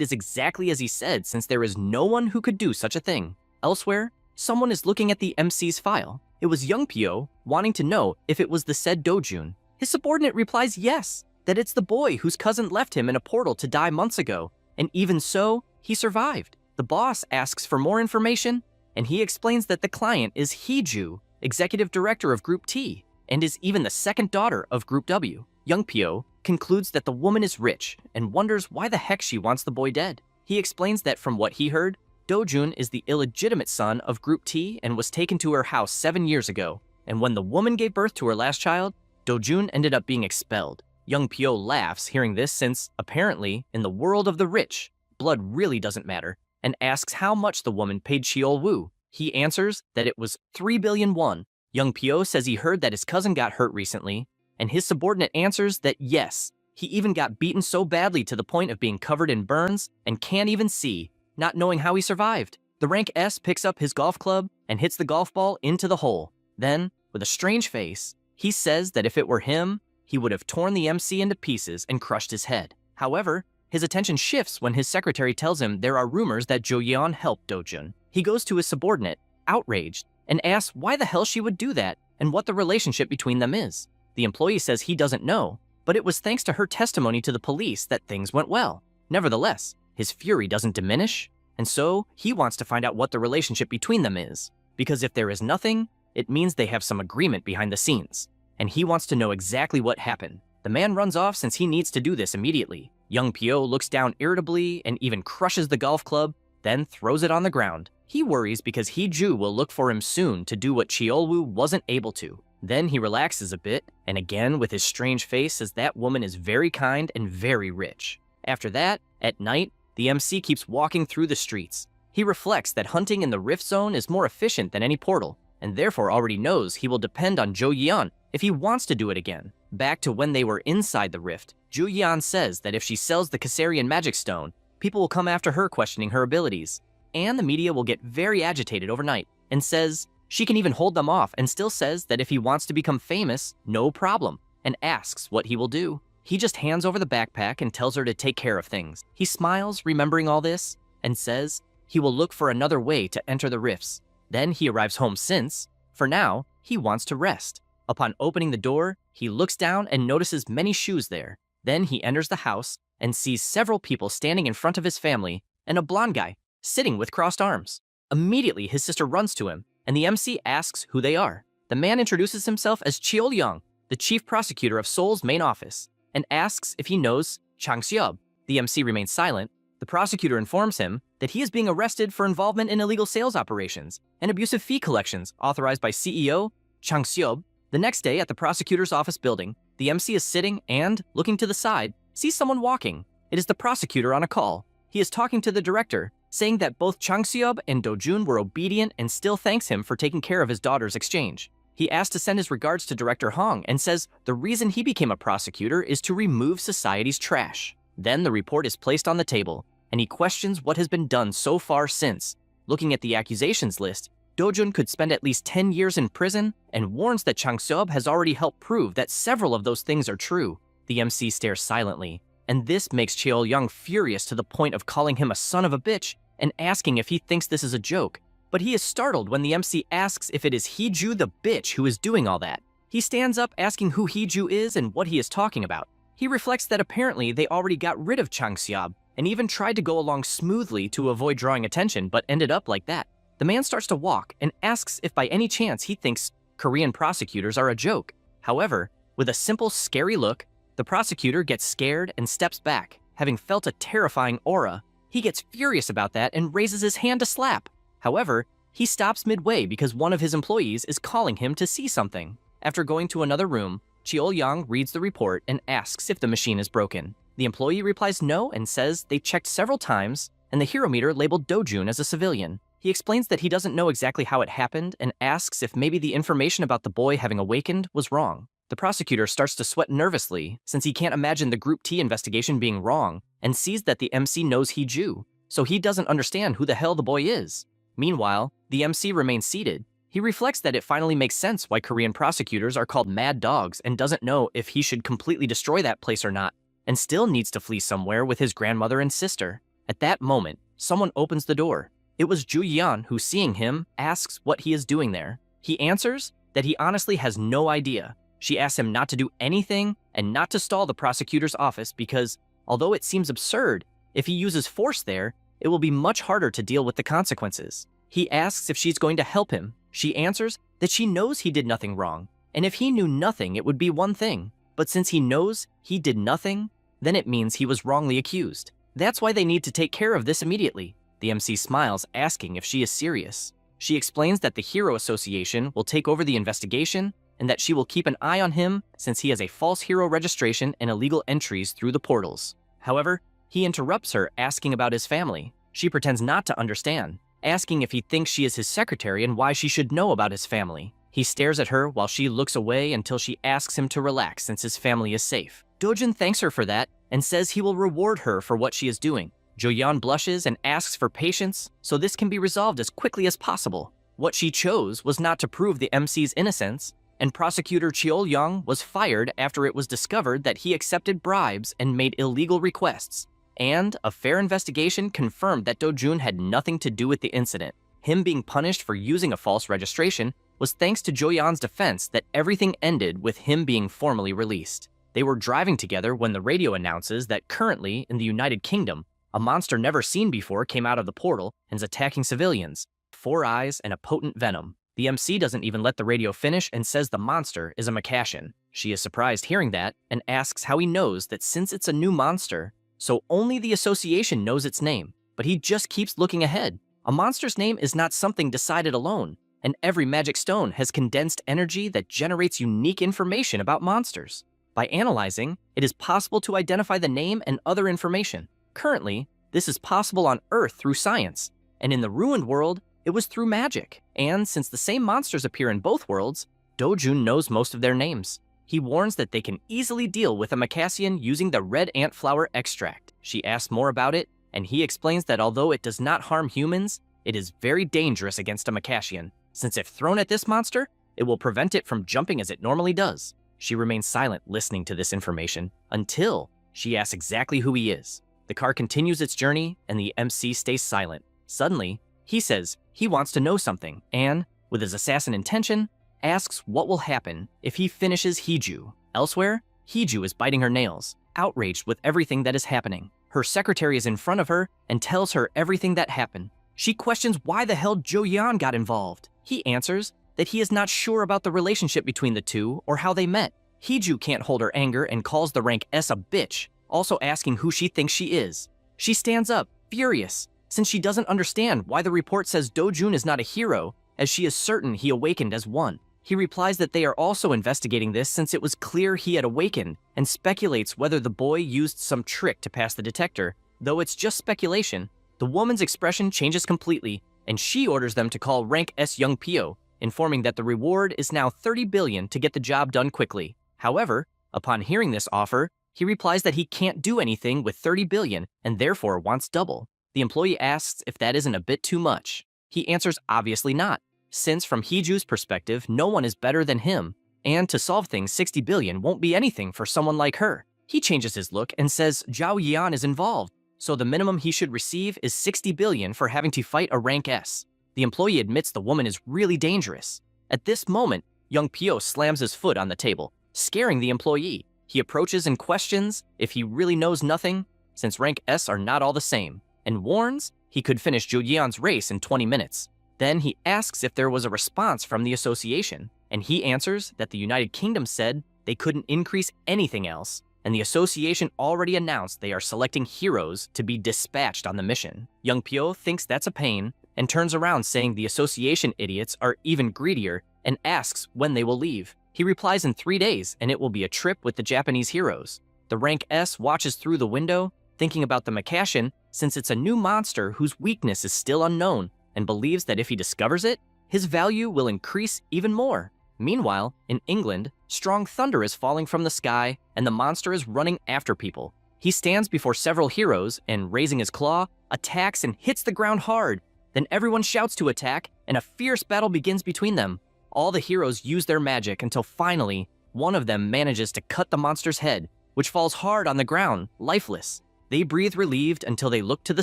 is exactly as he said since there is no one who could do such a thing. Elsewhere, someone is looking at the MC's file. It was young Pyo wanting to know if it was the said Dojun. His subordinate replies yes, that it's the boy whose cousin left him in a portal to die months ago, and even so, he survived. The boss asks for more information, and he explains that the client is Heeju, executive director of Group T, and is even the second daughter of Group W. Young Pyo concludes that the woman is rich and wonders why the heck she wants the boy dead. He explains that from what he heard, Dojun is the illegitimate son of Group T and was taken to her house 7 years ago, and when the woman gave birth to her last child, Dojun ended up being expelled. Young Pyo laughs hearing this since, apparently, in the world of the rich, blood really doesn't matter, and asks how much the woman paid Cheol Woo. He answers that it was 3 billion won. Young Pyo says he heard that his cousin got hurt recently, and his subordinate answers that yes, he even got beaten so badly to the point of being covered in burns and can't even see, not knowing how he survived. The rank S picks up his golf club and hits the golf ball into the hole. Then, with a strange face, he says that if it were him, he would have torn the MC into pieces and crushed his head. However, his attention shifts when his secretary tells him there are rumors that Jo Yeon helped Dojun. He goes to his subordinate, outraged, and asks why the hell she would do that and what the relationship between them is. The employee says he doesn't know, but it was thanks to her testimony to the police that things went well. Nevertheless, his fury doesn't diminish, and so he wants to find out what the relationship between them is, because if there is nothing, it means they have some agreement behind the scenes, and he wants to know exactly what happened. The man runs off since he needs to do this immediately. Young Pyo looks down irritably and even crushes the golf club, then throws it on the ground. He worries because Heeju will look for him soon to do what Cheolwoo wasn't able to. Then he relaxes a bit, and again with his strange face says that woman is very kind and very rich. After that, at night, the MC keeps walking through the streets. He reflects that hunting in the Rift Zone is more efficient than any portal, and therefore already knows he will depend on Jo Yeon if he wants to do it again. Back to when they were inside the rift, Jo Yeon says that if she sells the Kassarian Magic Stone, people will come after her questioning her abilities, and the media will get very agitated overnight, and says she can even hold them off, and still says that if he wants to become famous, no problem, and asks what he will do. He just hands over the backpack and tells her to take care of things. He smiles, remembering all this, and says he will look for another way to enter the rifts. Then he arrives home since, for now, he wants to rest. Upon opening the door, he looks down and notices many shoes there. Then he enters the house and sees several people standing in front of his family and a blonde guy sitting with crossed arms. Immediately, his sister runs to him, and the MC asks who they are. The man introduces himself as Cheol Young, the chief prosecutor of Seoul's main office, and asks if he knows Chang Seob. The MC remains silent. The prosecutor informs him that he is being arrested for involvement in illegal sales operations and abusive fee collections authorized by CEO Chang Seob. The next day at the prosecutor's office building, the MC is sitting and, looking to the side, sees someone walking. It is the prosecutor on a call. He is talking to the director, saying that both Chang Seob and Dojun were obedient and still thanks him for taking care of his daughter's exchange. He asks to send his regards to Director Hong and says the reason he became a prosecutor is to remove society's trash. Then the report is placed on the table, and he questions what has been done so far since. Looking at the accusations list, Dojun could spend at least 10 years in prison and warns that Chang Seob has already helped prove that several of those things are true. The MC stares silently, and this makes Cheol Young furious to the point of calling him a son of a bitch and asking if he thinks this is a joke. But he is startled when the MC asks if it is Heeju the bitch who is doing all that. He stands up asking who Heeju is and what he is talking about. He reflects that apparently they already got rid of Chang Seob and even tried to go along smoothly to avoid drawing attention, but ended up like that. The man starts to walk and asks if by any chance he thinks Korean prosecutors are a joke. However, with a simple, scary look, the prosecutor gets scared and steps back, having felt a terrifying aura. He gets furious about that and raises his hand to slap. However, he stops midway because one of his employees is calling him to see something. After going to another room, Cheol Yang reads the report and asks if the machine is broken. The employee replies no and says they checked several times and the hero meter labeled Dojun as a civilian. He explains that he doesn't know exactly how it happened and asks if maybe the information about the boy having awakened was wrong. The The prosecutor starts to sweat nervously since he can't imagine the Group T investigation being wrong and sees that the MC knows Hee-ju, so he doesn't understand who the hell the boy is. Meanwhile, the MC remains seated. He reflects that it finally makes sense why Korean prosecutors are called mad dogs and doesn't know if he should completely destroy that place or not, and still needs to flee somewhere with his grandmother and sister. At that moment, someone opens the door. It was Ju Yeon who, seeing him, asks what he is doing there. He answers that he honestly has no idea. She asks him not to do anything and not to stall the prosecutor's office because, although it seems absurd, if he uses force there, it will be much harder to deal with the consequences. He asks if she's going to help him. She answers that she knows he did nothing wrong, and if he knew nothing, it would be one thing. But since he knows he did nothing, then it means he was wrongly accused. That's why they need to take care of this immediately. The MC smiles, asking if she is serious. She explains that the Hero Association will take over the investigation and that she will keep an eye on him since he has a false hero registration and illegal entries through the portals. However, he interrupts her, asking about his family. She pretends not to understand, asking if he thinks she is his secretary and why she should know about his family. He stares at her while she looks away until she asks him to relax since his family is safe. Dojun thanks her for that and says he will reward her for what she is doing. Jo-yeon blushes and asks for patience so this can be resolved as quickly as possible. What she chose was not to prove the MC's innocence, and prosecutor Cheol-young was fired after it was discovered that he accepted bribes and made illegal requests. And a fair investigation confirmed that Do-jun had nothing to do with the incident. Him being punished for using a false registration was thanks to Jo-yeon's defense that everything ended with him being formally released. They were driving together when the radio announces that currently in the United Kingdom, a monster never seen before came out of the portal and is attacking civilians. 4 eyes and a potent venom. The MC doesn't even let the radio finish and says the monster is a Makashian. She is surprised hearing that and asks how he knows that since it's a new monster, so only the association knows its name, but he just keeps looking ahead. A monster's name is not something decided alone, and every magic stone has condensed energy that generates unique information about monsters. By analyzing, it is possible to identify the name and other information. Currently, this is possible on Earth through science, and in the ruined world, it was through magic. And since the same monsters appear in both worlds, Do-jun knows most of their names. He warns that they can easily deal with a Makashian using the red ant flower extract. She asks more about it, and he explains that although it does not harm humans, it is very dangerous against a Makashian, since if thrown at this monster, it will prevent it from jumping as it normally does. She remains silent listening to this information until she asks exactly who he is. The car continues its journey, and the MC stays silent. Suddenly, he says he wants to know something, and, with his assassin intention, asks what will happen if he finishes Hee-ju. Elsewhere, Hee-ju is biting her nails, outraged with everything that is happening. Her secretary is in front of her and tells her everything that happened. She questions why the hell Jo-yeon got involved. He answers that he is not sure about the relationship between the two or how they met. Hee-ju can't hold her anger and calls the rank S a bitch, also asking who she thinks she is. She stands up, furious, since she doesn't understand why the report says Do-jun is not a hero, as she is certain he awakened as one. He replies that they are also investigating this since it was clear he had awakened, and speculates whether the boy used some trick to pass the detector. Though it's just speculation, the woman's expression changes completely, and she orders them to call Rank S Young Pyo, informing that the reward is now 30 billion to get the job done quickly. However, upon hearing this offer, he replies that he can't do anything with 30 billion and therefore wants double. The employee asks if that isn't a bit too much. He answers obviously not, since from Hee-ju's perspective, no one is better than him, and to solve things 60 billion won't be anything for someone like her. He changes his look and says Zhao Yian is involved, so the minimum he should receive is 60 billion for having to fight a rank S. The employee admits the woman is really dangerous. At this moment, young Pyo slams his foot on the table, scaring the employee. He approaches and questions if he really knows nothing, since rank S are not all the same, and warns he could finish Jo Yeon's race in 20 minutes. Then he asks if there was a response from the association, and he answers that the United Kingdom said they couldn't increase anything else, and the association already announced they are selecting heroes to be dispatched on the mission. Young Pyo thinks that's a pain, and turns around saying the association idiots are even greedier, and asks when they will leave. He replies in 3 days, and it will be a trip with the Japanese heroes. The rank S watches through the window, thinking about the Makashian, since it's a new monster whose weakness is still unknown, and believes that if he discovers it, his value will increase even more. Meanwhile, in England, strong thunder is falling from the sky, and the monster is running after people. He stands before several heroes and, raising his claw, attacks and hits the ground hard. Then everyone shouts to attack, and a fierce battle begins between them. All the heroes use their magic until finally, one of them manages to cut the monster's head, which falls hard on the ground, lifeless. They breathe relieved until they look to the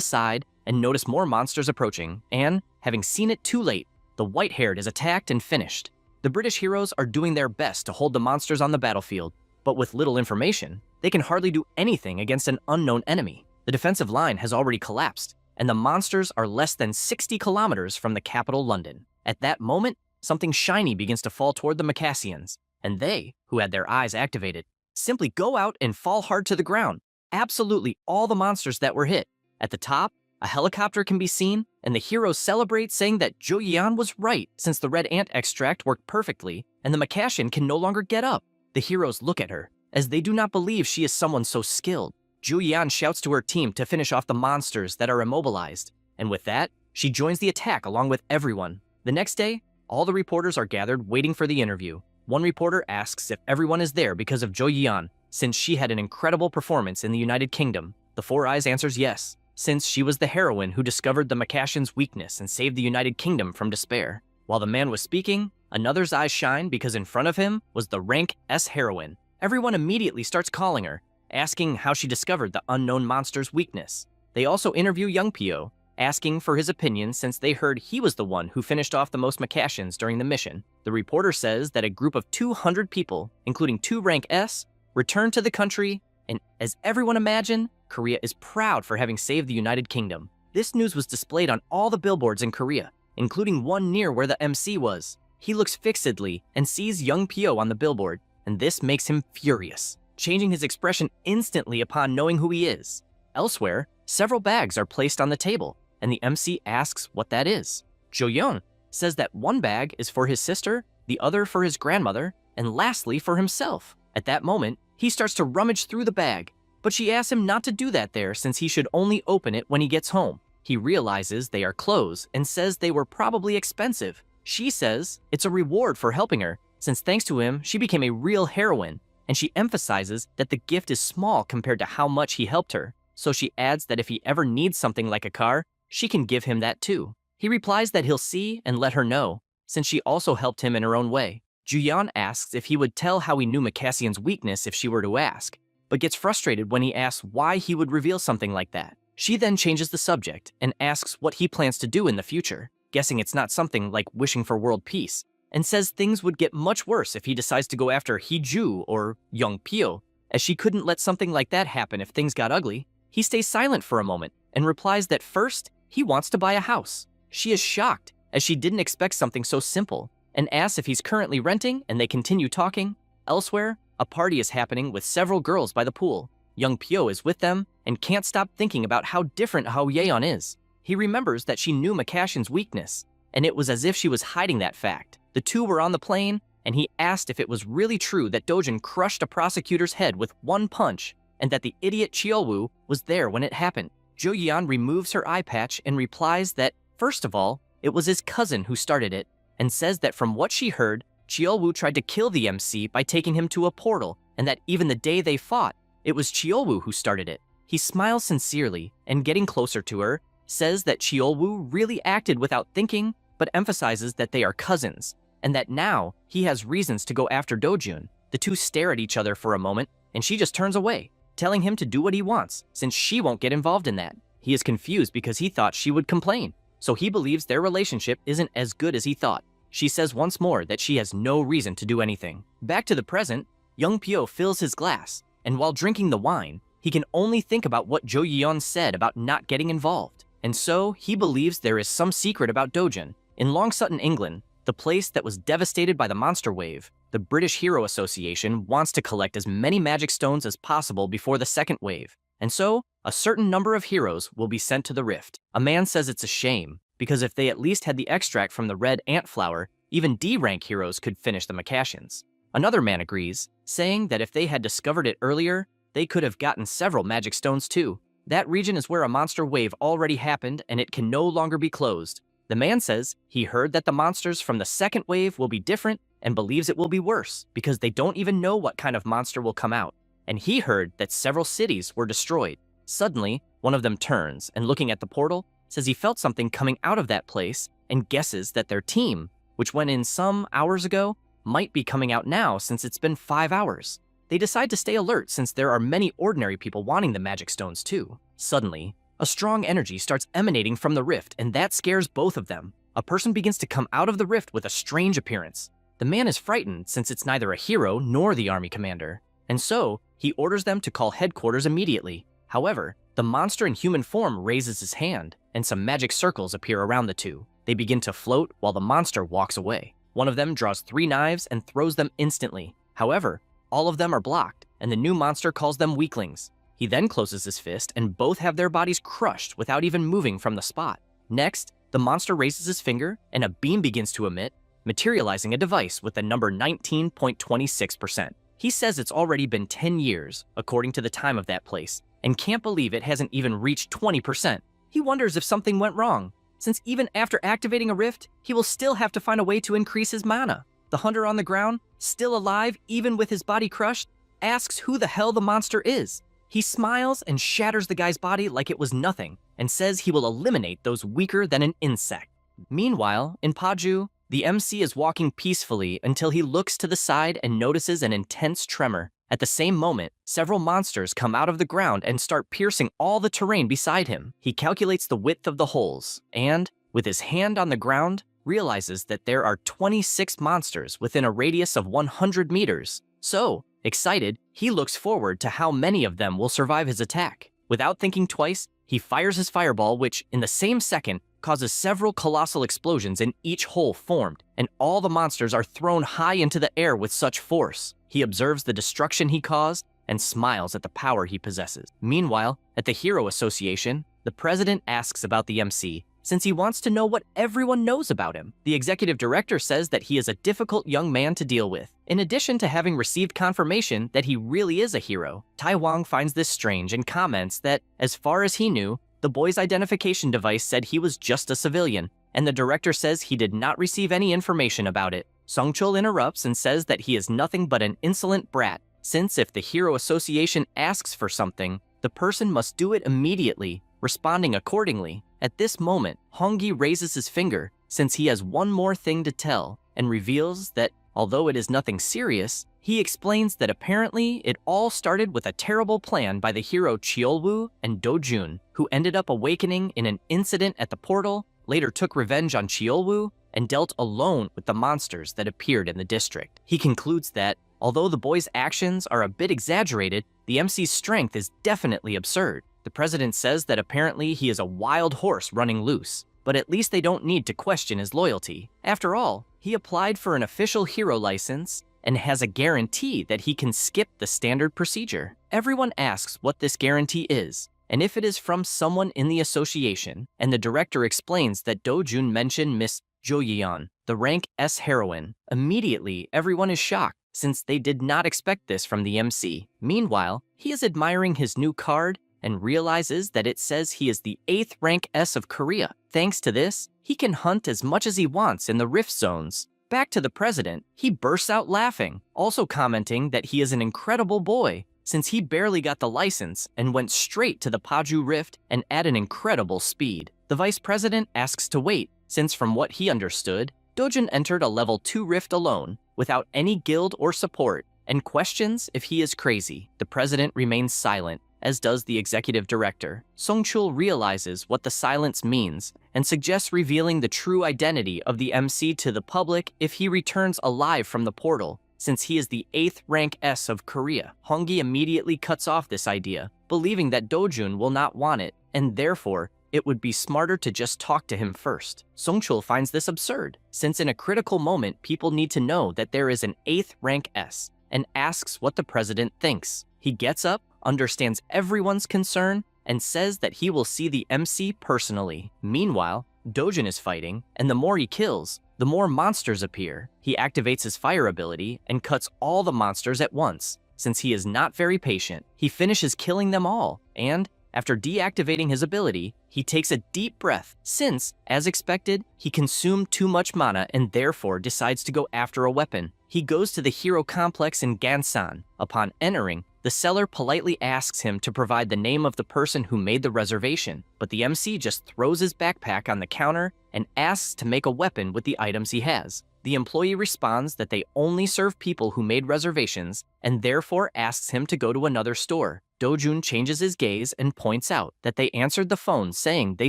side and notice more monsters approaching, and, having seen it too late, the white-haired is attacked and finished. The British heroes are doing their best to hold the monsters on the battlefield, but with little information, they can hardly do anything against an unknown enemy. The defensive line has already collapsed, and the monsters are less than 60 kilometers from the capital, London. At that moment, something shiny begins to fall toward the Macassians, and they, who had their eyes activated, simply go out and fall hard to the ground. Absolutely all the monsters that were hit. At the top, a helicopter can be seen, and the heroes celebrate, saying that Zhou Yian was right since the red ant extract worked perfectly, and the Macassian can no longer get up. The heroes look at her, as they do not believe she is someone so skilled. Zhou Yian shouts to her team to finish off the monsters that are immobilized, and with that, she joins the attack along with everyone. The next day, all the reporters are gathered waiting for the interview. One reporter asks if everyone is there because of Zhou Yian, since she had an incredible performance in the United Kingdom. The Four Eyes answers yes, since she was the heroine who discovered the Macassian's weakness and saved the United Kingdom from despair. While the man was speaking, another's eyes shine because in front of him was the rank S heroine. Everyone immediately starts calling her, asking how she discovered the unknown monster's weakness. They also interview young Pio, asking for his opinion since they heard he was the one who finished off the most Macassians during the mission. The reporter says that a group of 200 people, including 2 rank S, returned to the country, and as everyone imagined, Korea is proud for having saved the United Kingdom. This news was displayed on all the billboards in Korea, including one near where the MC was. He looks fixedly and sees young Pio on the billboard, and this makes him furious, changing his expression instantly upon knowing who he is. Elsewhere, several bags are placed on the table, and the MC asks what that is. Jo-yeon says that one bag is for his sister, the other for his grandmother, and lastly for himself. At that moment, he starts to rummage through the bag, but she asks him not to do that there since he should only open it when he gets home. He realizes they are clothes and says they were probably expensive. She says it's a reward for helping her, since thanks to him, she became a real heroine, and she emphasizes that the gift is small compared to how much he helped her. So she adds that if he ever needs something like a car, she can give him that too. He replies that he'll see and let her know, since she also helped him in her own way. Ju-yeon asks if he would tell how he knew Macassian's weakness if she were to ask, but gets frustrated when he asks why he would reveal something like that. She then changes the subject and asks what he plans to do in the future, guessing it's not something like wishing for world peace, and says things would get much worse if he decides to go after Hee-ju or Young Pyo, as she couldn't let something like that happen if things got ugly. He stays silent for a moment and replies that first, he wants to buy a house. She is shocked, as she didn't expect something so simple, and asks if he's currently renting, and they continue talking. Elsewhere, a party is happening with several girls by the pool. Young Pyo is with them and can't stop thinking about how different Hao Yeon is. He remembers that she knew Macassian's weakness, and it was as if she was hiding that fact. The two were on the plane, and he asked if it was really true that Dojin crushed a prosecutor's head with one punch, and that the idiot Cheolwoo was there when it happened. Jo-yeon removes her eye patch and replies that, first of all, it was his cousin who started it, and says that from what she heard, Cheolwoo tried to kill the MC by taking him to a portal, and that even the day they fought, it was Cheolwoo who started it. He smiles sincerely, and getting closer to her, says that Cheolwoo really acted without thinking, but emphasizes that they are cousins, and that now he has reasons to go after Dojun. The two stare at each other for a moment, and she just turns away, telling him to do what he wants, since she won't get involved in that. He is confused because he thought she would complain, so he believes their relationship isn't as good as he thought. She says once more that she has no reason to do anything. Back to the present, Young Pyo fills his glass, and while drinking the wine, he can only think about what Jo-yeon said about not getting involved. And so, he believes there is some secret about Dojin. In Long Sutton, England, the place that was devastated by the monster wave, the British Hero Association wants to collect as many magic stones as possible before the second wave. And so, a certain number of heroes will be sent to the rift. A man says it's a shame, because if they at least had the extract from the red ant flower, even D-rank heroes could finish the Macassians. Another man agrees, saying that if they had discovered it earlier, they could have gotten several magic stones too. That region is where a monster wave already happened and it can no longer be closed. The man says he heard that the monsters from the second wave will be different and believes it will be worse because they don't even know what kind of monster will come out. And he heard that several cities were destroyed. Suddenly, one of them turns and, looking at the portal, says he felt something coming out of that place and guesses that their team, which went in some hours ago, might be coming out now since it's been 5 hours. They decide to stay alert since there are many ordinary people wanting the magic stones too. Suddenly, a strong energy starts emanating from the rift, and that scares both of them. A person begins to come out of the rift with a strange appearance. The man is frightened since it's neither a hero nor the army commander, and so he orders them to call headquarters immediately. However, the monster in human form raises his hand, and some magic circles appear around the two. They begin to float while the monster walks away. One of them draws 3 knives and throws them instantly. However, all of them are blocked, and the new monster calls them weaklings. He then closes his fist, and both have their bodies crushed without even moving from the spot. Next, the monster raises his finger, and a beam begins to emit, materializing a device with the number 19.26%. He says it's already been 10 years, according to the time of that place, and can't believe it hasn't even reached 20%. He wonders if something went wrong, since even after activating a rift, he will still have to find a way to increase his mana. The hunter on the ground, still alive even with his body crushed, asks who the hell the monster is. He smiles and shatters the guy's body like it was nothing, and says he will eliminate those weaker than an insect. Meanwhile, in Paju, the MC is walking peacefully until he looks to the side and notices an intense tremor. At the same moment, several monsters come out of the ground and start piercing all the terrain beside him. He calculates the width of the holes, and, with his hand on the ground, realizes that there are 26 monsters within a radius of 100 meters. So, excited, he looks forward to how many of them will survive his attack. Without thinking twice, he fires his fireball, which, in the same second, causes several colossal explosions in each hole formed, and all the monsters are thrown high into the air with such force. He observes the destruction he caused and smiles at the power he possesses. Meanwhile, at the Hero Association, the president asks about the MC, since he wants to know what everyone knows about him. The executive director says that he is a difficult young man to deal with, in addition to having received confirmation that he really is a hero. Tai Wang finds this strange and comments that, as far as he knew, the boy's identification device said he was just a civilian, and the director says he did not receive any information about it. Songchul interrupts and says that he is nothing but an insolent brat, since if the Hero Association asks for something, the person must do it immediately, responding accordingly. At this moment, Hongyi raises his finger, since he has one more thing to tell, and reveals that, although it is nothing serious, he explains that apparently it all started with a terrible plan by the hero Chiolwoo and Dojun, who ended up awakening in an incident at the portal, later took revenge on Chiolwoo, and dealt alone with the monsters that appeared in the district. He concludes that, although the boy's actions are a bit exaggerated, the MC's strength is definitely absurd. The president says that apparently he is a wild horse running loose, but at least they don't need to question his loyalty. After all, he applied for an official hero license and has a guarantee that he can skip the standard procedure. Everyone asks what this guarantee is, and if it is from someone in the association, and the director explains that Dojun mentioned Miss Jo Yeon, the rank S heroine. Immediately, everyone is shocked, since they did not expect this from the MC. Meanwhile, he is admiring his new card and realizes that it says he is the 8th rank S of Korea. Thanks to this, he can hunt as much as he wants in the rift zones. Back to the president, he bursts out laughing, also commenting that he is an incredible boy, since he barely got the license and went straight to the Paju Rift and at an incredible speed. The vice president asks to wait, since from what he understood, Dojun entered a level 2 rift alone, without any guild or support, and questions if he is crazy. The president remains silent, as does the executive director. Songchul realizes what the silence means and suggests revealing the true identity of the MC to the public if he returns alive from the portal, since he is the 8th rank S of Korea. Hongyi immediately cuts off this idea, believing that Dojun will not want it, and therefore, it would be smarter to just talk to him first. Songchul finds this absurd, since in a critical moment people need to know that there is an 8th rank S, and asks what the president thinks. He gets up, understands everyone's concern, and says that he will see the MC personally. Meanwhile, Dojun is fighting, and the more he kills, the more monsters appear. He activates his fire ability and cuts all the monsters at once. Since he is not very patient, he finishes killing them all, and, After deactivating his ability, he takes a deep breath since, as expected, he consumed too much mana and therefore decides to go after a weapon. He goes to the hero complex in Gansan. Upon entering, the seller politely asks him to provide the name of the person who made the reservation, but the MC just throws his backpack on the counter and asks to make a weapon with the items he has. The employee responds that they only serve people who made reservations and therefore asks him to go to another store. Dojun changes his gaze and points out that they answered the phone saying they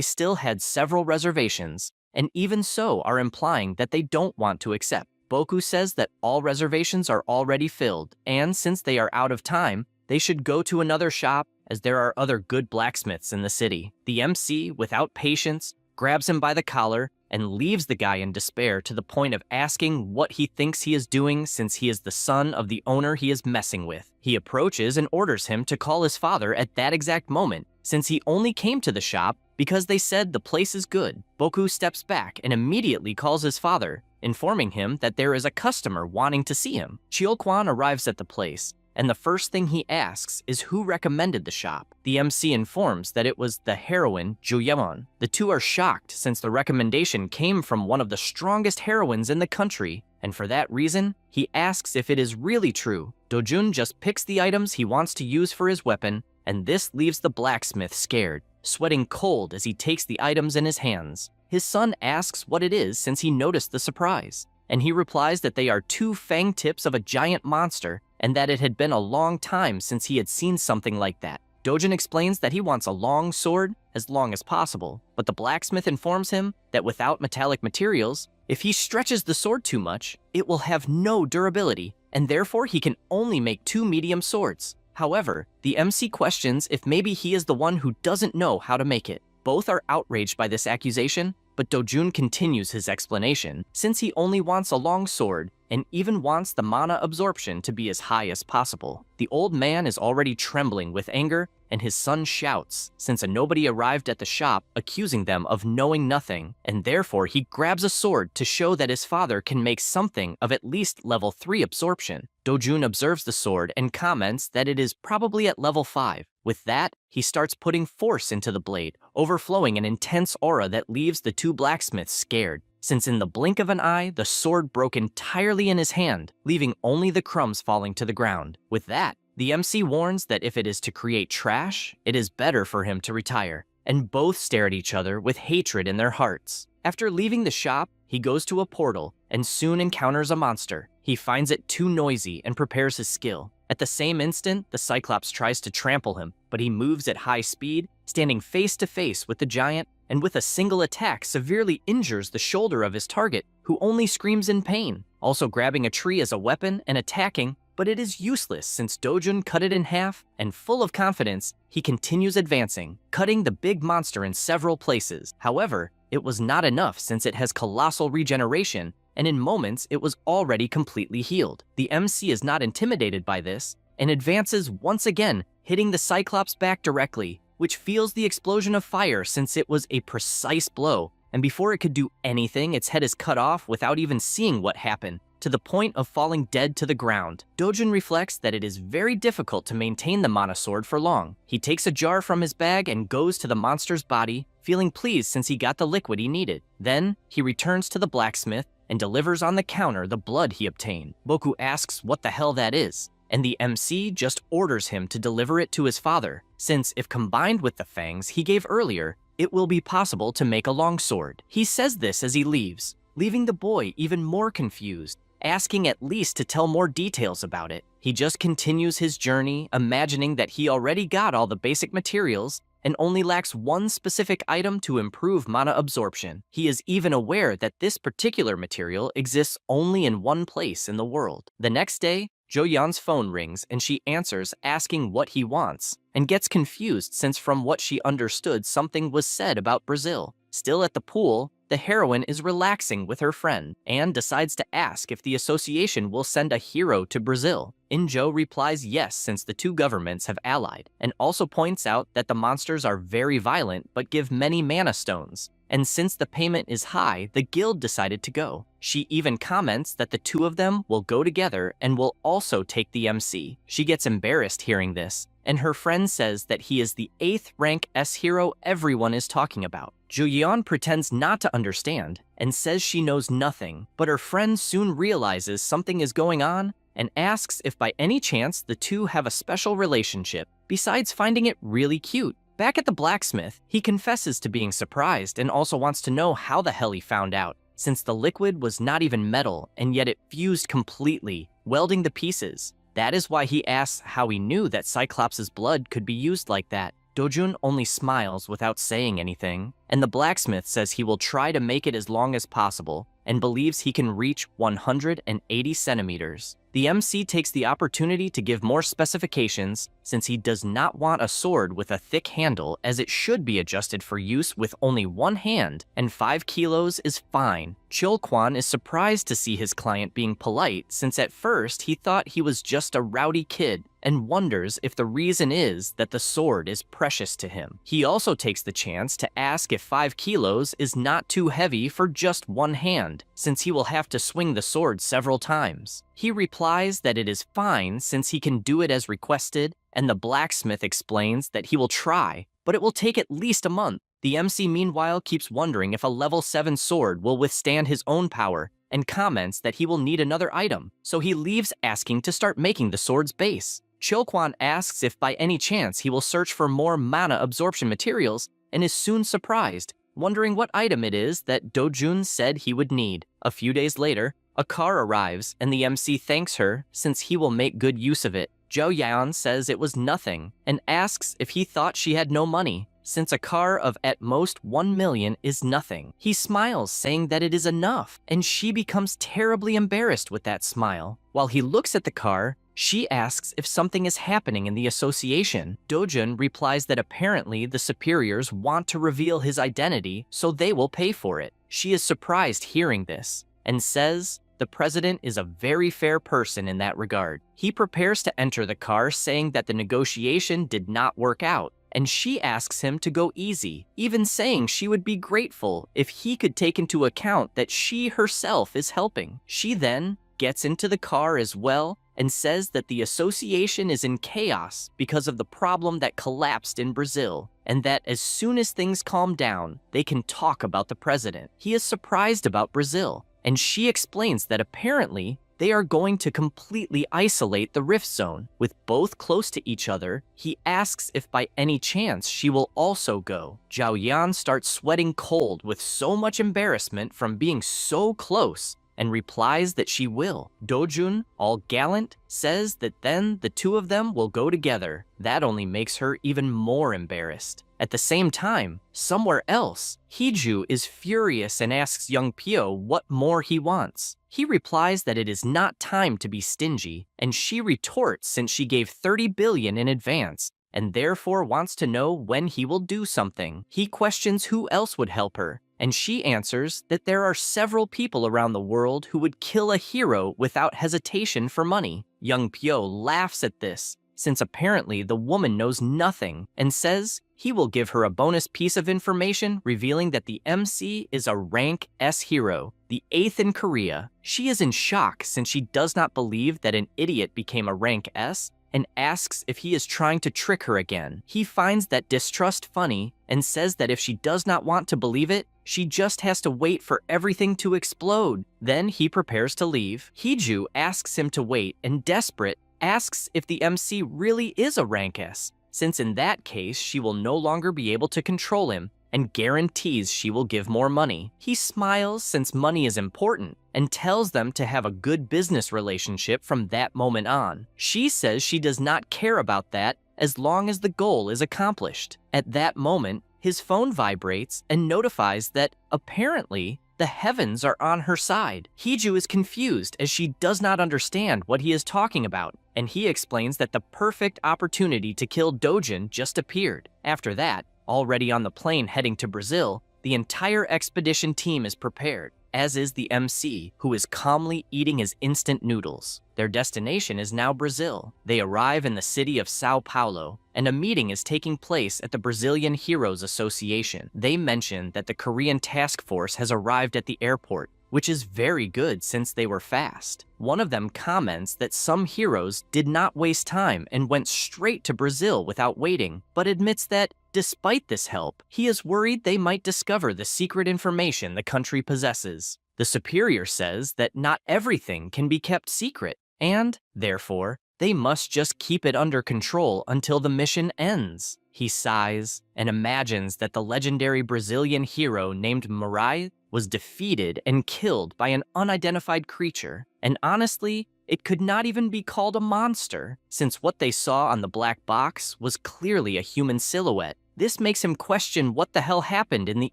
still had several reservations, and even so are implying that they don't want to accept. Boku says that all reservations are already filled, and since they are out of time, they should go to another shop as there are other good blacksmiths in the city. The MC, without patience, grabs him by the collar and leaves the guy in despair to the point of asking what he thinks he is doing since he is the son of the owner he is messing with. He approaches and orders him to call his father at that exact moment, since he only came to the shop because they said the place is good. Boku steps back and immediately calls his father, informing him that there is a customer wanting to see him. Chiyokwan arrives at the place, and the first thing he asks is who recommended the shop. The MC informs that it was the heroine, Juyeon. The two are shocked since the recommendation came from one of the strongest heroines in the country, and for that reason, he asks if it is really true. Dojun just picks the items he wants to use for his weapon, and this leaves the blacksmith scared, sweating cold as he takes the items in his hands. His son asks what it is since he noticed the surprise, and he replies that they are two fang tips of a giant monster and that it had been a long time since he had seen something like that. Dojun explains that he wants a long sword, as long as possible, but the blacksmith informs him that without metallic materials, if he stretches the sword too much, it will have no durability, and therefore he can only make two medium swords. However, the MC questions if maybe he is the one who doesn't know how to make it. Both are outraged by this accusation, but Dojun continues his explanation, since he only wants a long sword and even wants the mana absorption to be as high as possible. The old man is already trembling with anger, and his son shouts, since a nobody arrived at the shop accusing them of knowing nothing, and therefore he grabs a sword to show that his father can make something of at least level 3 absorption. Dojun observes the sword and comments that it is probably at level 5. With that, he starts putting force into the blade, overflowing an intense aura that leaves the two blacksmiths scared, since in the blink of an eye, the sword broke entirely in his hand, leaving only the crumbs falling to the ground. With that, the MC warns that if it is to create trash, it is better for him to retire, and both stare at each other with hatred in their hearts. After leaving the shop, he goes to a portal and soon encounters a monster. He finds it too noisy and prepares his skill. At the same instant, the Cyclops tries to trample him, but he moves at high speed, standing face to face with the giant, and with a single attack severely injures the shoulder of his target, who only screams in pain, also grabbing a tree as a weapon and attacking, but it is useless since Dojun cut it in half, and full of confidence, he continues advancing, cutting the big monster in several places. However, it was not enough since it has colossal regeneration, and in moments it was already completely healed. The MC is not intimidated by this, and advances once again, hitting the Cyclops back directly, which feels the explosion of fire since it was a precise blow, and before it could do anything, its head is cut off without even seeing what happened, to the point of falling dead to the ground. Dojun reflects that it is very difficult to maintain the mana sword for long. He takes a jar from his bag and goes to the monster's body, feeling pleased since he got the liquid he needed. Then, he returns to the blacksmith and delivers on the counter the blood he obtained. Boku asks what the hell that is, and the MC just orders him to deliver it to his father, since if combined with the fangs he gave earlier, it will be possible to make a longsword. He says this as he leaves, leaving the boy even more confused, asking at least to tell more details about it. He just continues his journey, imagining that he already got all the basic materials and only lacks one specific item to improve mana absorption. He is even aware that this particular material exists only in one place in the world. The next day, Jo-yeon's phone rings and she answers asking what he wants, and gets confused since from what she understood something was said about Brazil. Still at the pool, the heroine is relaxing with her friend and decides to ask if the association will send a hero to Brazil. In-jo replies yes since the two governments have allied, and also points out that the monsters are very violent but give many mana stones. And since the payment is high, the guild decided to go. She even comments that the two of them will go together and will also take the MC. She gets embarrassed hearing this, and her friend says that he is the 8th rank S hero everyone is talking about. Juyeon pretends not to understand and says she knows nothing, but her friend soon realizes something is going on and asks if by any chance the two have a special relationship, besides finding it really cute. Back at the blacksmith, he confesses to being surprised and also wants to know how the hell he found out, since the liquid was not even metal and yet it fused completely, welding the pieces. That is why he asks how he knew that Cyclops' blood could be used like that. Dojun only smiles without saying anything, and the blacksmith says he will try to make it as long as possible and believes he can reach 180 centimeters. The MC takes the opportunity to give more specifications since he does not want a sword with a thick handle, as it should be adjusted for use with only one hand, and 5 kilos is fine. Chil-kwan is surprised to see his client being polite since at first he thought he was just a rowdy kid, and wonders if the reason is that the sword is precious to him. He also takes the chance to ask if 5 kilos is not too heavy for just one hand, since he will have to swing the sword several times. He replies that it is fine since he can do it as requested, and the blacksmith explains that he will try, but it will take at least a month. The MC meanwhile keeps wondering if a level 7 sword will withstand his own power, and comments that he will need another item, so he leaves asking to start making the sword's base. Chil-kwan asks if by any chance he will search for more mana absorption materials, and is soon surprised, wondering what item it is that Dojun said he would need. A few days later, a car arrives, and the MC thanks her since he will make good use of it. Jo Yan says it was nothing, and asks if he thought she had no money, since a car of at most 1 million is nothing. He smiles, saying that it is enough, and she becomes terribly embarrassed with that smile. While he looks at the car, she asks if something is happening in the association. Dojun replies that apparently the superiors want to reveal his identity, so they will pay for it. She is surprised hearing this, and says the president is a very fair person in that regard. He prepares to enter the car, saying that the negotiation did not work out, and she asks him to go easy, even saying she would be grateful if he could take into account that she herself is helping. She then gets into the car as well, and says that the association is in chaos because of the problem that collapsed in Brazil, and that as soon as things calm down, they can talk about the president. He is surprised about Brazil, and she explains that apparently they are going to completely isolate the rift zone. With both close to each other, he asks if by any chance she will also go. Zhao Yan starts sweating cold with so much embarrassment from being so close, and replies that she will. Dojun, all gallant, says that then the two of them will go together. That only makes her even more embarrassed. At the same time, somewhere else, Hiju is furious and asks young Pyo what more he wants. He replies that it is not time to be stingy, and she retorts since she gave 30 billion in advance, and therefore wants to know when he will do something. He questions who else would help her, and she answers that there are several people around the world who would kill a hero without hesitation for money. Young Pyo laughs at this, since apparently the woman knows nothing, and says he will give her a bonus piece of information revealing that the MC is a rank S hero, the 8th in Korea. She is in shock since she does not believe that an idiot became a rank S, and asks if he is trying to trick her again. He finds that distrust funny and says that if she does not want to believe it, she just has to wait for everything to explode. Then he prepares to leave. Hiju asks him to wait and, desperate, asks if the MC really is a rank S, since in that case she will no longer be able to control him, and guarantees she will give more money. He smiles since money is important, and tells them to have a good business relationship from that moment on. She says she does not care about that as long as the goal is accomplished. At that moment, his phone vibrates and notifies that apparently the heavens are on her side. Hiju is confused as she does not understand what he is talking about, and he explains that the perfect opportunity to kill Dojin just appeared. After that, already on the plane heading to Brazil, the entire expedition team is prepared, as is the MC, who is calmly eating his instant noodles. Their destination is now Brazil. They arrive in the city of Sao Paulo, and a meeting is taking place at the Brazilian Heroes Association. They mention that the Korean task force has arrived at the airport, which is very good since they were fast. One of them comments that some heroes did not waste time and went straight to Brazil without waiting, but admits that, despite this help, he is worried they might discover the secret information the country possesses. The superior says that not everything can be kept secret, and, therefore, they must just keep it under control until the mission ends. He sighs and imagines that the legendary Brazilian hero named Mirai was defeated and killed by an unidentified creature, and honestly, it could not even be called a monster, since what they saw on the black box was clearly a human silhouette. This makes him question what the hell happened in the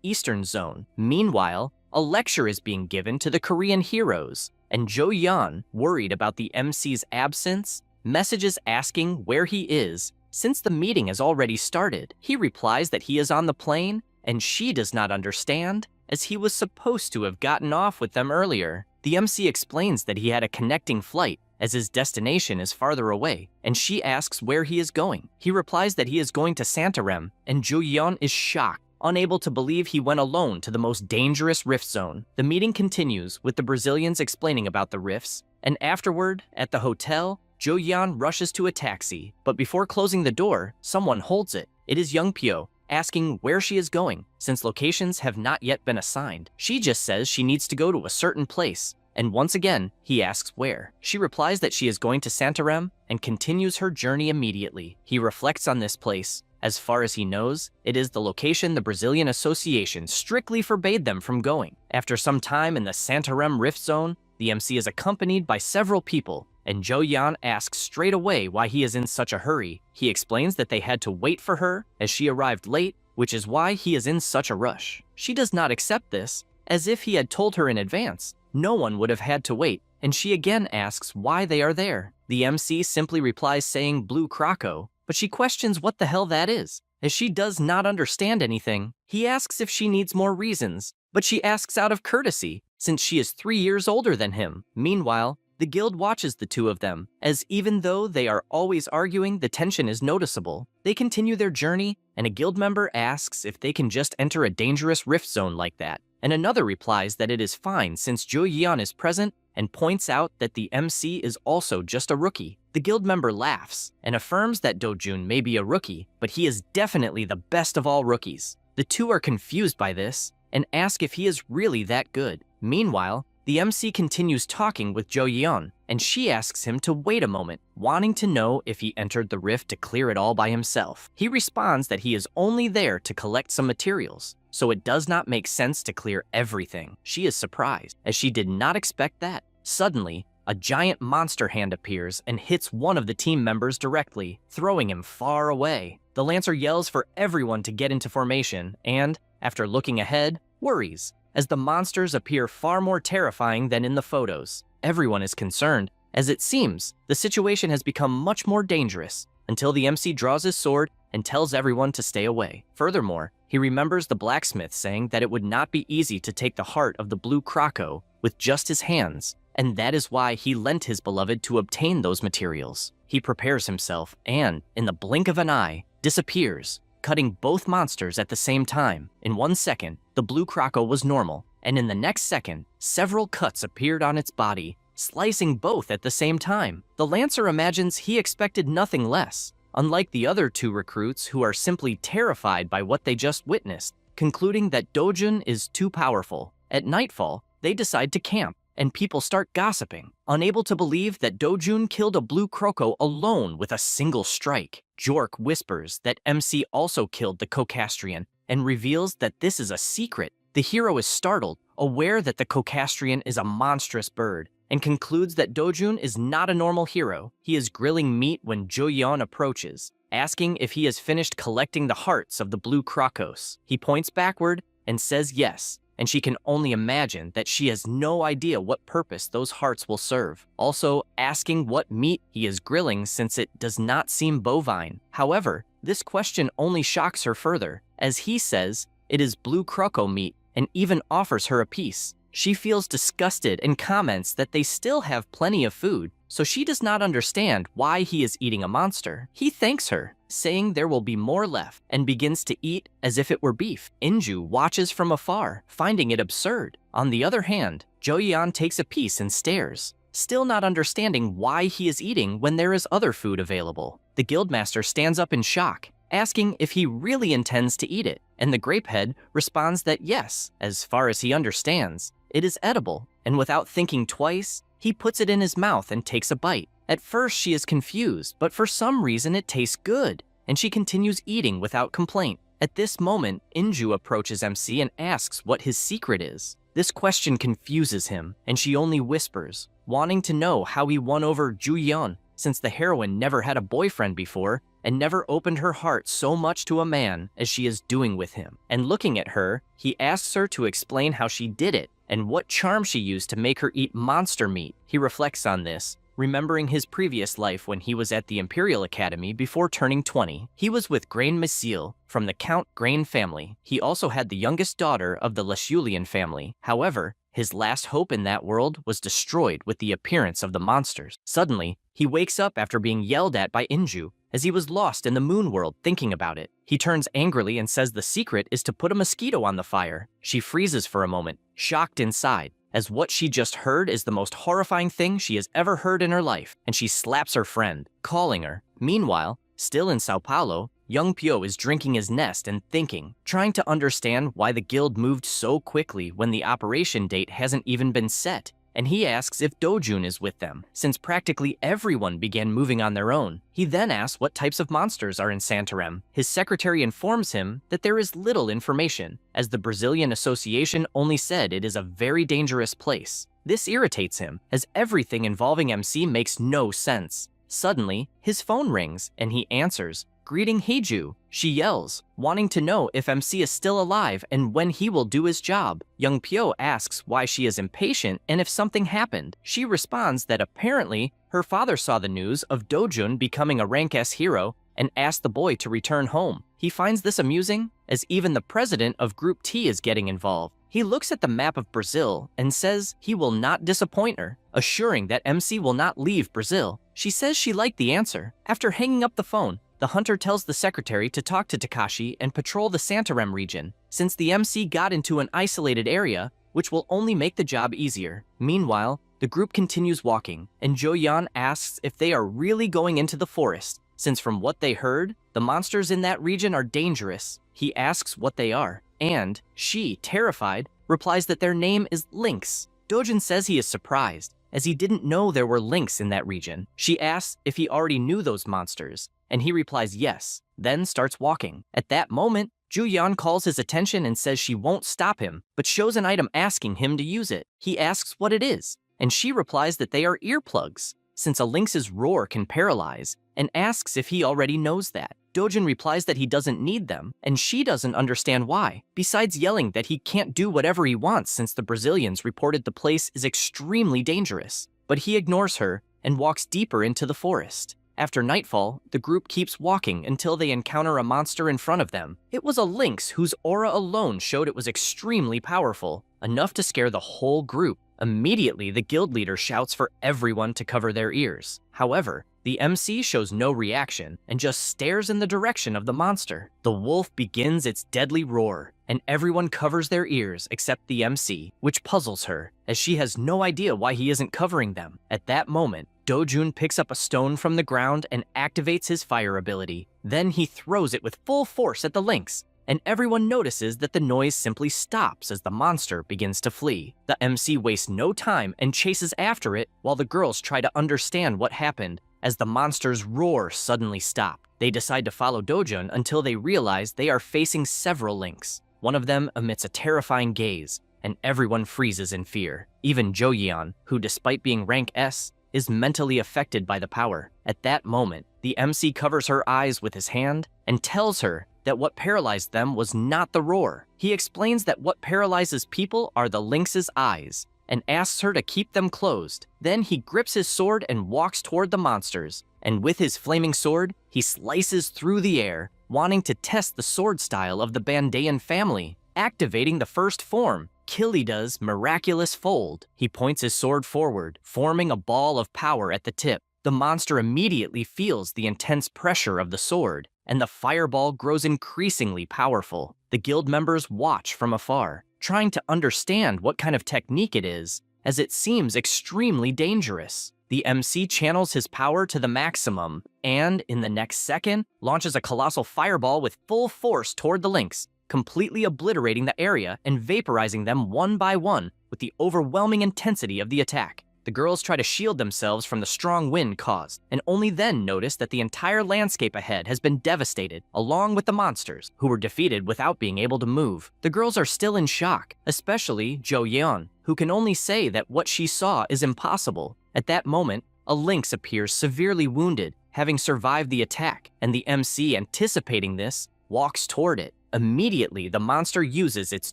Eastern Zone. Meanwhile, a lecture is being given to the Korean heroes, and Jo-yeon, worried about the MC's absence, messages asking where he is since the meeting has already started. He replies that he is on the plane, and she does not understand, as he was supposed to have gotten off with them earlier. The MC explains that he had a connecting flight, as his destination is farther away, and she asks where he is going. He replies that he is going to Santarem, and Jo-yeon is shocked, unable to believe he went alone to the most dangerous rift zone. The meeting continues, with the Brazilians explaining about the rifts, and afterward, at the hotel, Jo-yeon rushes to a taxi, but before closing the door, someone holds it. It is Young Pyo, asking where she is going, since locations have not yet been assigned. She just says she needs to go to a certain place, and once again, he asks where. She replies that she is going to Santarem and continues her journey immediately. He reflects on this place. As far as he knows, it is the location the Brazilian Association strictly forbade them from going. After some time in the Santarem Rift Zone, the MC is accompanied by several people, and Jo-yeon asks straight away why he is in such a hurry. He explains that they had to wait for her as she arrived late, which is why he is in such a rush. She does not accept this, as if he had told her in advance. No one would have had to wait, and she again asks why they are there. The MC simply replies saying Blue Croco, but she questions what the hell that is, as she does not understand anything. He asks if she needs more reasons, but she asks out of courtesy, since she is 3 years older than him. Meanwhile, the guild watches the two of them, as even though they are always arguing, the tension is noticeable. They continue their journey, and a guild member asks if they can just enter a dangerous rift zone like that, and another replies that it is fine since Jo-yeon is present and points out that the MC is also just a rookie. The guild member laughs and affirms that Do-jun may be a rookie, but he is definitely the best of all rookies. The two are confused by this and ask if he is really that good. Meanwhile, the MC continues talking with Jo-yeon, and she asks him to wait a moment, wanting to know if he entered the rift to clear it all by himself. He responds that he is only there to collect some materials, so it does not make sense to clear everything. She is surprised, as she did not expect that. Suddenly, a giant monster hand appears and hits one of the team members directly, throwing him far away. The Lancer yells for everyone to get into formation and, after looking ahead, worries, as the monsters appear far more terrifying than in the photos. Everyone is concerned, as it seems the situation has become much more dangerous, until the MC draws his sword and tells everyone to stay away. Furthermore, he remembers the blacksmith saying that it would not be easy to take the heart of the Blue Croco with just his hands, and that is why he lent his beloved to obtain those materials. He prepares himself and, in the blink of an eye, disappears, cutting both monsters at the same time. In 1 second, the Blue Croco was normal, and in the next second, several cuts appeared on its body, slicing both at the same time. The Lancer imagines he expected nothing less, unlike the other two recruits who are simply terrified by what they just witnessed, concluding that Do-jun is too powerful. At nightfall, they decide to camp, and people start gossiping, unable to believe that Do-jun killed a Blue Croco alone with a single strike. Jork whispers that MC also killed the Cocastrian and reveals that this is a secret. The hero is startled, aware that the Cocastrian is a monstrous bird, and concludes that Do-jun is not a normal hero. He is grilling meat when Jo-yeon approaches, asking if he has finished collecting the hearts of the Blue Crocos. He points backward and says yes, and she can only imagine that she has no idea what purpose those hearts will serve, also asking what meat he is grilling since it does not seem bovine. However, this question only shocks her further, as he says it is Blue Croco meat and even offers her a piece. She feels disgusted and comments that they still have plenty of food, so she does not understand why he is eating a monster. He thanks her, saying there will be more left, and begins to eat as if it were beef. Inju watches from afar, finding it absurd. On the other hand, Jo-yeon takes a piece and stares, still not understanding why he is eating when there is other food available. The guildmaster stands up in shock, asking if he really intends to eat it, and the grapehead responds that yes, as far as he understands, it is edible, and without thinking twice, he puts it in his mouth and takes a bite. At first she is confused, but for some reason it tastes good, and she continues eating without complaint. At this moment, Inju approaches MC and asks what his secret is. This question confuses him, and she only whispers, wanting to know how he won over Ju-yeon, since the heroine never had a boyfriend before and never opened her heart so much to a man as she is doing with him. And looking at her, he asks her to explain how she did it and what charm she used to make her eat monster meat. He reflects on this, remembering his previous life when he was at the Imperial Academy before turning 20. He was with Grain Misil from the Count Grain family. He also had the youngest daughter of the Leshulian family. However, his last hope in that world was destroyed with the appearance of the monsters. Suddenly, he wakes up after being yelled at by Inju, as he was lost in the moon world thinking about it. He turns angrily and says the secret is to put a mosquito on the fire. She freezes for a moment, shocked inside, as what she just heard is the most horrifying thing she has ever heard in her life, and she slaps her friend, calling her. Meanwhile, still in Sao Paulo, young Pyo is drinking his nest and thinking, trying to understand why the guild moved so quickly when the operation date hasn't even been set. And he asks if Dojun is with them, since practically everyone began moving on their own. He then asks what types of monsters are in Santarem. His secretary informs him that there is little information, as the Brazilian Association only said it is a very dangerous place. This irritates him, as everything involving MC makes no sense. Suddenly, his phone rings, and he answers, greeting Heiju. She yells, wanting to know if MC is still alive and when he will do his job. Young Pyo asks why she is impatient and if something happened. She responds that apparently her father saw the news of Dojun becoming a rank S hero and asked the boy to return home. He finds this amusing, as even the president of Group T is getting involved. He looks at the map of Brazil and says he will not disappoint her, assuring that MC will not leave Brazil. She says she liked the answer. After hanging up the phone, the hunter tells the secretary to talk to Takashi and patrol the Santarem region, since the MC got into an isolated area, which will only make the job easier. Meanwhile, the group continues walking, and Jo-yeon asks if they are really going into the forest, since from what they heard, the monsters in that region are dangerous. He asks what they are, and she, terrified, replies that their name is Lynx. Dojun says he is surprised, as he didn't know there were lynx in that region. She asks if he already knew those monsters, and he replies yes, then starts walking. At that moment, Ju-yeon calls his attention and says she won't stop him, but shows an item asking him to use it. He asks what it is, and she replies that they are earplugs, since a lynx's roar can paralyze, and asks if he already knows that. Dojun replies that he doesn't need them, and she doesn't understand why, besides yelling that he can't do whatever he wants since the Brazilians reported the place is extremely dangerous. But he ignores her and walks deeper into the forest. After nightfall, the group keeps walking until they encounter a monster in front of them. It was a lynx whose aura alone showed it was extremely powerful, enough to scare the whole group. Immediately, the guild leader shouts for everyone to cover their ears. However, the MC shows no reaction and just stares in the direction of the monster. The wolf begins its deadly roar, and everyone covers their ears except the MC, which puzzles her, as she has no idea why he isn't covering them. At that moment, Dojun picks up a stone from the ground and activates his fire ability. Then he throws it with full force at the lynx, and everyone notices that the noise simply stops as the monster begins to flee. The MC wastes no time and chases after it while the girls try to understand what happened, as the monster's roar suddenly stopped. They decide to follow Dojun until they realize they are facing several lynx. One of them emits a terrifying gaze, and everyone freezes in fear. Even Jo-yeon, who despite being rank S, is mentally affected by the power. At that moment, the MC covers her eyes with his hand and tells her that what paralyzed them was not the roar. He explains that what paralyzes people are the lynx's eyes, and asks her to keep them closed. Then he grips his sword and walks toward the monsters, and with his flaming sword, he slices through the air, wanting to test the sword style of the Bandayan family. Activating the first form, Kilida's miraculous fold. He points his sword forward, forming a ball of power at the tip. The monster immediately feels the intense pressure of the sword, and the fireball grows increasingly powerful. The guild members watch from afar, trying to understand what kind of technique it is, as it seems extremely dangerous. The MC channels his power to the maximum, and in the next second, launches a colossal fireball with full force toward the Lynx, completely obliterating the area and vaporizing them one by one with the overwhelming intensity of the attack. The girls try to shield themselves from the strong wind caused, and only then notice that the entire landscape ahead has been devastated, along with the monsters, who were defeated without being able to move. The girls are still in shock, especially Jo Yeon, who can only say that what she saw is impossible. At that moment, a lynx appears severely wounded, having survived the attack, and the MC, anticipating this, walks toward it. Immediately, the monster uses its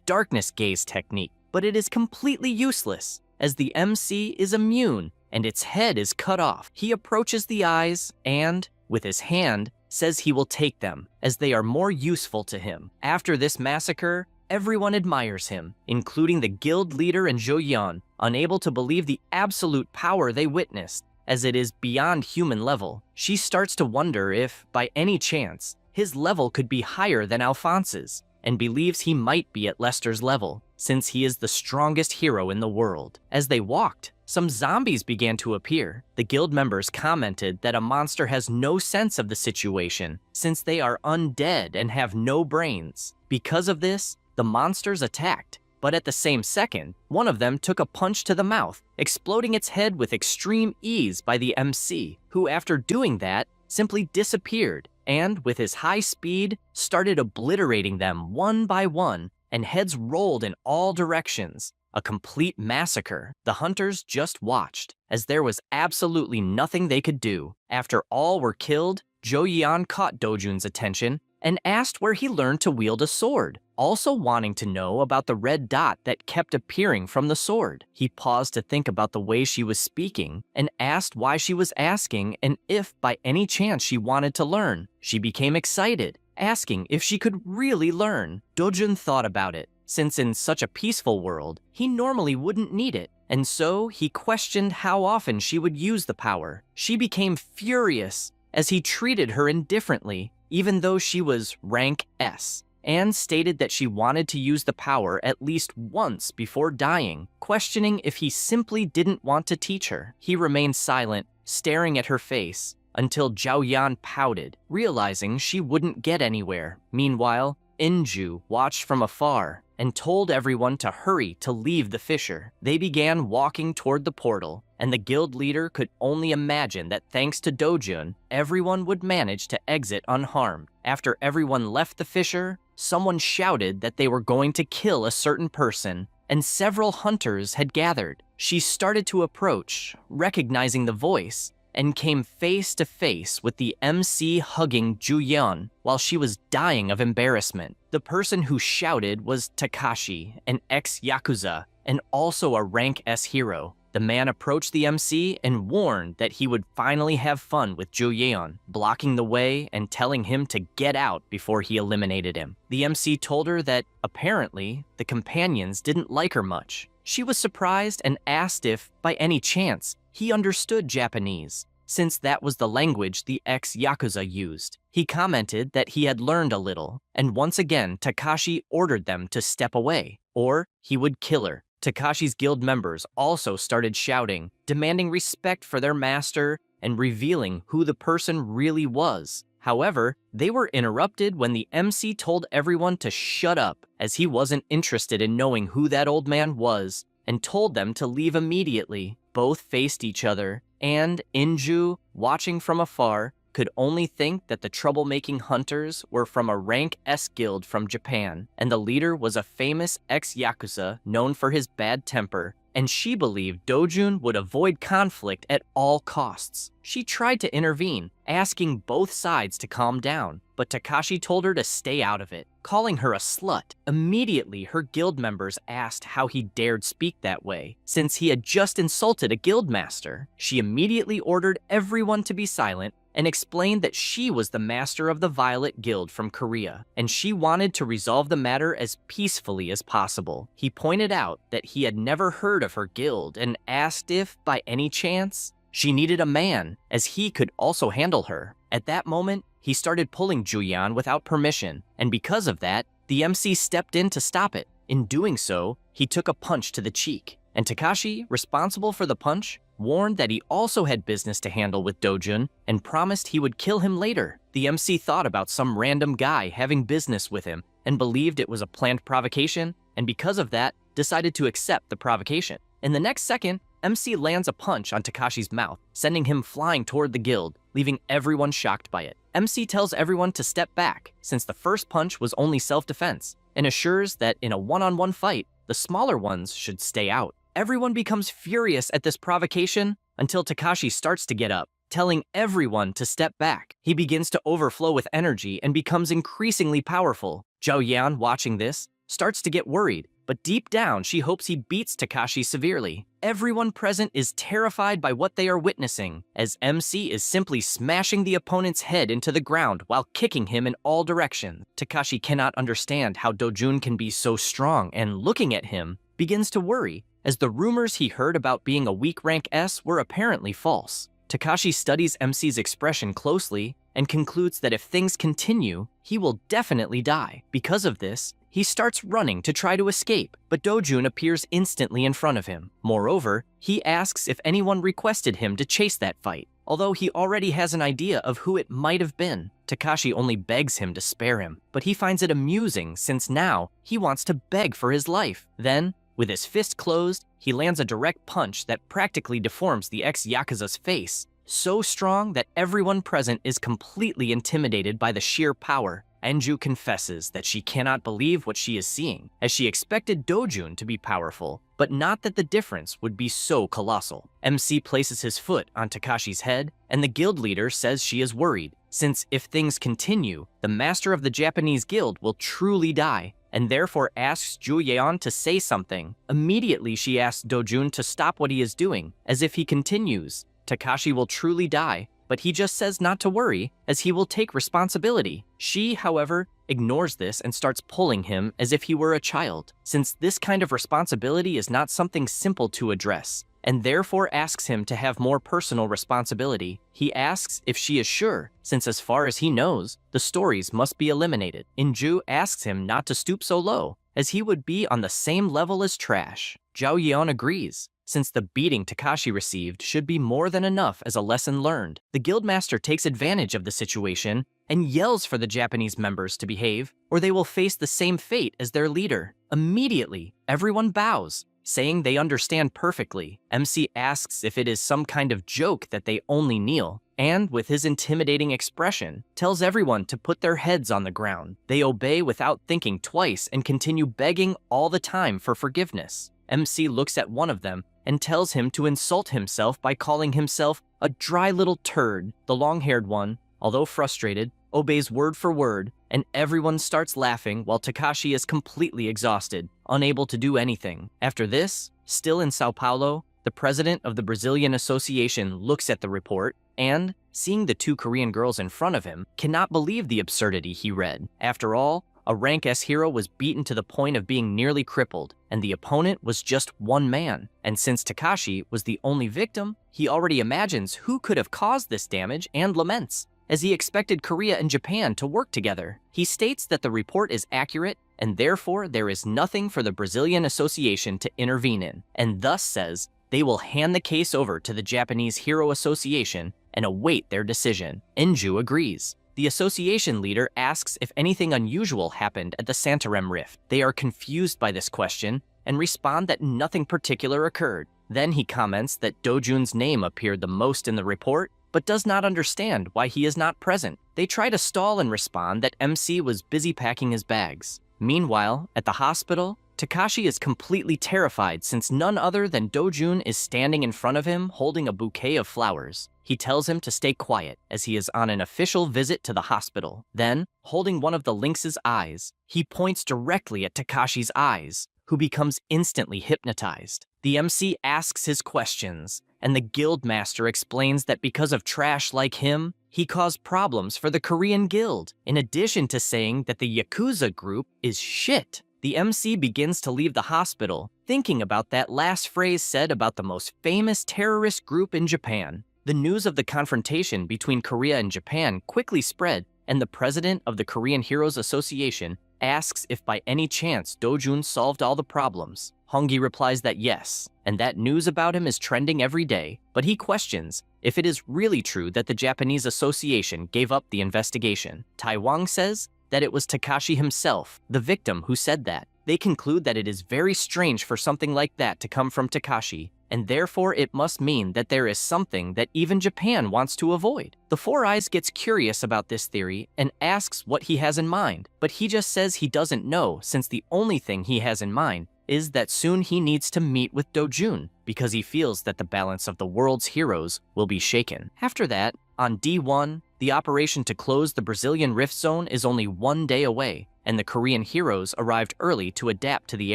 darkness gaze technique, but it is completely useless, as the MC is immune and its head is cut off. He approaches the eyes and, with his hand, says he will take them, as they are more useful to him. After this massacre, everyone admires him, including the guild leader and Jo Yeon, unable to believe the absolute power they witnessed, as it is beyond human level. She starts to wonder if, by any chance, his level could be higher than Alphonse's, and believes he might be at Lester's level, since he is the strongest hero in the world. As they walked, some zombies began to appear. The guild members commented that a monster has no sense of the situation, since they are undead and have no brains. Because of this, the monsters attacked, but at the same second, one of them took a punch to the mouth, exploding its head with extreme ease by the MC, who after doing that, simply disappeared, and with his high speed, started obliterating them one by one, and heads rolled in all directions. A complete massacre. The hunters just watched, as there was absolutely nothing they could do. After all were killed, Jo Yeon caught Dojun's attention and asked where he learned to wield a sword, also wanting to know about the red dot that kept appearing from the sword. He paused to think about the way she was speaking and asked why she was asking and if by any chance she wanted to learn. She became excited, asking if she could really learn. Dojun thought about it, since in such a peaceful world, he normally wouldn't need it, and so he questioned how often she would use the power. She became furious as he treated her indifferently, even though she was rank S, and stated that she wanted to use the power at least once before dying, questioning if he simply didn't want to teach her. He remained silent, staring at her face, until Zhao Yan pouted, realizing she wouldn't get anywhere. Meanwhile, Inju watched from afar and told everyone to hurry to leave the fissure. They began walking toward the portal, and the guild leader could only imagine that thanks to Dojun, everyone would manage to exit unharmed. After everyone left the fissure, someone shouted that they were going to kill a certain person, and several hunters had gathered. She started to approach, recognizing the voice, and came face to face with the MC hugging Juyeon while she was dying of embarrassment. The person who shouted was Takashi, an ex-Yakuza, and also a rank S hero. The man approached the MC and warned that he would finally have fun with Juyeon, blocking the way and telling him to get out before he eliminated him. The MC told her that, apparently, the companions didn't like her much. She was surprised and asked if, by any chance, he understood Japanese, since that was the language the ex-Yakuza used. He commented that he had learned a little, and once again Takashi ordered them to step away, or he would kill her. Takashi's guild members also started shouting, demanding respect for their master and revealing who the person really was. However, they were interrupted when the MC told everyone to shut up, as he wasn't interested in knowing who that old man was, and told them to leave immediately. Both faced each other, and Inju, watching from afar, could only think that the troublemaking hunters were from a rank S guild from Japan, and the leader was a famous ex-Yakuza known for his bad temper, and she believed Dojun would avoid conflict at all costs. She tried to intervene, asking both sides to calm down, but Takashi told her to stay out of it, calling her a slut. Immediately, her guild members asked how he dared speak that way, since he had just insulted a guild master. She immediately ordered everyone to be silent and explained that she was the master of the Violet Guild from Korea, and she wanted to resolve the matter as peacefully as possible. He pointed out that he had never heard of her guild and asked if, by any chance, she needed a man, as he could also handle her. At that moment, he started pulling Juyeon without permission, and because of that, the MC stepped in to stop it. In doing so, he took a punch to the cheek, and Takashi, responsible for the punch, warned that he also had business to handle with Dojun and promised he would kill him later. The MC thought about some random guy having business with him and believed it was a planned provocation, and because of that, decided to accept the provocation. In the next second, MC lands a punch on Takashi's mouth, sending him flying toward the guild, leaving everyone shocked by it. MC tells everyone to step back, since the first punch was only self-defense, and assures that in a one-on-one fight, the smaller ones should stay out. Everyone becomes furious at this provocation until Takashi starts to get up, telling everyone to step back. He begins to overflow with energy and becomes increasingly powerful. Zhao Yan, watching this, starts to get worried, but deep down she hopes he beats Takashi severely. Everyone present is terrified by what they are witnessing, as MC is simply smashing the opponent's head into the ground while kicking him in all directions. Takashi cannot understand how Dojun can be so strong, and looking at him, begins to worry, as the rumors he heard about being a weak rank S were apparently false. Takashi studies MC's expression closely and concludes that if things continue, he will definitely die. Because of this, he starts running to try to escape, but Dojun appears instantly in front of him. Moreover, he asks if anyone requested him to chase that fight, although he already has an idea of who it might have been. Takashi only begs him to spare him, but he finds it amusing since now he wants to beg for his life. Then, with his fist closed, he lands a direct punch that practically deforms the ex-Yakuza's face, so strong that everyone present is completely intimidated by the sheer power. Enju confesses that she cannot believe what she is seeing, as she expected Dojun to be powerful, but not that the difference would be so colossal. MC places his foot on Takashi's head, and the guild leader says she is worried, since if things continue, the master of the Japanese guild will truly die, and therefore asks Zhu Yeon to say something. Immediately she asks Dojun to stop what he is doing, as if he continues, Takashi will truly die, but he just says not to worry, as he will take responsibility. She, however, ignores this and starts pulling him as if he were a child, since this kind of responsibility is not something simple to address, and therefore asks him to have more personal responsibility. He asks if she is sure, since as far as he knows, the stories must be eliminated. Inju asks him not to stoop so low, as he would be on the same level as trash. Zhao Yeon agrees, since the beating Takashi received should be more than enough as a lesson learned. The guildmaster takes advantage of the situation and yells for the Japanese members to behave, or they will face the same fate as their leader. Immediately, everyone bows, saying they understand perfectly. MC asks if it is some kind of joke that they only kneel, and with his intimidating expression, tells everyone to put their heads on the ground. They obey without thinking twice and continue begging all the time for forgiveness. MC looks at one of them and tells him to insult himself by calling himself a dry little turd. The long-haired one, although frustrated, obeys word for word, and everyone starts laughing while Takashi is completely exhausted, unable to do anything. After this, still in Sao Paulo, the president of the Brazilian Association looks at the report and, seeing the two Korean girls in front of him, cannot believe the absurdity he read. After all, a rank S hero was beaten to the point of being nearly crippled, and the opponent was just one man. And since Takashi was the only victim, he already imagines who could have caused this damage and laments, as he expected Korea and Japan to work together. He states that the report is accurate, and therefore there is nothing for the Brazilian Association to intervene in, and thus says they will hand the case over to the Japanese Hero Association and await their decision. Enju agrees. The association leader asks if anything unusual happened at the Santarem Rift. They are confused by this question and respond that nothing particular occurred. Then he comments that Dojun's name appeared the most in the report, but does not understand why he is not present. They try to stall and respond that MC was busy packing his bags. Meanwhile, at the hospital, Takashi is completely terrified since none other than Dojun is standing in front of him holding a bouquet of flowers. He tells him to stay quiet as he is on an official visit to the hospital. Then, holding one of the lynx's eyes, he points directly at Takashi's eyes, who becomes instantly hypnotized. The MC asks his questions, and the guild master explains that because of trash like him, he caused problems for the Korean guild, in addition to saying that the Yakuza group is shit. The MC begins to leave the hospital, thinking about that last phrase said about the most famous terrorist group in Japan. The news of the confrontation between Korea and Japan quickly spread, and the president of the Korean Heroes Association asks if by any chance Dojun solved all the problems. Hongi replies that yes, and that news about him is trending every day, but he questions if it is really true that the Japanese Association gave up the investigation. Taiwan says that it was Takashi himself, the victim, who said that. They conclude that it is very strange for something like that to come from Takashi, and therefore it must mean that there is something that even Japan wants to avoid. The Four Eyes gets curious about this theory and asks what he has in mind, but he just says he doesn't know, since the only thing he has in mind is that soon he needs to meet with Dojun because he feels that the balance of the world's heroes will be shaken. After that, on D1, the operation to close the Brazilian Rift Zone is only 1 day away, and the Korean heroes arrived early to adapt to the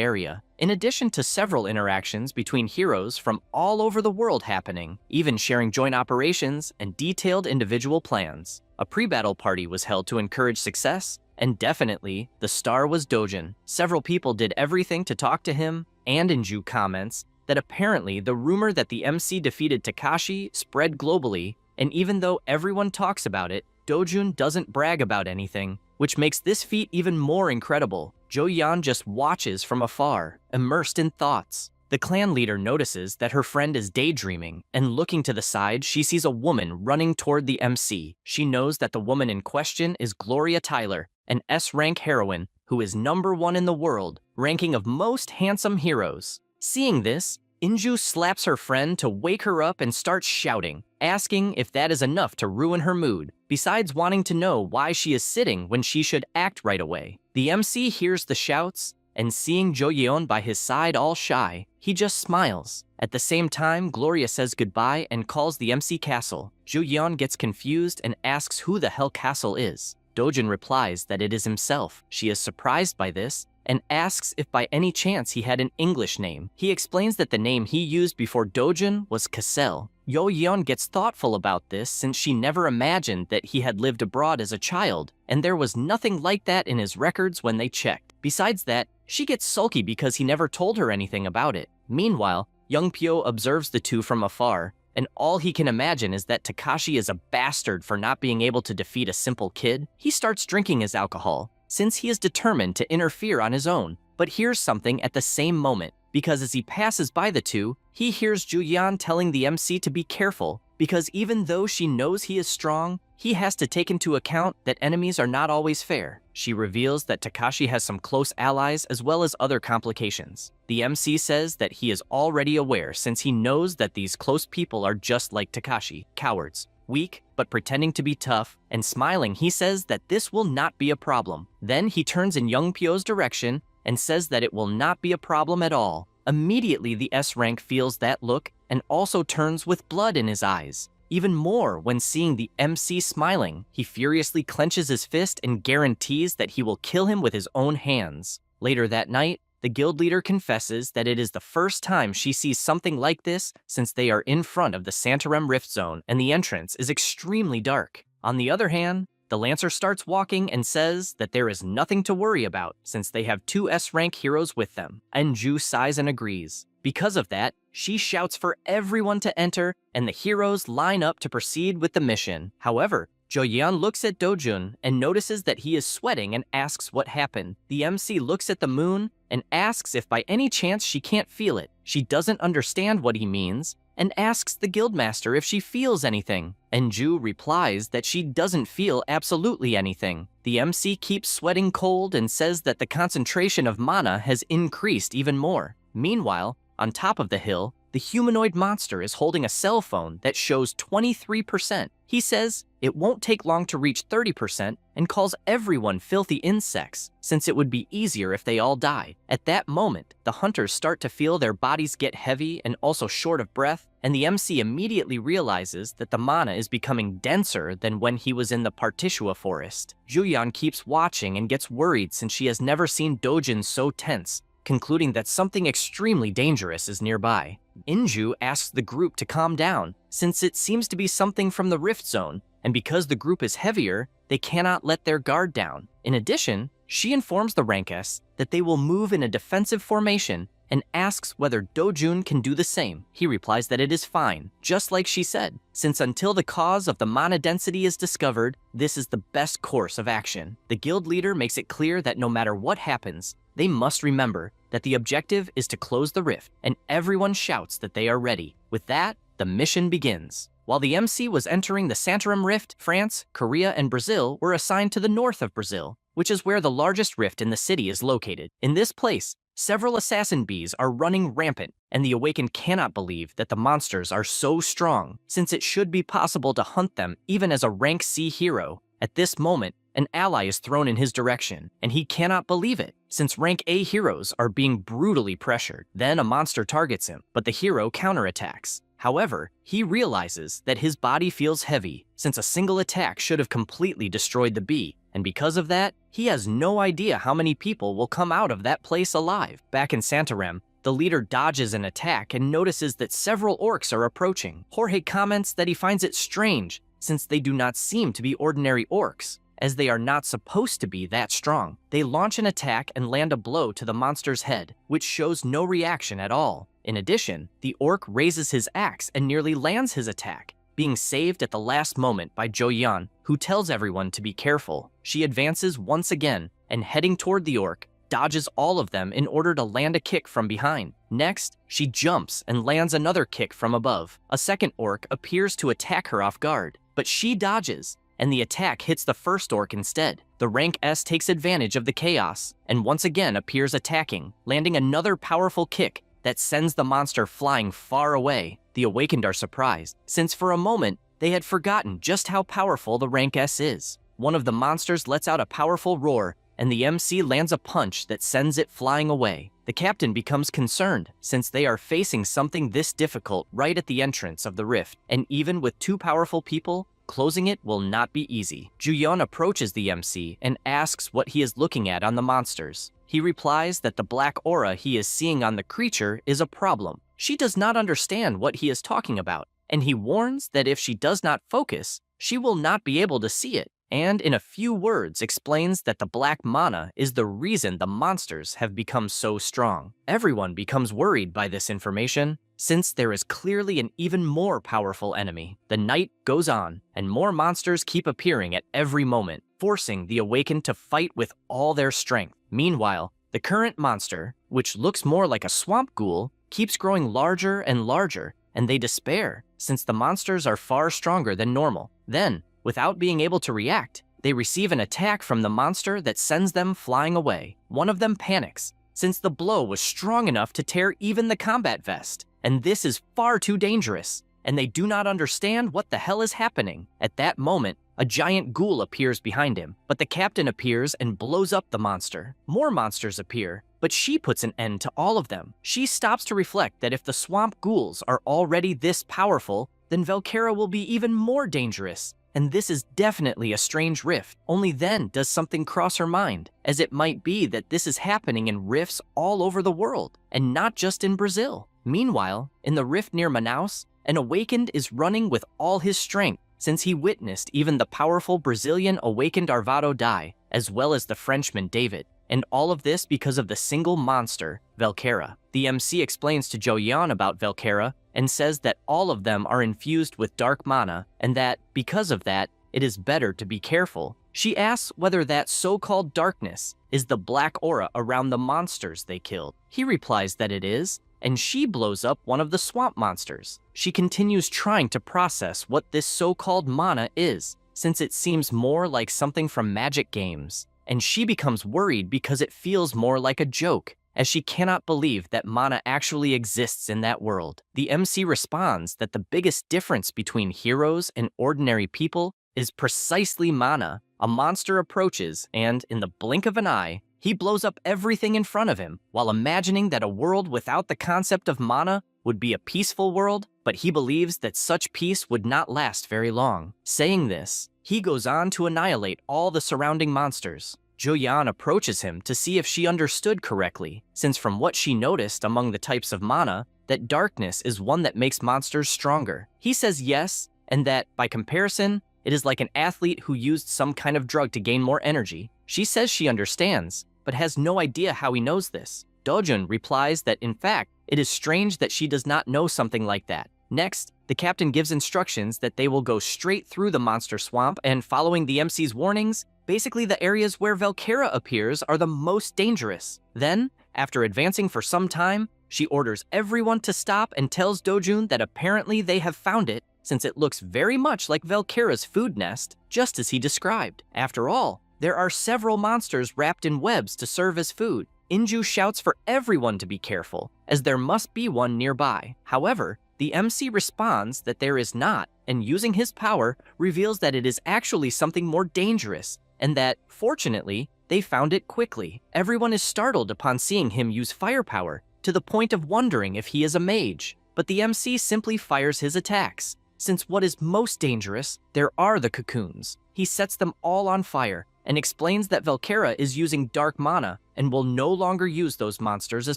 area. In addition to several interactions between heroes from all over the world happening, even sharing joint operations and detailed individual plans. A pre-battle party was held to encourage success, and definitely, the star was Dojin. Several people did everything to talk to him, and Inju comments that apparently the rumor that the MC defeated Takashi spread globally, and even though everyone talks about it, Dojun doesn't brag about anything, which makes this feat even more incredible. Jo-yeon just watches from afar, immersed in thoughts. The clan leader notices that her friend is daydreaming, and looking to the side, she sees a woman running toward the MC. She knows that the woman in question is Gloria Tyler, an S-rank heroine who is #1 in the world, ranking of most handsome heroes. Seeing this, Inju slaps her friend to wake her up and starts shouting, asking if that is enough to ruin her mood, besides wanting to know why she is sitting when she should act right away. The MC hears the shouts, and seeing Jo-yeon by his side all shy, he just smiles. At the same time, Gloria says goodbye and calls the MC Castle. Jo-yeon gets confused and asks who the hell Castle is. Dojin replies that it is himself. She is surprised by this and asks if by any chance he had an English name. He explains that the name he used before Dojin was Cassell. Jo-yeon gets thoughtful about this since she never imagined that he had lived abroad as a child, and there was nothing like that in his records when they checked. Besides that, she gets sulky because he never told her anything about it. Meanwhile, Young Pyo observes the two from afar, and all he can imagine is that Takashi is a bastard for not being able to defeat a simple kid. He starts drinking his alcohol, since he is determined to interfere on his own, but hears something at the same moment, because as he passes by the two, he hears Ju-yeon telling the MC to be careful, because even though she knows he is strong, he has to take into account that enemies are not always fair. She reveals that Takashi has some close allies as well as other complications. The MC says that he is already aware since he knows that these close people are just like Takashi, cowards. Weak, but pretending to be tough, and smiling, he says that this will not be a problem. Then he turns in Young Pyo's direction and says that it will not be a problem at all. Immediately, the S-rank feels that look and also turns with blood in his eyes. Even more when seeing the MC smiling, he furiously clenches his fist and guarantees that he will kill him with his own hands. Later that night, the guild leader confesses that it is the first time she sees something like this since they are in front of the Santarem Rift Zone and the entrance is extremely dark. On the other hand, the Lancer starts walking and says that there is nothing to worry about since they have 2 S-rank heroes with them. Enju sighs and agrees. Because of that, she shouts for everyone to enter and the heroes line up to proceed with the mission. However, Jo-yeon looks at Dojun and notices that he is sweating and asks what happened. The MC looks at the moon and asks if by any chance she can't feel it. She doesn't understand what he means and asks the guildmaster if she feels anything. Enju replies that she doesn't feel absolutely anything. The MC keeps sweating cold and says that the concentration of mana has increased even more. Meanwhile, on top of the hill, the humanoid monster is holding a cell phone that shows 23%. He says it won't take long to reach 30% and calls everyone filthy insects, since it would be easier if they all die. At that moment, the hunters start to feel their bodies get heavy and also short of breath, and the MC immediately realizes that the mana is becoming denser than when he was in the Partitua forest. Ju-yeon keeps watching and gets worried since she has never seen Dojin so tense, concluding that something extremely dangerous is nearby. Inju asks the group to calm down, since it seems to be something from the Rift Zone, and because the group is heavier, they cannot let their guard down. In addition, she informs the Rank S that they will move in a defensive formation and asks whether Dojun can do the same. He replies that it is fine, just like she said, since until the cause of the mana density is discovered, this is the best course of action. The guild leader makes it clear that no matter what happens, they must remember that the objective is to close the rift, and everyone shouts that they are ready. With that, the mission begins. While the MC was entering the Santorum Rift, France, Korea, and Brazil were assigned to the north of Brazil, which is where the largest rift in the city is located. In this place, several assassin bees are running rampant, and the Awakened cannot believe that the monsters are so strong, since it should be possible to hunt them even as a rank C hero. At this moment, an ally is thrown in his direction, and he cannot believe it, since rank A heroes are being brutally pressured. Then a monster targets him, but the hero counterattacks. However, he realizes that his body feels heavy, since a single attack should have completely destroyed the bee, and because of that, he has no idea how many people will come out of that place alive. Back in Santarem, the leader dodges an attack and notices that several orcs are approaching. Jorge comments that he finds it strange, since they do not seem to be ordinary orcs, as they are not supposed to be that strong. They launch an attack and land a blow to the monster's head, which shows no reaction at all. In addition, the orc raises his axe and nearly lands his attack, being saved at the last moment by Jo-yeon, who tells everyone to be careful. She advances once again, and heading toward the orc, dodges all of them in order to land a kick from behind. Next, she jumps and lands another kick from above. A second orc appears to attack her off guard, but she dodges, and the attack hits the first orc instead. The rank S takes advantage of the chaos, and once again appears attacking, landing another powerful kick that sends the monster flying far away. The Awakened are surprised, since for a moment, they had forgotten just how powerful the rank S is. One of the monsters lets out a powerful roar, and the MC lands a punch that sends it flying away. The captain becomes concerned, since they are facing something this difficult right at the entrance of the rift, and even with two powerful people, closing it will not be easy. Jo-yeon approaches the MC and asks what he is looking at on the monsters. He replies that the black aura he is seeing on the creature is a problem. She does not understand what he is talking about, and he warns that if she does not focus, she will not be able to see it, and in a few words explains that the black mana is the reason the monsters have become so strong. Everyone becomes worried by this information, since there is clearly an even more powerful enemy. The night goes on, and more monsters keep appearing at every moment, forcing the Awakened to fight with all their strength. Meanwhile, the current monster, which looks more like a swamp ghoul, keeps growing larger and larger, and they despair, since the monsters are far stronger than normal. Then, without being able to react, they receive an attack from the monster that sends them flying away. One of them panics, since the blow was strong enough to tear even the combat vest, and this is far too dangerous, and they do not understand what the hell is happening. At that moment, a giant ghoul appears behind him, but the captain appears and blows up the monster. More monsters appear, but she puts an end to all of them. She stops to reflect that if the swamp ghouls are already this powerful, then Valkyra will be even more dangerous. And this is definitely a strange rift. Only then does something cross her mind, as it might be that this is happening in rifts all over the world, and not just in Brazil. Meanwhile, in the rift near Manaus, an Awakened is running with all his strength, since he witnessed even the powerful Brazilian Awakened Arvado die, as well as the Frenchman David. And all of this because of the single monster, Valkyra. The MC explains to Jo-yeon about Valkyra, and says that all of them are infused with dark mana, and that, because of that, it is better to be careful. She asks whether that so-called darkness is the black aura around the monsters they killed. He replies that it is, and she blows up one of the swamp monsters. She continues trying to process what this so-called mana is, since it seems more like something from magic games, and she becomes worried because it feels more like a joke, as she cannot believe that mana actually exists in that world. The MC responds that the biggest difference between heroes and ordinary people is precisely mana. A monster approaches, and in the blink of an eye, he blows up everything in front of him, while imagining that a world without the concept of mana would be a peaceful world, but he believes that such peace would not last very long. Saying this, he goes on to annihilate all the surrounding monsters. Jo-yeon approaches him to see if she understood correctly, since from what she noticed among the types of mana, that darkness is one that makes monsters stronger. He says yes, and that, by comparison, it is like an athlete who used some kind of drug to gain more energy. She says she understands, but has no idea how he knows this. Dojun replies that in fact, it is strange that she does not know something like that. Next, the captain gives instructions that they will go straight through the monster swamp, and following the MC's warnings, basically the areas where Valkyra appears are the most dangerous. Then, after advancing for some time, she orders everyone to stop and tells Dojun that apparently they have found it, since it looks very much like Valkyra's food nest, just as he described. After all, there are several monsters wrapped in webs to serve as food. Inju shouts for everyone to be careful, as there must be one nearby. However, the MC responds that there is not, and using his power, reveals that it is actually something more dangerous, and that, fortunately, they found it quickly. Everyone is startled upon seeing him use firepower, to the point of wondering if he is a mage. But the MC simply fires his attacks. Since what is most dangerous, there are the cocoons. He sets them all on fire, and explains that Valkyra is using dark mana and will no longer use those monsters as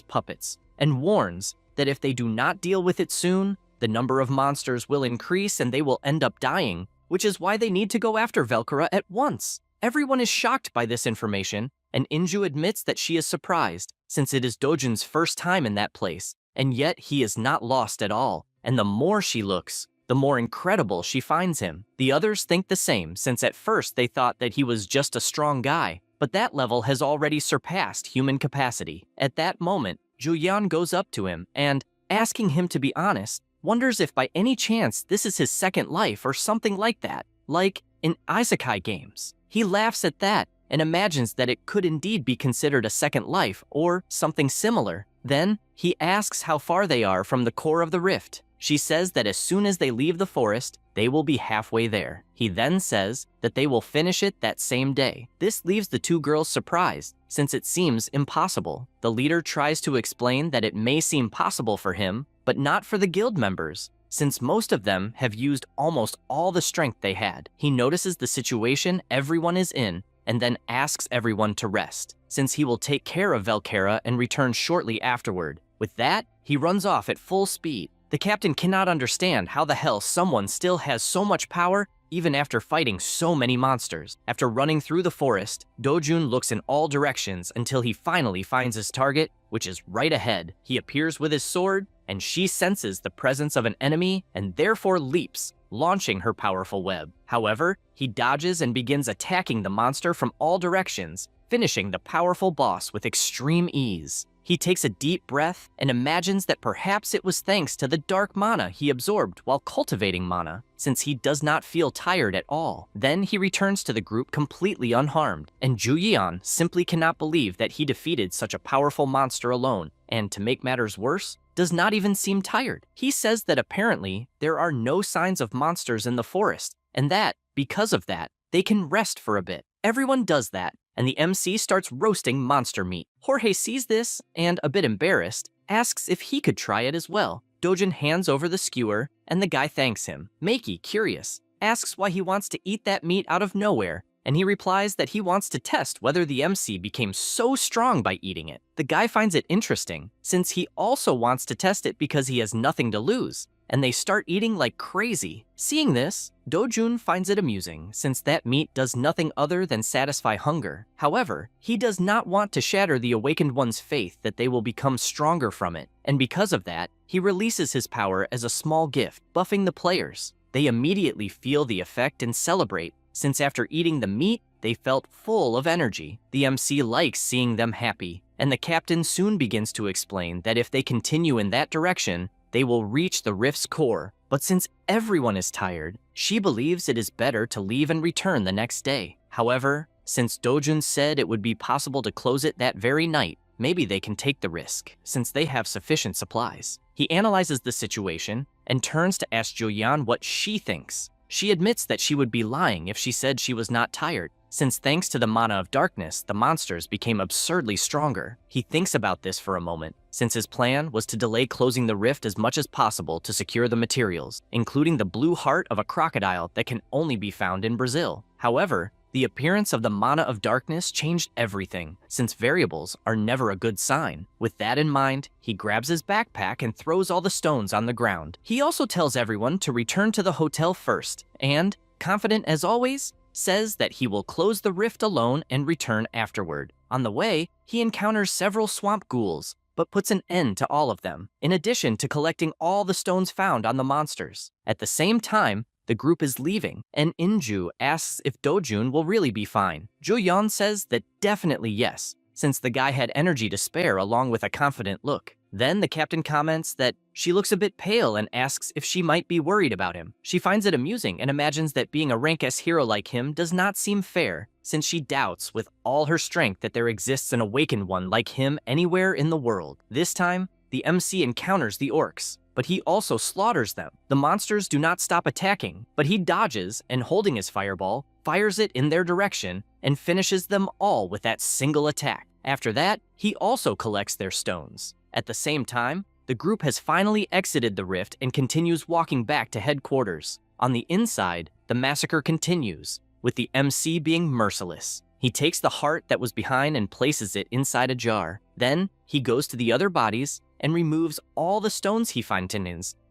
puppets, and warns that if they do not deal with it soon, the number of monsters will increase and they will end up dying, which is why they need to go after Valkyra at once. Everyone is shocked by this information, and Inju admits that she is surprised, since it is Dojun's first time in that place, and yet he is not lost at all, and the more she looks, the more incredible she finds him. The others think the same, since at first they thought that he was just a strong guy, but that level has already surpassed human capacity. At that moment, Julian goes up to him and, asking him to be honest, wonders if by any chance this is his second life or something like that, like in isekai games. He laughs at that and imagines that it could indeed be considered a second life or something similar. Then, he asks how far they are from the core of the rift. She says that as soon as they leave the forest, they will be halfway there. He then says that they will finish it that same day. This leaves the two girls surprised, since it seems impossible. The leader tries to explain that it may seem possible for him, but not for the guild members, since most of them have used almost all the strength they had. He notices the situation everyone is in, and then asks everyone to rest, since he will take care of Valkyra and return shortly afterward. With that, he runs off at full speed. The captain cannot understand how the hell someone still has so much power even after fighting so many monsters. After running through the forest, Dojun looks in all directions until he finally finds his target, which is right ahead. He appears with his sword, and she senses the presence of an enemy and therefore leaps, launching her powerful web. However, he dodges and begins attacking the monster from all directions, finishing the powerful boss with extreme ease. He takes a deep breath and imagines that perhaps it was thanks to the dark mana he absorbed while cultivating mana, since he does not feel tired at all. Then he returns to the group completely unharmed, and Julian simply cannot believe that he defeated such a powerful monster alone, and to make matters worse, does not even seem tired. He says that apparently there are no signs of monsters in the forest, and that, because of that, they can rest for a bit. Everyone does that, and the MC starts roasting monster meat. Jorge sees this, and a bit embarrassed, asks if he could try it as well. Dojun hands over the skewer, and the guy thanks him. Meiki, curious, asks why he wants to eat that meat out of nowhere, and he replies that he wants to test whether the MC became so strong by eating it. The guy finds it interesting, since he also wants to test it because he has nothing to lose, and they start eating like crazy. Seeing this, Dojun finds it amusing, since that meat does nothing other than satisfy hunger. However, he does not want to shatter the awakened one's faith that they will become stronger from it, and because of that, he releases his power as a small gift, buffing the players. They immediately feel the effect and celebrate, since after eating the meat, they felt full of energy. The MC likes seeing them happy, and the captain soon begins to explain that if they continue in that direction, they will reach the rift's core. But since everyone is tired, she believes it is better to leave and return the next day. However, since Dojun said it would be possible to close it that very night, maybe they can take the risk, since they have sufficient supplies. He analyzes the situation and turns to ask Julian what she thinks. She admits that she would be lying if she said she was not tired, since thanks to the mana of darkness, the monsters became absurdly stronger. He thinks about this for a moment, since his plan was to delay closing the rift as much as possible to secure the materials, including the blue heart of a crocodile that can only be found in Brazil. However, the appearance of the mana of darkness changed everything, since variables are never a good sign. With that in mind, he grabs his backpack and throws all the stones on the ground. He also tells everyone to return to the hotel first, and, confident as always, says that he will close the rift alone and return afterward. On the way, he encounters several swamp ghouls, but puts an end to all of them, in addition to collecting all the stones found on the monsters. At the same time, the group is leaving, and Inju asks if Dojun will really be fine. Juyeon says that definitely yes, since the guy had energy to spare along with a confident look. Then the captain comments that she looks a bit pale and asks if she might be worried about him. She finds it amusing and imagines that being a rank S hero like him does not seem fair, since she doubts with all her strength that there exists an awakened one like him anywhere in the world. This time, the MC encounters the orcs, but he also slaughters them. The monsters do not stop attacking, but he dodges and, holding his fireball, fires it in their direction and finishes them all with that single attack. After that, he also collects their stones. At the same time, the group has finally exited the rift and continues walking back to headquarters. On the inside, the massacre continues, with the MC being merciless. He takes the heart that was behind and places it inside a jar. Then, he goes to the other bodies and removes all the stones he finds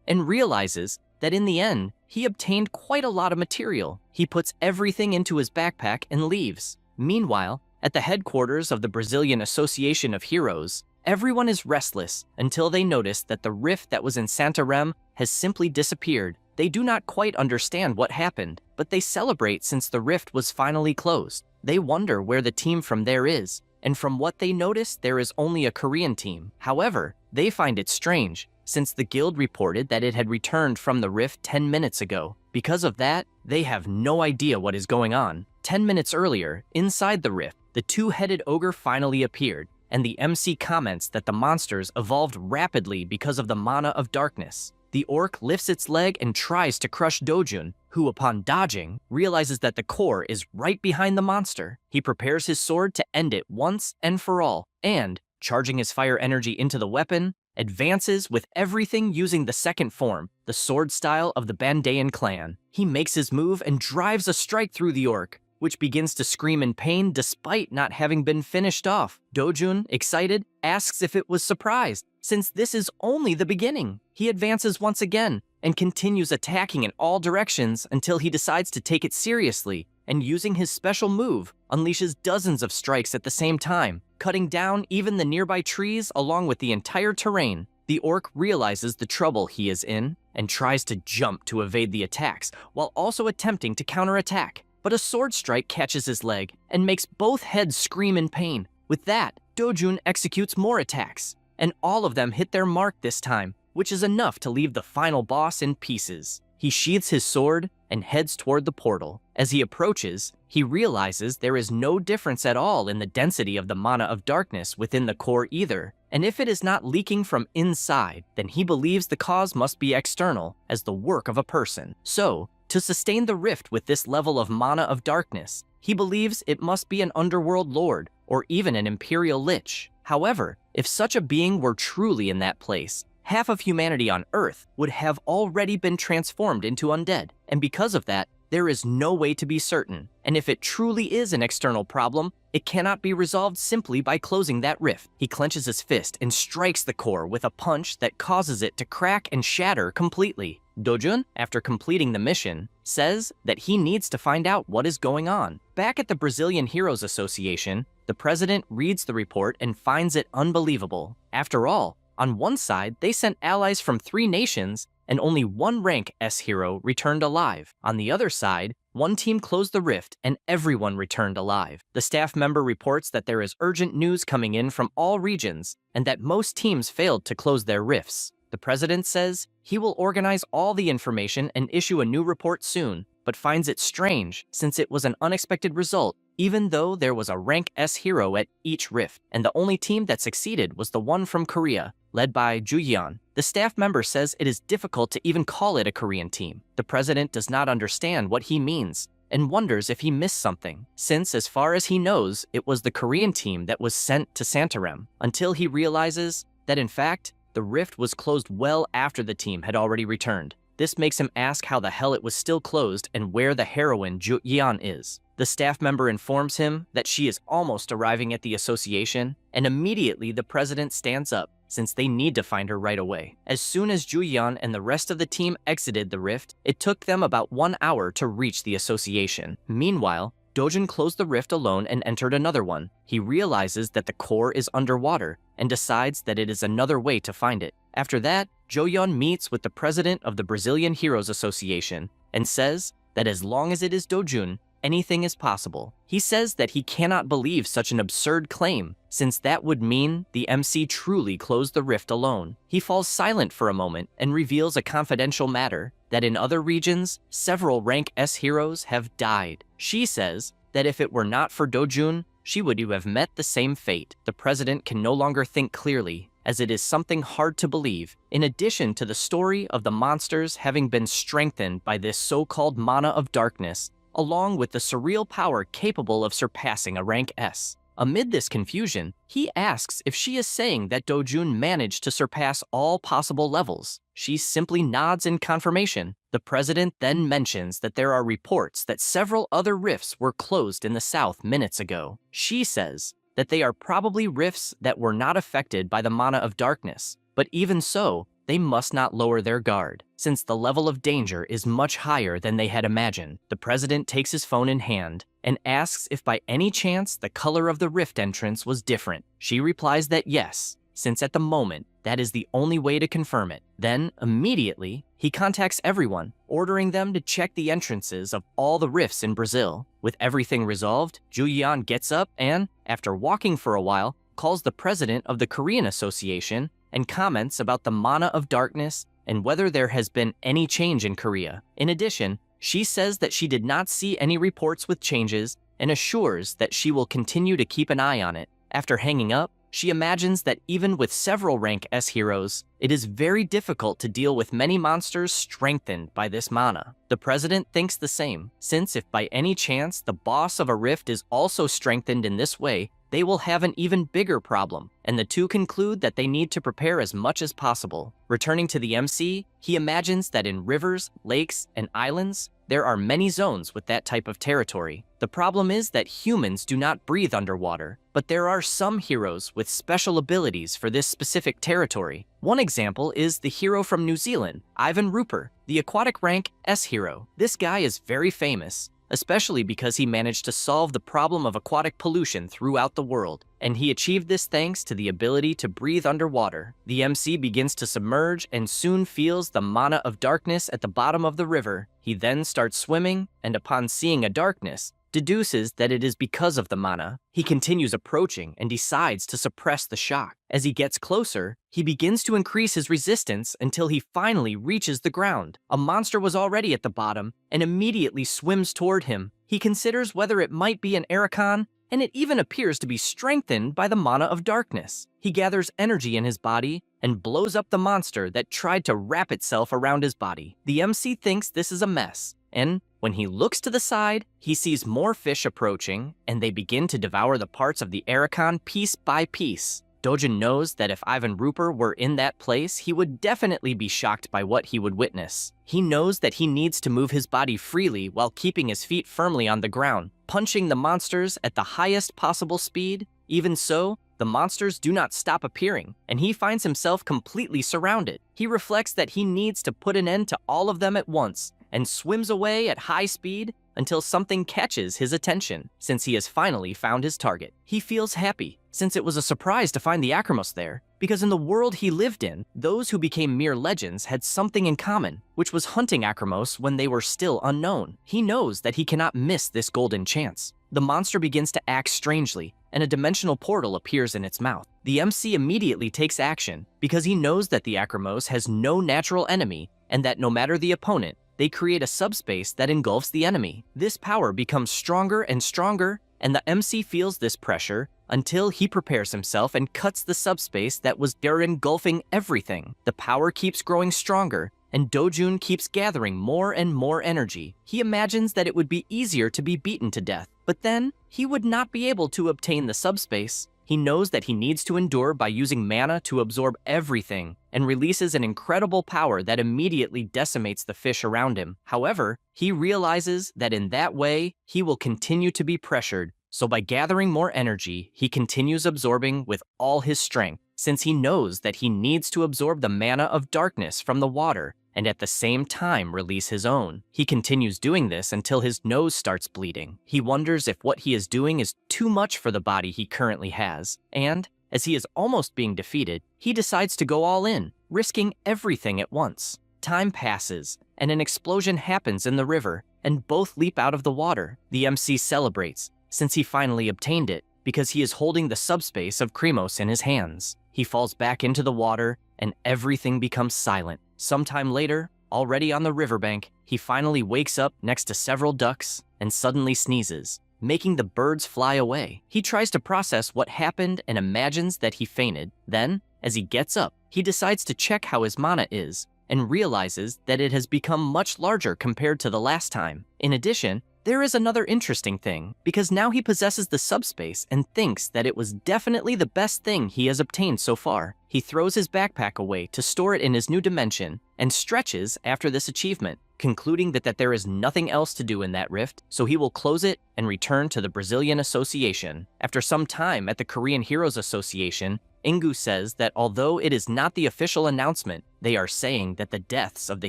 and realizes that in the end, he obtained quite a lot of material. He puts everything into his backpack and leaves. Meanwhile, at the headquarters of the Brazilian Association of Heroes, everyone is restless until they notice that the rift that was in Santarém has simply disappeared. They do not quite understand what happened, but they celebrate since the rift was finally closed. They wonder where the team from there is, and from what they notice, there is only a Korean team. However, they find it strange, since the guild reported that it had returned from the rift 10 minutes ago. Because of that, they have no idea what is going on. 10 minutes earlier, inside the rift, the two-headed ogre finally appeared, and the MC comments that the monsters evolved rapidly because of the mana of darkness. The orc lifts its leg and tries to crush Dojun, who, upon dodging, realizes that the core is right behind the monster. He prepares his sword to end it once and for all, and, charging his fire energy into the weapon, advances with everything using the second form, the sword style of the Bandayan clan. He makes his move and drives a strike through the orc, which begins to scream in pain despite not having been finished off. Dojun, excited, asks if it was surprised, since this is only the beginning. He advances once again and continues attacking in all directions until he decides to take it seriously, and using his special move, unleashes dozens of strikes at the same time, cutting down even the nearby trees along with the entire terrain. The orc realizes the trouble he is in and tries to jump to evade the attacks, while also attempting to counterattack. But a sword strike catches his leg and makes both heads scream in pain. With that, Dojun executes more attacks, and all of them hit their mark this time, which is enough to leave the final boss in pieces. He sheathes his sword and heads toward the portal. As he approaches, he realizes there is no difference at all in the density of the mana of darkness within the core either, and if it is not leaking from inside, then he believes the cause must be external, as the work of a person. So, to sustain the rift with this level of mana of darkness, he believes it must be an underworld lord, or even an imperial lich. However, if such a being were truly in that place, half of humanity on Earth would have already been transformed into undead, and because of that, there is no way to be certain. And if it truly is an external problem, it cannot be resolved simply by closing that rift. He clenches his fist and strikes the core with a punch that causes it to crack and shatter completely. Dojun, after completing the mission, says that he needs to find out what is going on. Back at the Brazilian Heroes Association, the president reads the report and finds it unbelievable. After all, on one side, they sent allies from 3 nations, and only one rank S hero returned alive. On the other side, one team closed the rift and everyone returned alive. The staff member reports that there is urgent news coming in from all regions and that most teams failed to close their rifts. The president says he will organize all the information and issue a new report soon, but finds it strange since it was an unexpected result, even though there was a rank S hero at each rift, and the only team that succeeded was the one from Korea, led by Juyeon. The staff member says it is difficult to even call it a Korean team. The president does not understand what he means and wonders if he missed something, since as far as he knows, it was the Korean team that was sent to Santarém, until he realizes that in fact, the rift was closed well after the team had already returned. This makes him ask how the hell it was still closed and where the heroine Juyeon is. The staff member informs him that she is almost arriving at the association, and immediately the president stands up, since they need to find her right away. As soon as Juyeon and the rest of the team exited the rift, it took them about 1 hour to reach the association. Meanwhile, Dojin closed the rift alone and entered another one. He realizes that the core is underwater and decides that it is another way to find it. After that, Jo-yeon meets with the president of the Brazilian Heroes Association and says that as long as it is Dojun, anything is possible. He says that he cannot believe such an absurd claim, since that would mean the MC truly closed the rift alone. He falls silent for a moment and reveals a confidential matter, that in other regions, several rank S heroes have died. She says that if it were not for Dojun, she would have met the same fate. The president can no longer think clearly, as it is something hard to believe, in addition to the story of the monsters having been strengthened by this so-called mana of darkness, along with the surreal power capable of surpassing a rank S. Amid this confusion, he asks if she is saying that Dojun managed to surpass all possible levels. She simply nods in confirmation. The president then mentions that there are reports that several other rifts were closed in the south minutes ago. She says that they are probably rifts that were not affected by the mana of darkness, but even so, they must not lower their guard, since the level of danger is much higher than they had imagined. The president takes his phone in hand and asks if by any chance the color of the rift entrance was different. She replies that yes, since at the moment, that is the only way to confirm it. Then, immediately, he contacts everyone, ordering them to check the entrances of all the rifts in Brazil. With everything resolved, Jo-yeon gets up and, after walking for a while, calls the president of the Korean Association and comments about the mana of darkness and whether there has been any change in Korea. In addition, she says that she did not see any reports with changes and assures that she will continue to keep an eye on it. After hanging up, she imagines that even with several rank S heroes, it is very difficult to deal with many monsters strengthened by this mana. The president thinks the same, since if by any chance the boss of a rift is also strengthened in this way, they will have an even bigger problem, and the two conclude that they need to prepare as much as possible. Returning to the MC, he imagines that in rivers, lakes, and islands, there are many zones with that type of territory. The problem is that humans do not breathe underwater, but there are some heroes with special abilities for this specific territory. One example is the hero from New Zealand, Ivan Rupert, the aquatic rank S hero. This guy is very famous, especially because he managed to solve the problem of aquatic pollution throughout the world, and he achieved this thanks to the ability to breathe underwater. The MC begins to submerge and soon feels the mana of darkness at the bottom of the river. He then starts swimming, and upon seeing a darkness, deduces that it is because of the mana. He continues approaching and decides to suppress the shock. As he gets closer, he begins to increase his resistance until he finally reaches the ground. A monster was already at the bottom and immediately swims toward him. He considers whether it might be an Ericon, and it even appears to be strengthened by the mana of darkness. He gathers energy in his body and blows up the monster that tried to wrap itself around his body. The MC thinks this is a mess, and when he looks to the side, he sees more fish approaching, and they begin to devour the parts of the Ericon piece by piece. Dojin knows that if Ivan Rupert were in that place, he would definitely be shocked by what he would witness. He knows that he needs to move his body freely while keeping his feet firmly on the ground, punching the monsters at the highest possible speed. Even so, the monsters do not stop appearing, and he finds himself completely surrounded. He reflects that he needs to put an end to all of them at once, and swims away at high speed until something catches his attention, since he has finally found his target. He feels happy, since it was a surprise to find the Acromos there, because in the world he lived in, those who became mere legends had something in common, which was hunting Acromos when they were still unknown. He knows that he cannot miss this golden chance. The monster begins to act strangely, and a dimensional portal appears in its mouth. The MC immediately takes action, because he knows that the Acromos has no natural enemy, and that no matter the opponent, they create a subspace that engulfs the enemy. This power becomes stronger and stronger, and the MC feels this pressure until he prepares himself and cuts the subspace that was there engulfing everything. The power keeps growing stronger, and Dojun keeps gathering more and more energy. He imagines that it would be easier to be beaten to death, but then he would not be able to obtain the subspace. He knows that he needs to endure by using mana to absorb everything, and releases an incredible power that immediately decimates the fish around him. However, he realizes that in that way, he will continue to be pressured, so by gathering more energy, he continues absorbing with all his strength, since he knows that he needs to absorb the mana of darkness from the water and at the same time release his own. He continues doing this until his nose starts bleeding. He wonders if what he is doing is too much for the body he currently has, and as he is almost being defeated, he decides to go all in, risking everything at once. Time passes, and an explosion happens in the river, and both leap out of the water. The MC celebrates, since he finally obtained it, because he is holding the subspace of Kremos in his hands. He falls back into the water, and everything becomes silent. Sometime later, already on the riverbank, he finally wakes up next to several ducks and suddenly sneezes, making the birds fly away. He tries to process what happened and imagines that he fainted. Then, as he gets up, he decides to check how his mana is and realizes that it has become much larger compared to the last time. In addition, there is another interesting thing, because now he possesses the subspace and thinks that it was definitely the best thing he has obtained so far. He throws his backpack away to store it in his new dimension and stretches after this achievement, concluding that there is nothing else to do in that rift, so he will close it and return to the Brazilian Association. After some time at the Korean Heroes Association, Ingu says that although it is not the official announcement, they are saying that the deaths of the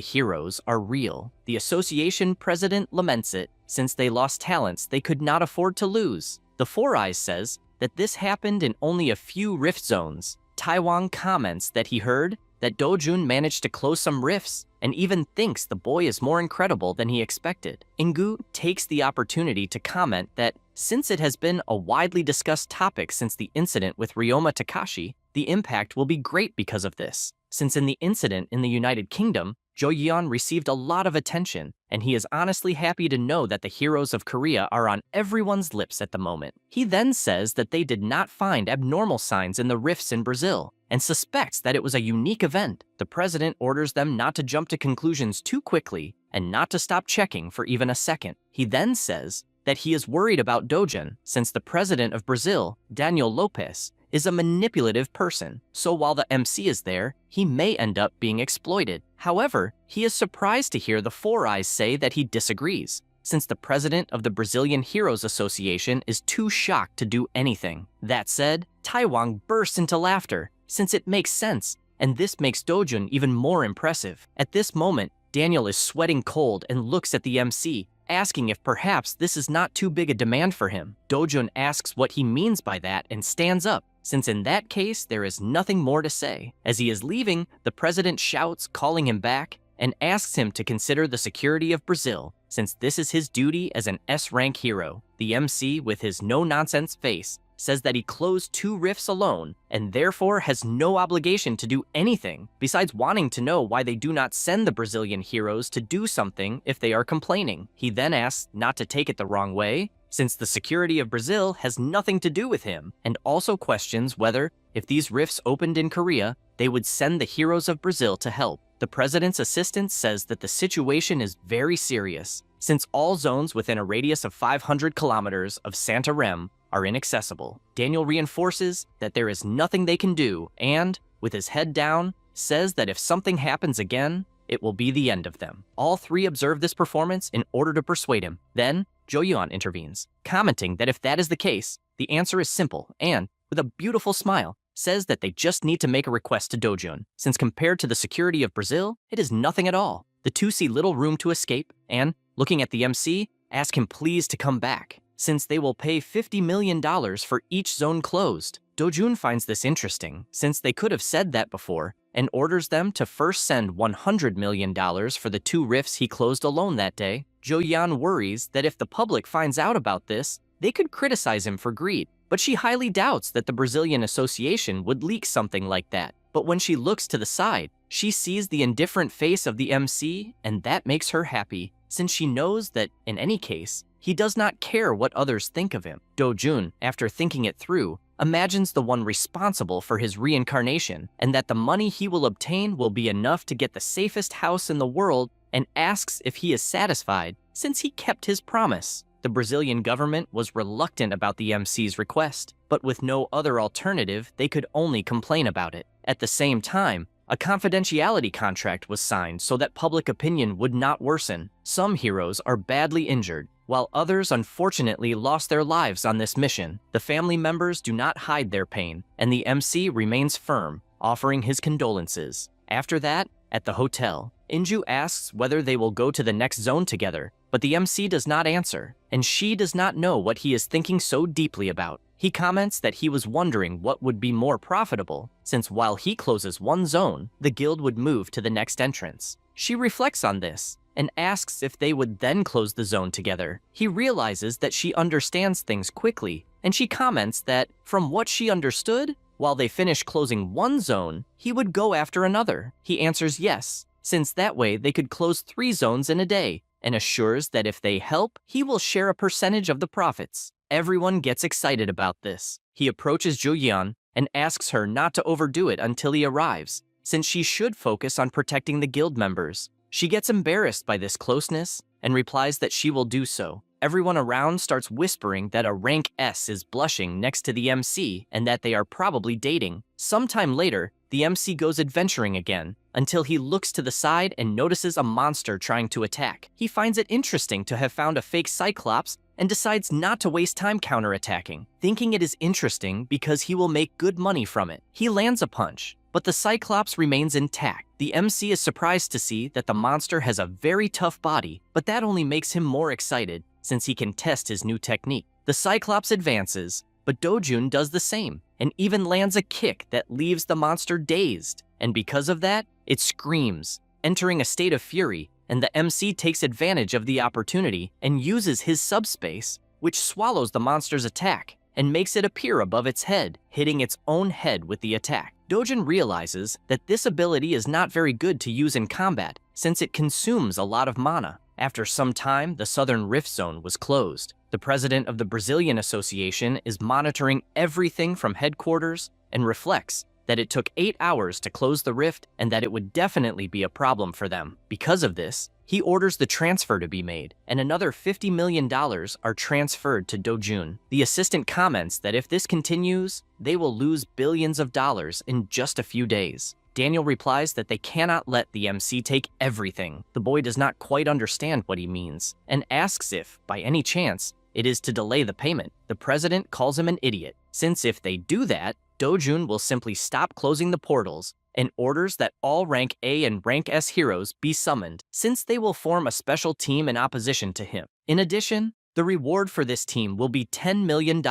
heroes are real. The association president laments it, since they lost talents they could not afford to lose. The Four Eyes says that this happened in only a few rift zones. Taiwan comments that he heard that Dojun managed to close some rifts and even thinks the boy is more incredible than he expected. Ingu takes the opportunity to comment that since it has been a widely discussed topic since the incident with Ryoma Takashi, the impact will be great because of this. Since in the incident in the United Kingdom, Jo Yeon received a lot of attention, and he is honestly happy to know that the heroes of Korea are on everyone's lips at the moment. He then says that they did not find abnormal signs in the rifts in Brazil, and suspects that it was a unique event. The president orders them not to jump to conclusions too quickly, and not to stop checking for even a second. He then says that he is worried about Dojun, since the president of Brazil, Daniel Lopes, is a manipulative person, so while the MC is there, he may end up being exploited. However, he is surprised to hear the Four Eyes say that he disagrees, since the president of the Brazilian Heroes Association is too shocked to do anything. That said, Taiwan bursts into laughter, since it makes sense, and this makes Dojun even more impressive. At this moment, Daniel is sweating cold and looks at the MC, asking if perhaps this is not too big a demand for him. Dojun asks what he means by that and stands up, since in that case there is nothing more to say. As he is leaving, the president shouts, calling him back, and asks him to consider the security of Brazil, since this is his duty as an S-rank hero. The MC, with his no-nonsense face, says that he closed 2 rifts alone, and therefore has no obligation to do anything, besides wanting to know why they do not send the Brazilian heroes to do something if they are complaining. He then asks not to take it the wrong way, since the security of Brazil has nothing to do with him, and also questions whether, if these rifts opened in Korea, they would send the heroes of Brazil to help. The president's assistant says that the situation is very serious, since all zones within a radius of 500 kilometers of Santarém are inaccessible. Daniel reinforces that there is nothing they can do and, with his head down, says that if something happens again, it will be the end of them. All 3 observe this performance in order to persuade him. Then, Jo Yeon intervenes, commenting that if that is the case, the answer is simple and, with a beautiful smile, says that they just need to make a request to Dojun, since compared to the security of Brazil, it is nothing at all. The 2 see little room to escape and, looking at the MC, ask him please to come back, since they will pay $50 million for each zone closed. Dojun finds this interesting, since they could have said that before, and orders them to first send $100 million for the 2 rifts he closed alone that day. Jo Yeon worries that if the public finds out about this, they could criticize him for greed, but she highly doubts that the Brazilian Association would leak something like that. But when she looks to the side, she sees the indifferent face of the MC, and that makes her happy, since she knows that, in any case, he does not care what others think of him. Dojun, after thinking it through, imagines the one responsible for his reincarnation, and that the money he will obtain will be enough to get the safest house in the world, and asks if he is satisfied, since he kept his promise. The Brazilian government was reluctant about the MC's request, but with no other alternative, they could only complain about it. At the same time, a confidentiality contract was signed so that public opinion would not worsen. Some heroes are badly injured, while others unfortunately lost their lives on this mission. The family members do not hide their pain, and the MC remains firm, offering his condolences. After that, At the hotel, Inju asks whether they will go to the next zone together, but the MC does not answer, and she does not know what he is thinking so deeply about. He comments that he was wondering what would be more profitable, since while he closes one zone, the guild would move to the next entrance. She reflects on this and asks if they would then close the zone together. He realizes that she understands things quickly, and she comments that, from what she understood, while they finish closing one zone, he would go after another. He answers yes, since that way they could close 3 zones in a day, and assures that if they help, he will share a percentage of the profits. Everyone gets excited about this. He approaches Juyeon and asks her not to overdo it until he arrives, since she should focus on protecting the guild members. She gets embarrassed by this closeness and replies that she will do so. Everyone around starts whispering that a rank S is blushing next to the MC and that they are probably dating. Sometime later, the MC goes adventuring again, until he looks to the side and notices a monster trying to attack. He finds it interesting to have found a fake Cyclops and decides not to waste time counterattacking, thinking it is interesting because he will make good money from it. He lands a punch, but the Cyclops remains intact. The MC is surprised to see that the monster has a very tough body, but that only makes him more excited since he can test his new technique. The Cyclops advances, but Dojun does the same and even lands a kick that leaves the monster dazed, and because of that, it screams, entering a state of fury, and the MC takes advantage of the opportunity and uses his subspace, which swallows the monster's attack and makes it appear above its head, hitting its own head with the attack. Dojun realizes that this ability is not very good to use in combat since it consumes a lot of mana. After some time, the Southern Rift Zone was closed. The president of the Brazilian Association is monitoring everything from headquarters and reflects that it took 8 hours to close the rift and that it would definitely be a problem for them. Because of this, he orders the transfer to be made, and another $50 million are transferred to Dojun. The assistant comments that if this continues, they will lose billions of dollars in just a few days. Daniel replies that they cannot let the MC take everything. The boy does not quite understand what he means, and asks if, by any chance, it is to delay the payment. The president calls him an idiot, since if they do that, Dojun will simply stop closing the portals and orders that all rank A and rank S heroes be summoned, since they will form a special team in opposition to him. In addition, the reward for this team will be $10 million,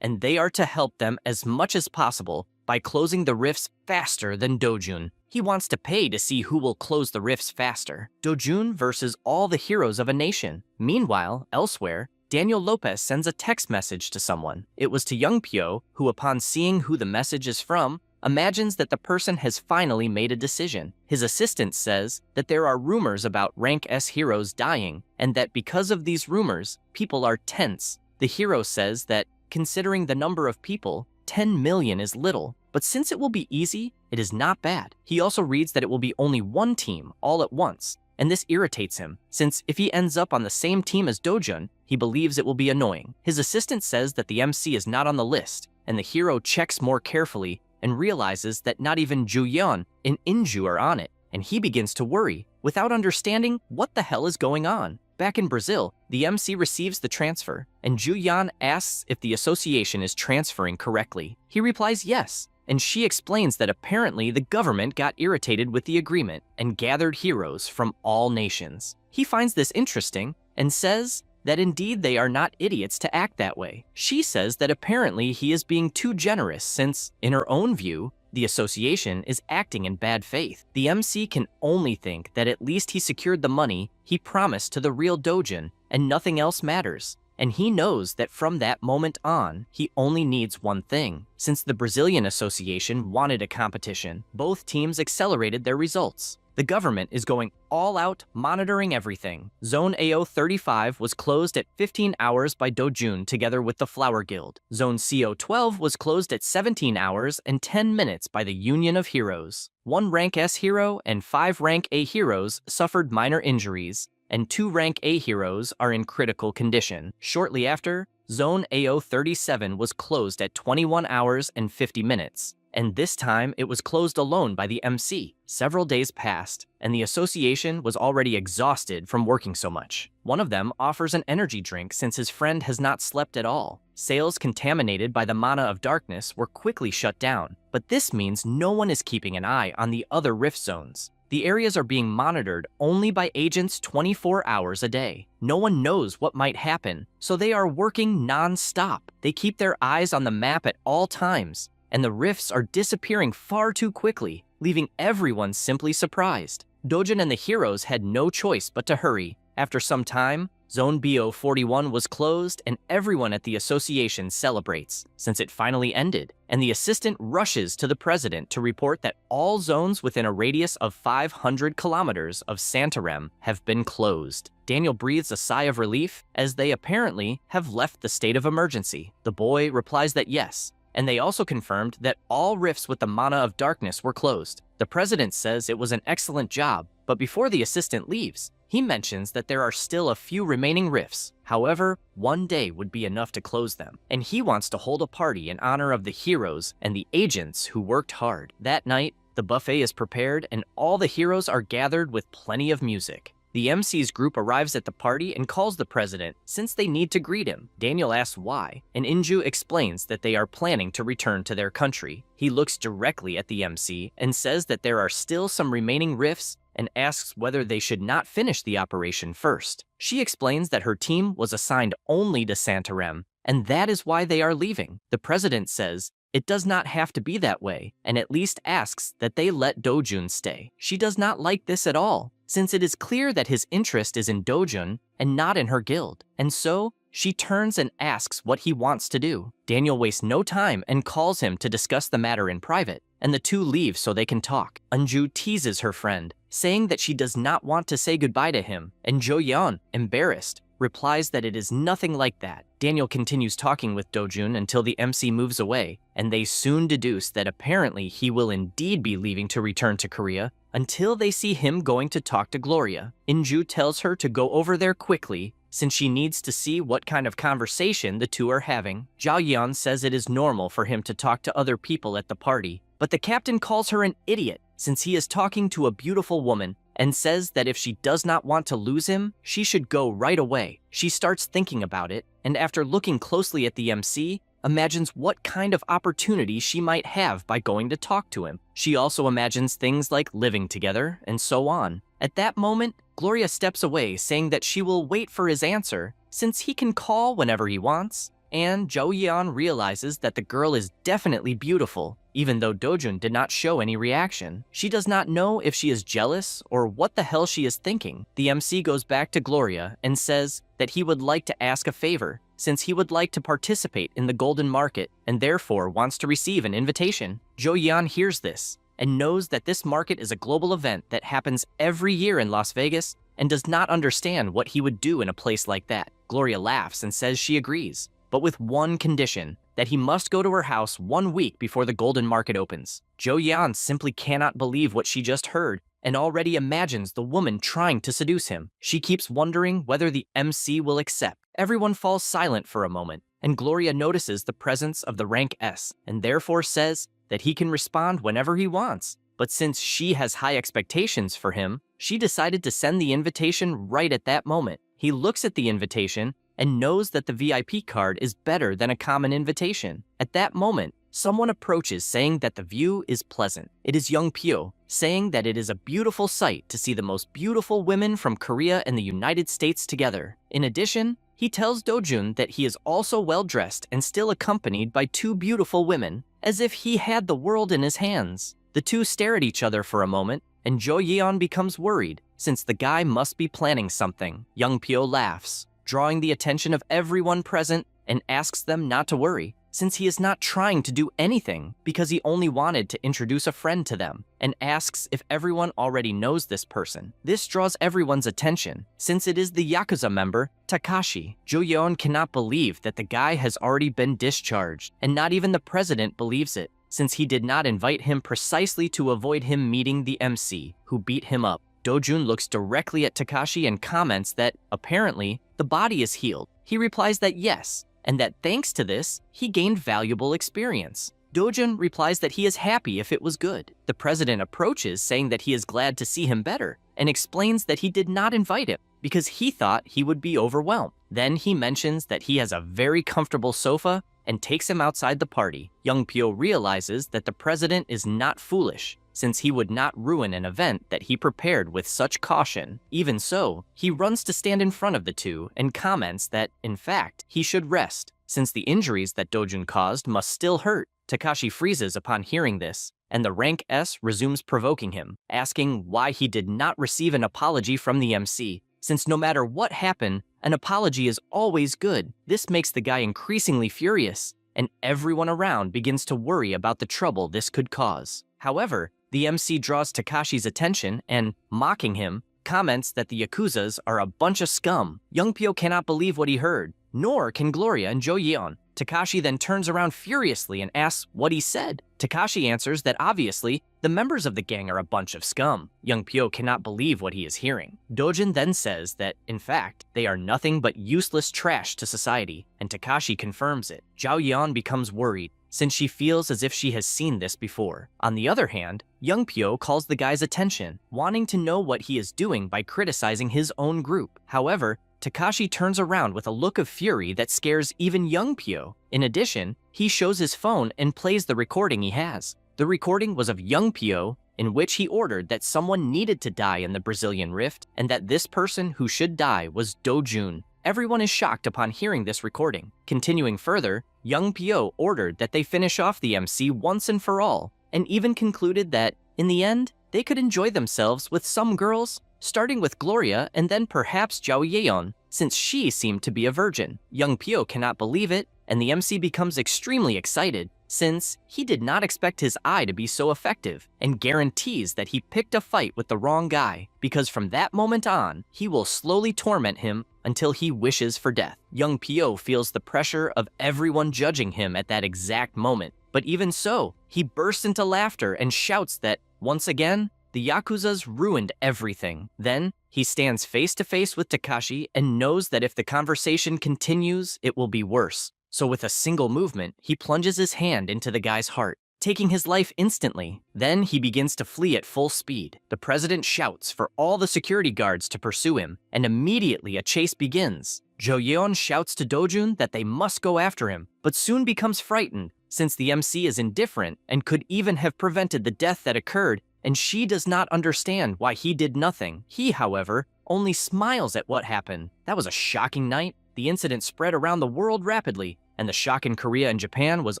and they are to help them as much as possible by closing the rifts faster than Dojun. He wants to pay to see who will close the rifts faster. Dojun versus all the heroes of a nation. Meanwhile, elsewhere, Daniel Lopez sends a text message to someone. It was to Young Pyo, who upon seeing who the message is from, imagines that the person has finally made a decision. His assistant says that there are rumors about rank S heroes dying, and that because of these rumors, people are tense. The hero says that, considering the number of people, 10 million is little, but since it will be easy, it is not bad. He also reads that it will be only one team all at once, and this irritates him, since if he ends up on the same team as Dojun, he believes it will be annoying. His assistant says that the MC is not on the list, and the hero checks more carefully and realizes that not even Juyeon and Inju are on it, and he begins to worry, without understanding what the hell is going on. Back in Brazil, the MC receives the transfer, and Juyeon asks if the association is transferring correctly. He replies yes, and she explains that apparently the government got irritated with the agreement and gathered heroes from all nations. He finds this interesting and says that indeed they are not idiots to act that way. She says that apparently he is being too generous since, in her own view, the association is acting in bad faith. The MC can only think that at least he secured the money he promised to the real Dojun, and nothing else matters. And he knows that from that moment on, he only needs one thing. Since the Brazilian Association wanted a competition, both teams accelerated their results. The government is going all out, monitoring everything. Zone AO35 was closed at 15 hours by Dojun together with the Flower Guild. Zone CO12 was closed at 17 hours and 10 minutes by the Union of Heroes. 1 rank S hero and 5 rank A heroes suffered minor injuries, and 2 rank A heroes are in critical condition. Shortly after, Zone AO37 was closed at 21 hours and 50 minutes. And this time, it was closed alone by the MC. Several days passed, and the association was already exhausted from working so much. One of them offers an energy drink since his friend has not slept at all. Sales contaminated by the mana of darkness were quickly shut down, but this means no one is keeping an eye on the other rift zones. The areas are being monitored only by agents 24 hours a day. No one knows what might happen, so they are working non-stop. They keep their eyes on the map at all times, and the rifts are disappearing far too quickly, leaving everyone simply surprised. Dojun and the heroes had no choice but to hurry. After some time, Zone BO41 was closed and everyone at the association celebrates, since it finally ended, and the assistant rushes to the president to report that all zones within a radius of 500 kilometers of Santarem have been closed. Daniel breathes a sigh of relief, as they apparently have left the state of emergency. The boy replies that yes, and they also confirmed that all rifts with the Mana of Darkness were closed. The president says it was an excellent job, but before the assistant leaves, he mentions that there are still a few remaining rifts. However, one day would be enough to close them, and he wants to hold a party in honor of the heroes and the agents who worked hard. That night, the buffet is prepared and all the heroes are gathered with plenty of music. The MC's group arrives at the party and calls the president since they need to greet him. Daniel asks why, and Inju explains that they are planning to return to their country. He looks directly at the MC and says that there are still some remaining rifts and asks whether they should not finish the operation first. She explains that her team was assigned only to Santarem, and that is why they are leaving. The president says it does not have to be that way, and at least asks that they let Dojun stay. She does not like this at all, since it is clear that his interest is in Dojun and not in her guild, and so she turns and asks what he wants to do. Daniel wastes no time and calls him to discuss the matter in private, and the two leave so they can talk. Anju teases her friend, saying that she does not want to say goodbye to him, and Jo Yeon, embarrassed, replies that it is nothing like that. Daniel continues talking with Dojun until the MC moves away, and they soon deduce that apparently he will indeed be leaving to return to Korea until they see him going to talk to Gloria. Inju tells her to go over there quickly since she needs to see what kind of conversation the two are having. Zhao Yan says it is normal for him to talk to other people at the party, but the captain calls her an idiot since he is talking to a beautiful woman and says that if she does not want to lose him, she should go right away. She starts thinking about it, and after looking closely at the MC, imagines what kind of opportunity she might have by going to talk to him. She also imagines things like living together and so on. At that moment, Gloria steps away, saying that she will wait for his answer since he can call whenever he wants, and Jo Yeon realizes that the girl is definitely beautiful, even though Dojun did not show any reaction. She does not know if she is jealous or what the hell she is thinking. The MC goes back to Gloria and says that he would like to ask a favor, since he would like to participate in the golden market and therefore wants to receive an invitation. Jo Yeon hears this and knows that this market is a global event that happens every year in Las Vegas and does not understand what he would do in a place like that. Gloria laughs and says she agrees, but with one condition, that he must go to her house 1 week before the golden market opens. Jo Yeon simply cannot believe what she just heard and already imagines the woman trying to seduce him. She keeps wondering whether the MC will accept. Everyone falls silent for a moment, and Gloria notices the presence of the rank S and therefore says that he can respond whenever he wants. But since she has high expectations for him, she decided to send the invitation right at that moment. He looks at the invitation and knows that the VIP card is better than a common invitation. At that moment, someone approaches saying that the view is pleasant. It is Young Pyo, saying that it is a beautiful sight to see the most beautiful women from Korea and the United States together. In addition, he tells Dojun that he is also well-dressed and still accompanied by 2 beautiful women, as if he had the world in his hands. The two stare at each other for a moment, and Jo Yeon becomes worried, since the guy must be planning something. Young Pyo laughs, drawing the attention of everyone present, and asks them not to worry, since he is not trying to do anything because he only wanted to introduce a friend to them, and asks if everyone already knows this person. This draws everyone's attention, since it is the Yakuza member, Takashi. Jo Yeon cannot believe that the guy has already been discharged, and not even the president believes it, since he did not invite him precisely to avoid him meeting the MC, who beat him up. Dojun looks directly at Takashi and comments that, apparently, the body is healed. He replies that yes, and that thanks to this, he gained valuable experience. Dojun replies that he is happy if it was good. The president approaches, saying that he is glad to see him better, and explains that he did not invite him because he thought he would be overwhelmed. Then he mentions that he has a very comfortable sofa and takes him outside the party. Young Pyo realizes that the president is not foolish, since he would not ruin an event that he prepared with such caution. Even so, he runs to stand in front of the two and comments that, in fact, he should rest, since the injuries that Dojun caused must still hurt. Takashi freezes upon hearing this, and the rank S resumes provoking him, asking why he did not receive an apology from the MC, since no matter what happened, an apology is always good. This makes the guy increasingly furious, and everyone around begins to worry about the trouble this could cause. However, the MC draws Takashi's attention and, mocking him, comments that the Yakuzas are a bunch of scum. Youngpyo cannot believe what he heard, nor can Gloria and Jo Yeon. Takashi then turns around furiously and asks what he said. Takashi answers that obviously, the members of the gang are a bunch of scum. Youngpyo cannot believe what he is hearing. Dojin then says that, in fact, they are nothing but useless trash to society, and Takashi confirms it. Zhao Yeon becomes worried, since she feels as if she has seen this before. On the other hand, Youngpyo calls the guy's attention, wanting to know what he is doing by criticizing his own group. However, Takashi turns around with a look of fury that scares even Youngpyo. In addition, he shows his phone and plays the recording he has. The recording was of Youngpyo, in which he ordered that someone needed to die in the Brazilian Rift, and that this person who should die was Dojun. Everyone is shocked upon hearing this recording. Continuing further, Youngpyo ordered that they finish off the MC once and for all, and even concluded that, in the end, they could enjoy themselves with some girls, starting with Gloria and then perhaps Zhao Yeon, since she seemed to be a virgin. Youngpyo cannot believe it, and the MC becomes extremely excited, since he did not expect his eye to be so effective, and guarantees that he picked a fight with the wrong guy, because from that moment on, he will slowly torment him until he wishes for death. Youngpyo feels the pressure of everyone judging him at that exact moment, but even so, he bursts into laughter and shouts that, once again, the Yakuzas ruined everything. Then, he stands face to face with Takashi and knows that if the conversation continues, it will be worse. So with a single movement, he plunges his hand into the guy's heart, taking his life instantly. Then he begins to flee at full speed. The president shouts for all the security guards to pursue him, and immediately a chase begins. Jo Yeon shouts to Dojun that they must go after him, but soon becomes frightened, since the MC is indifferent and could even have prevented the death that occurred, and she does not understand why he did nothing. He, however, only smiles at what happened. That was a shocking night. The incident spread around the world rapidly, and the shock in Korea and Japan was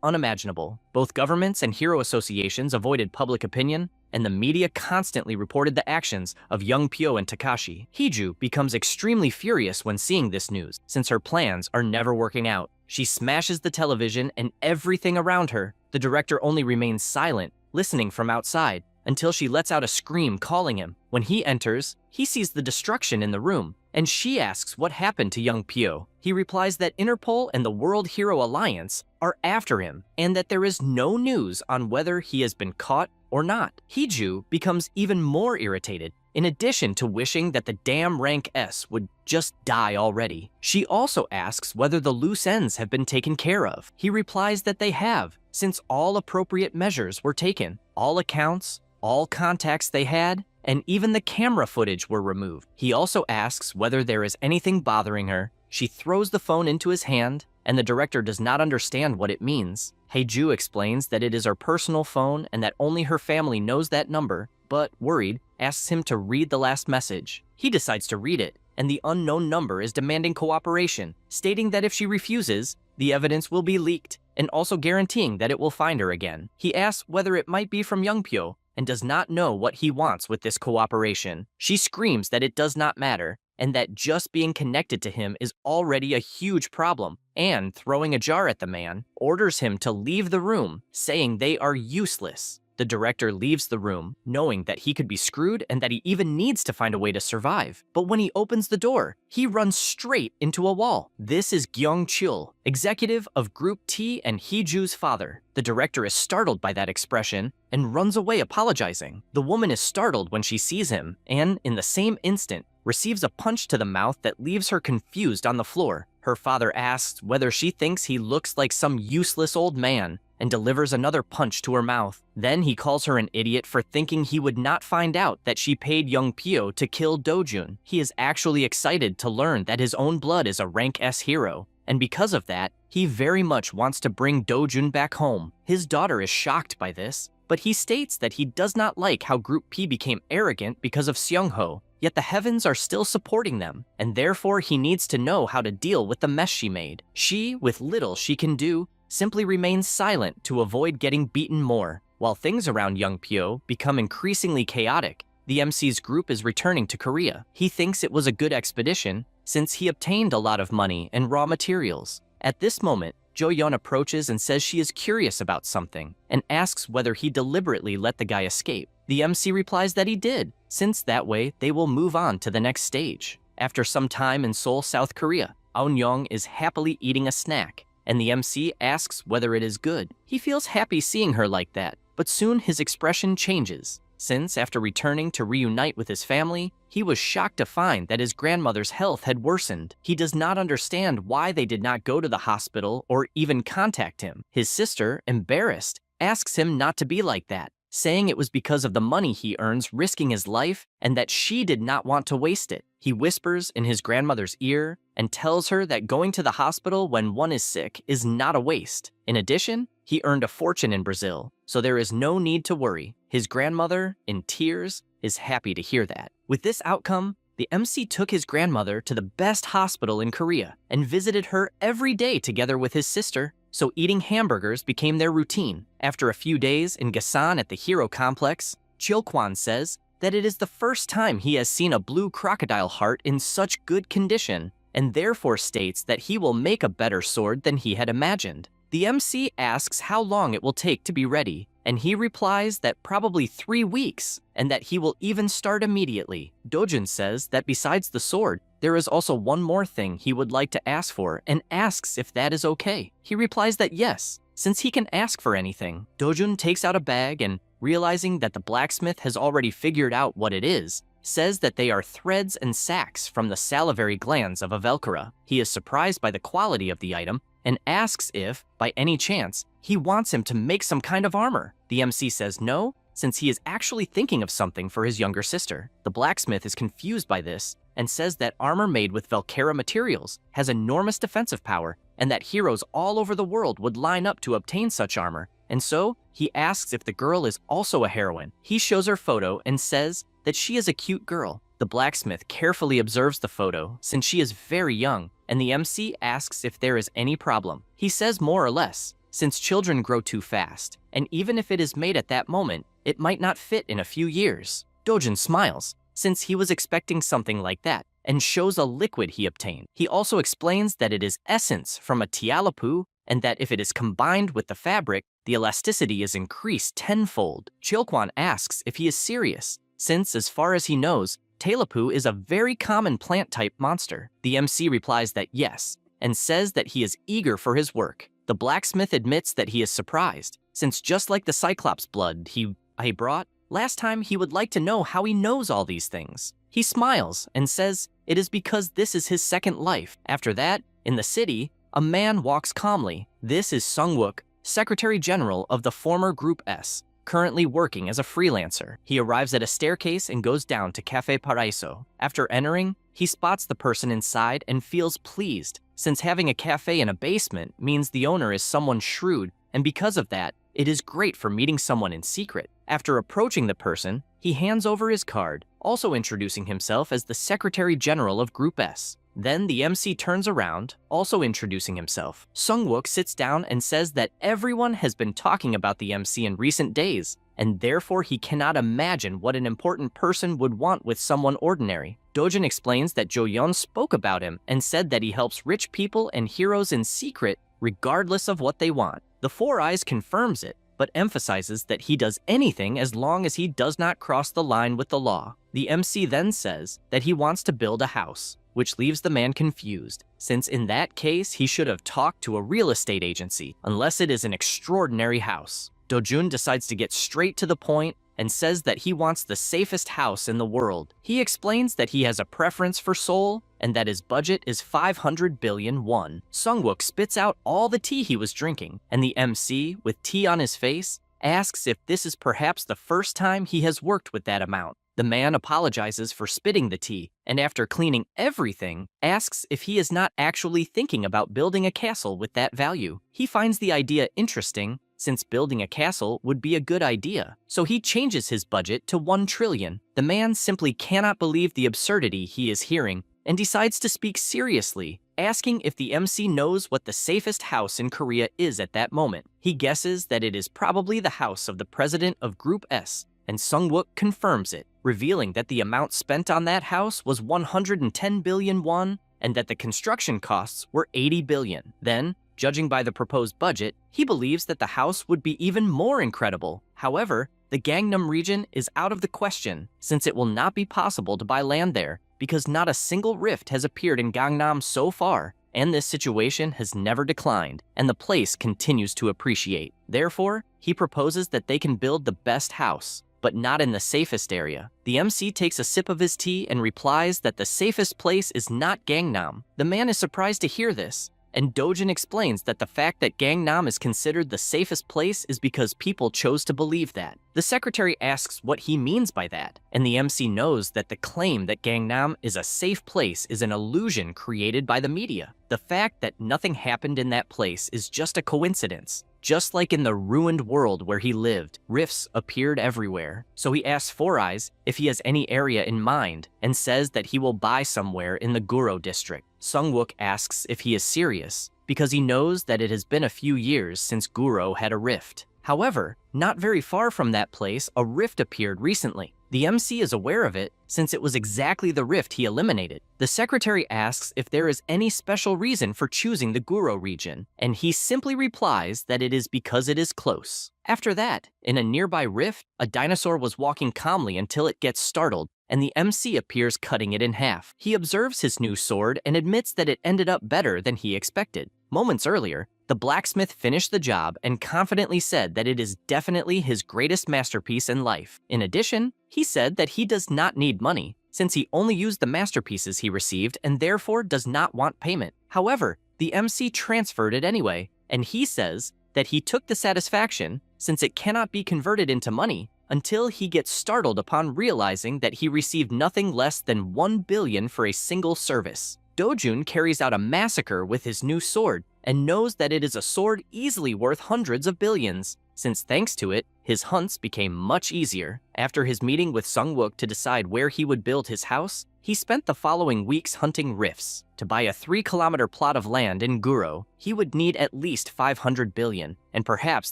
unimaginable. Both governments and hero associations avoided public opinion, and the media constantly reported the actions of Youngpyo and Takashi. Hiju becomes extremely furious when seeing this news, since her plans are never working out. She smashes the television and everything around her. The director only remains silent, listening from outside, until she lets out a scream calling him. When he enters, he sees the destruction in the room, and she asks what happened to Youngpyo. He replies that Interpol and the World Hero Alliance are after him, and that there is no news on whether he has been caught or not. Hiju becomes even more irritated, in addition to wishing that the damn rank S would just die already. She also asks whether the loose ends have been taken care of. He replies that they have, since all appropriate measures were taken. All accounts, all contacts they had, and even the camera footage were removed. He also asks whether there is anything bothering her. She throws the phone into his hand, and the director does not understand what it means. Heiju explains that it is her personal phone and that only her family knows that number, but, worried, asks him to read the last message. He decides to read it, and the unknown number is demanding cooperation, stating that if she refuses, the evidence will be leaked, and also guaranteeing that it will find her again. He asks whether it might be from Youngpyo, and does not know what he wants with this cooperation. She screams that it does not matter, and that just being connected to him is already a huge problem, and, throwing a jar at the man, orders him to leave the room, saying they are useless. The director leaves the room, knowing that he could be screwed and that he even needs to find a way to survive. But when he opens the door, he runs straight into a wall. This is Gyeong Chul, executive of Group T and Heeju's father. The director is startled by that expression and runs away apologizing. The woman is startled when she sees him and, in the same instant, receives a punch to the mouth that leaves her confused on the floor. Her father asks whether she thinks he looks like some useless old man, and delivers another punch to her mouth. Then he calls her an idiot for thinking he would not find out that she paid Youngpyo to kill Dojun. He is actually excited to learn that his own blood is a rank S hero, and because of that, he very much wants to bring Dojun back home. His daughter is shocked by this, but he states that he does not like how Group P became arrogant because of Seung-ho, yet the heavens are still supporting them, and therefore he needs to know how to deal with the mess she made. She, with little she can do, simply remains silent to avoid getting beaten more. While things around young Pyo become increasingly chaotic, the MC's group is returning to Korea. He thinks it was a good expedition since he obtained a lot of money and raw materials. At this moment, Jo-yeon approaches and says she is curious about something and asks whether he deliberately let the guy escape. The MC replies that he did, since that way they will move on to the next stage. After some time in Seoul, South Korea, Aun-young is happily eating a snack, and the MC asks whether it is good. He feels happy seeing her like that, but soon his expression changes, since after returning to reunite with his family, he was shocked to find that his grandmother's health had worsened. He does not understand why they did not go to the hospital or even contact him. His sister, embarrassed, asks him not to be like that, saying it was because of the money he earns risking his life and that she did not want to waste it. He whispers in his grandmother's ear and tells her that going to the hospital when one is sick is not a waste. In addition, he earned a fortune in Brazil, so there is no need to worry. His grandmother, in tears, is happy to hear that. With this outcome, the MC took his grandmother to the best hospital in Korea and visited her every day together with his sister, so eating hamburgers became their routine. After a few days in Gasan at the Hero Complex, Chil-kwan says that it is the first time he has seen a blue crocodile heart in such good condition, and therefore states that he will make a better sword than he had imagined. The MC asks how long it will take to be ready, and he replies that probably 3 weeks, and that he will even start immediately. Dojun says that besides the sword, there is also one more thing he would like to ask for and asks if that is okay. He replies that yes, since he can ask for anything. Dojun takes out a bag and, realizing that the blacksmith has already figured out what it is, says that they are threads and sacks from the salivary glands of a Velcora. He is surprised by the quality of the item and asks if, by any chance, he wants him to make some kind of armor. The MC says no, since he is actually thinking of something for his younger sister. The blacksmith is confused by this and says that armor made with Velcora materials has enormous defensive power and that heroes all over the world would line up to obtain such armor, and so he asks if the girl is also a heroine. He shows her photo and says that she is a cute girl. The blacksmith carefully observes the photo since she is very young, and the MC asks if there is any problem. He says more or less, since children grow too fast, and even if it is made at that moment, it might not fit in a few years. Dojun smiles, since he was expecting something like that, and shows a liquid he obtained. He also explains that it is essence from a tialapu, and that if it is combined with the fabric, the elasticity is increased tenfold. Chilkwan asks if he is serious, since as far as he knows, Tailapu is a very common plant-type monster. The MC replies that yes, and says that he is eager for his work. The blacksmith admits that he is surprised, since just like the Cyclops blood he brought, last time he would like to know how he knows all these things. He smiles and says it is because this is his second life. After that, in the city, a man walks calmly. This is Sung-wook, Secretary General of the former Group S, currently working as a freelancer. He arrives at a staircase and goes down to Cafe Paraiso. After entering, he spots the person inside and feels pleased, since having a cafe in a basement means the owner is someone shrewd, and because of that, it is great for meeting someone in secret. After approaching the person, he hands over his card, also introducing himself as the Secretary General of Group S. Then the MC turns around, also introducing himself. Sung-wook sits down and says that everyone has been talking about the MC in recent days, and therefore he cannot imagine what an important person would want with someone ordinary. Dojun explains that Jo-yeon spoke about him and said that he helps rich people and heroes in secret regardless of what they want. The Four Eyes confirms it, but emphasizes that he does anything as long as he does not cross the line with the law. The MC then says that he wants to build a house, which leaves the man confused, since in that case he should have talked to a real estate agency, unless it is an extraordinary house. Dojun decides to get straight to the point and says that he wants the safest house in the world. He explains that he has a preference for Seoul and that his budget is 500 billion won. Sung-wook spits out all the tea he was drinking, and the MC, with tea on his face, asks if this is perhaps the first time he has worked with that amount. The man apologizes for spitting the tea, and after cleaning everything, asks if he is not actually thinking about building a castle with that value. He finds the idea interesting, since building a castle would be a good idea. So he changes his budget to 1 trillion. The man simply cannot believe the absurdity he is hearing and decides to speak seriously, asking if the MC knows what the safest house in Korea is at that moment. He guesses that it is probably the house of the president of Group S, and Sung-wook confirms it, revealing that the amount spent on that house was 110 billion won and that the construction costs were 80 billion. Then, judging by the proposed budget, he believes that the house would be even more incredible. However, the Gangnam region is out of the question since it will not be possible to buy land there because not a single rift has appeared in Gangnam so far, and this situation has never declined, and the place continues to appreciate. Therefore, he proposes that they can build the best house, but not in the safest area. The MC takes a sip of his tea and replies that the safest place is not Gangnam. The man is surprised to hear this, and Dojin explains that the fact that Gangnam is considered the safest place is because people chose to believe that. The secretary asks what he means by that, and the MC knows that the claim that Gangnam is a safe place is an illusion created by the media. The fact that nothing happened in that place is just a coincidence. Just like in the ruined world where he lived, rifts appeared everywhere. So he asks Four Eyes if he has any area in mind and says that he will buy somewhere in the Guro district. Sung-wook asks if he is serious because he knows that it has been a few years since Guro had a rift. However, not very far from that place, a rift appeared recently. The MC is aware of it since it was exactly the rift he eliminated. The secretary asks if there is any special reason for choosing the Guro region, and he simply replies that it is because it is close. After that, in a nearby rift, a dinosaur was walking calmly until it gets startled, and the MC appears cutting it in half. He observes his new sword and admits that it ended up better than he expected. Moments earlier, the blacksmith finished the job and confidently said that it is definitely his greatest masterpiece in life. In addition, he said that he does not need money, since he only used the masterpieces he received and therefore does not want payment. However, the MC transferred it anyway, and he says that he took the satisfaction since it cannot be converted into money until he gets startled upon realizing that he received nothing less than 1 billion for a single service. Dojun carries out a massacre with his new sword and knows that it is a sword easily worth hundreds of billions, since thanks to it, his hunts became much easier. After his meeting with Sung-wook to decide where he would build his house, he spent the following weeks hunting rifts. To buy a 3-kilometer plot of land in Guro, he would need at least 500 billion, and perhaps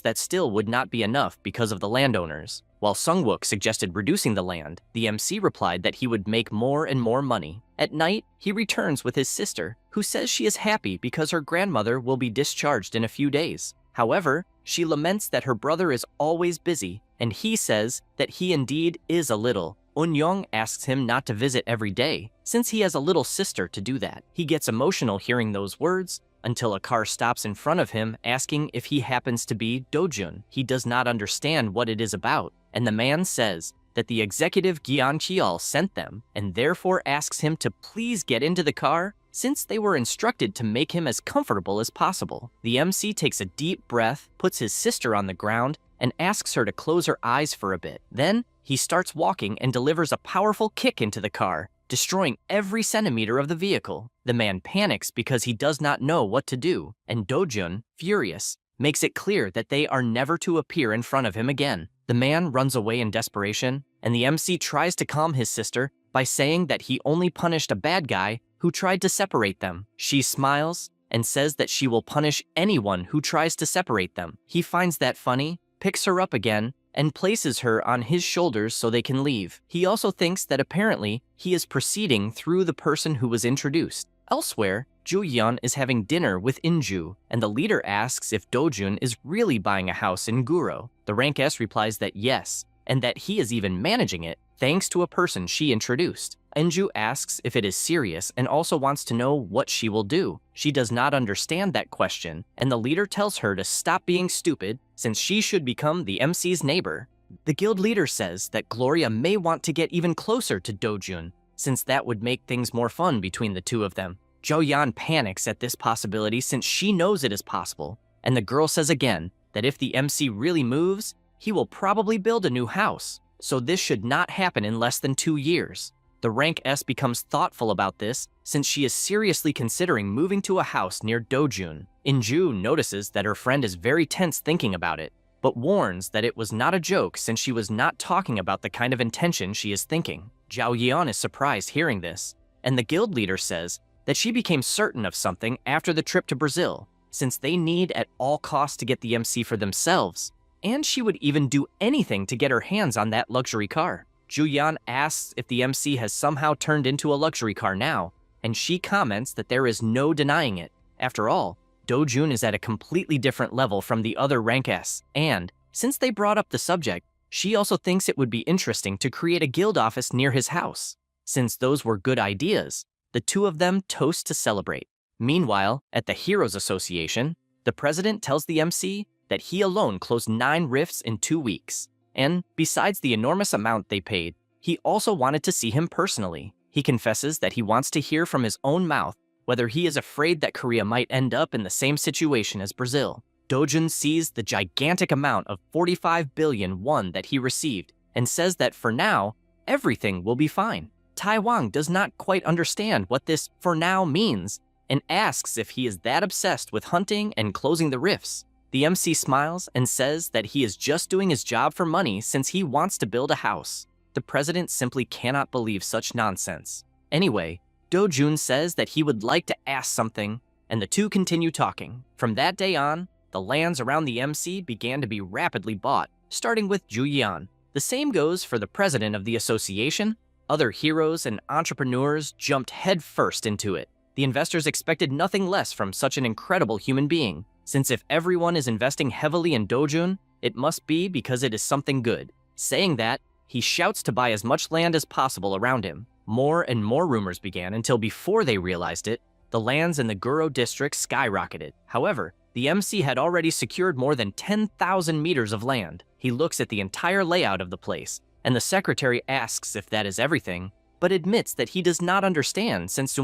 that still would not be enough because of the landowners. While Sung-wook suggested reducing the land, the MC replied that he would make more and more money. At night, he returns with his sister, who says she is happy because her grandmother will be discharged in a few days. However, she laments that her brother is always busy, and he says that he indeed is a little. Eun-young asks him not to visit every day, since he has a little sister to do that. He gets emotional hearing those words, until a car stops in front of him asking if he happens to be Dojun. He does not understand what it is about, and the man says that the executive Gyeon Cheol sent them, and therefore asks him to please get into the car, since they were instructed to make him as comfortable as possible. The MC takes a deep breath, puts his sister on the ground, and asks her to close her eyes for a bit. Then, he starts walking and delivers a powerful kick into the car, destroying every centimeter of the vehicle. The man panics because he does not know what to do, and Dojun, furious, makes it clear that they are never to appear in front of him again. The man runs away in desperation, and the MC tries to calm his sister by saying that he only punished a bad guy who tried to separate them. She smiles and says that she will punish anyone who tries to separate them. He finds that funny, picks her up again, and places her on his shoulders so they can leave. He also thinks that apparently he is proceeding through the person who was introduced. Elsewhere, Ju-yeon is having dinner with Inju, and the leader asks if Dojun is really buying a house in Guro. The rank S replies that yes, and that he is even managing it, thanks to a person she introduced. Inju asks if it is serious and also wants to know what she will do. She does not understand that question, and the leader tells her to stop being stupid since she should become the MC's neighbor. The guild leader says that Gloria may want to get even closer to Dojun, since that would make things more fun between the two of them. Jo-yeon panics at this possibility since she knows it is possible, and the girl says again that if the MC really moves, he will probably build a new house, so this should not happen in less than 2 years. The rank S becomes thoughtful about this since she is seriously considering moving to a house near Dojun. Inju notices that her friend is very tense thinking about it, but warns that it was not a joke since she was not talking about the kind of intention she is thinking. Zhao Yian is surprised hearing this, and the guild leader says that she became certain of something after the trip to Brazil, since they need at all costs to get the MC for themselves, and she would even do anything to get her hands on that luxury car. Zhu Yan asks if the MC has somehow turned into a luxury car now, and she comments that there is no denying it. After all, Do-jun is at a completely different level from the other rank S, and since they brought up the subject, she also thinks it would be interesting to create a guild office near his house. Since those were good ideas, the two of them toast to celebrate. Meanwhile, at the Heroes Association, the president tells the MC that he alone closed 9 rifts in 2 weeks, and besides the enormous amount they paid, he also wanted to see him personally. He confesses that he wants to hear from his own mouth whether he is afraid that Korea might end up in the same situation as Brazil. Do-jun sees the gigantic amount of 45 billion won that he received and says that for now, everything will be fine. Taiwan does not quite understand what this "for now" means and asks if he is that obsessed with hunting and closing the rifts. The MC smiles and says that he is just doing his job for money since he wants to build a house. The president simply cannot believe such nonsense. Anyway, Do-jun says that he would like to ask something, and the two continue talking. From that day on, the lands around the MC began to be rapidly bought, starting with Zhu Yan. The same goes for the president of the association. Other heroes and entrepreneurs jumped headfirst into it. The investors expected nothing less from such an incredible human being, since if everyone is investing heavily in Do-jun, it must be because it is something good. Saying that, he shouts to buy as much land as possible around him. More and more rumors began until before they realized it, the lands in the Guro district skyrocketed. However, the MC had already secured more than 10,000 meters of land. He looks at the entire layout of the place, and the secretary asks if that is everything, but admits that he does not understand since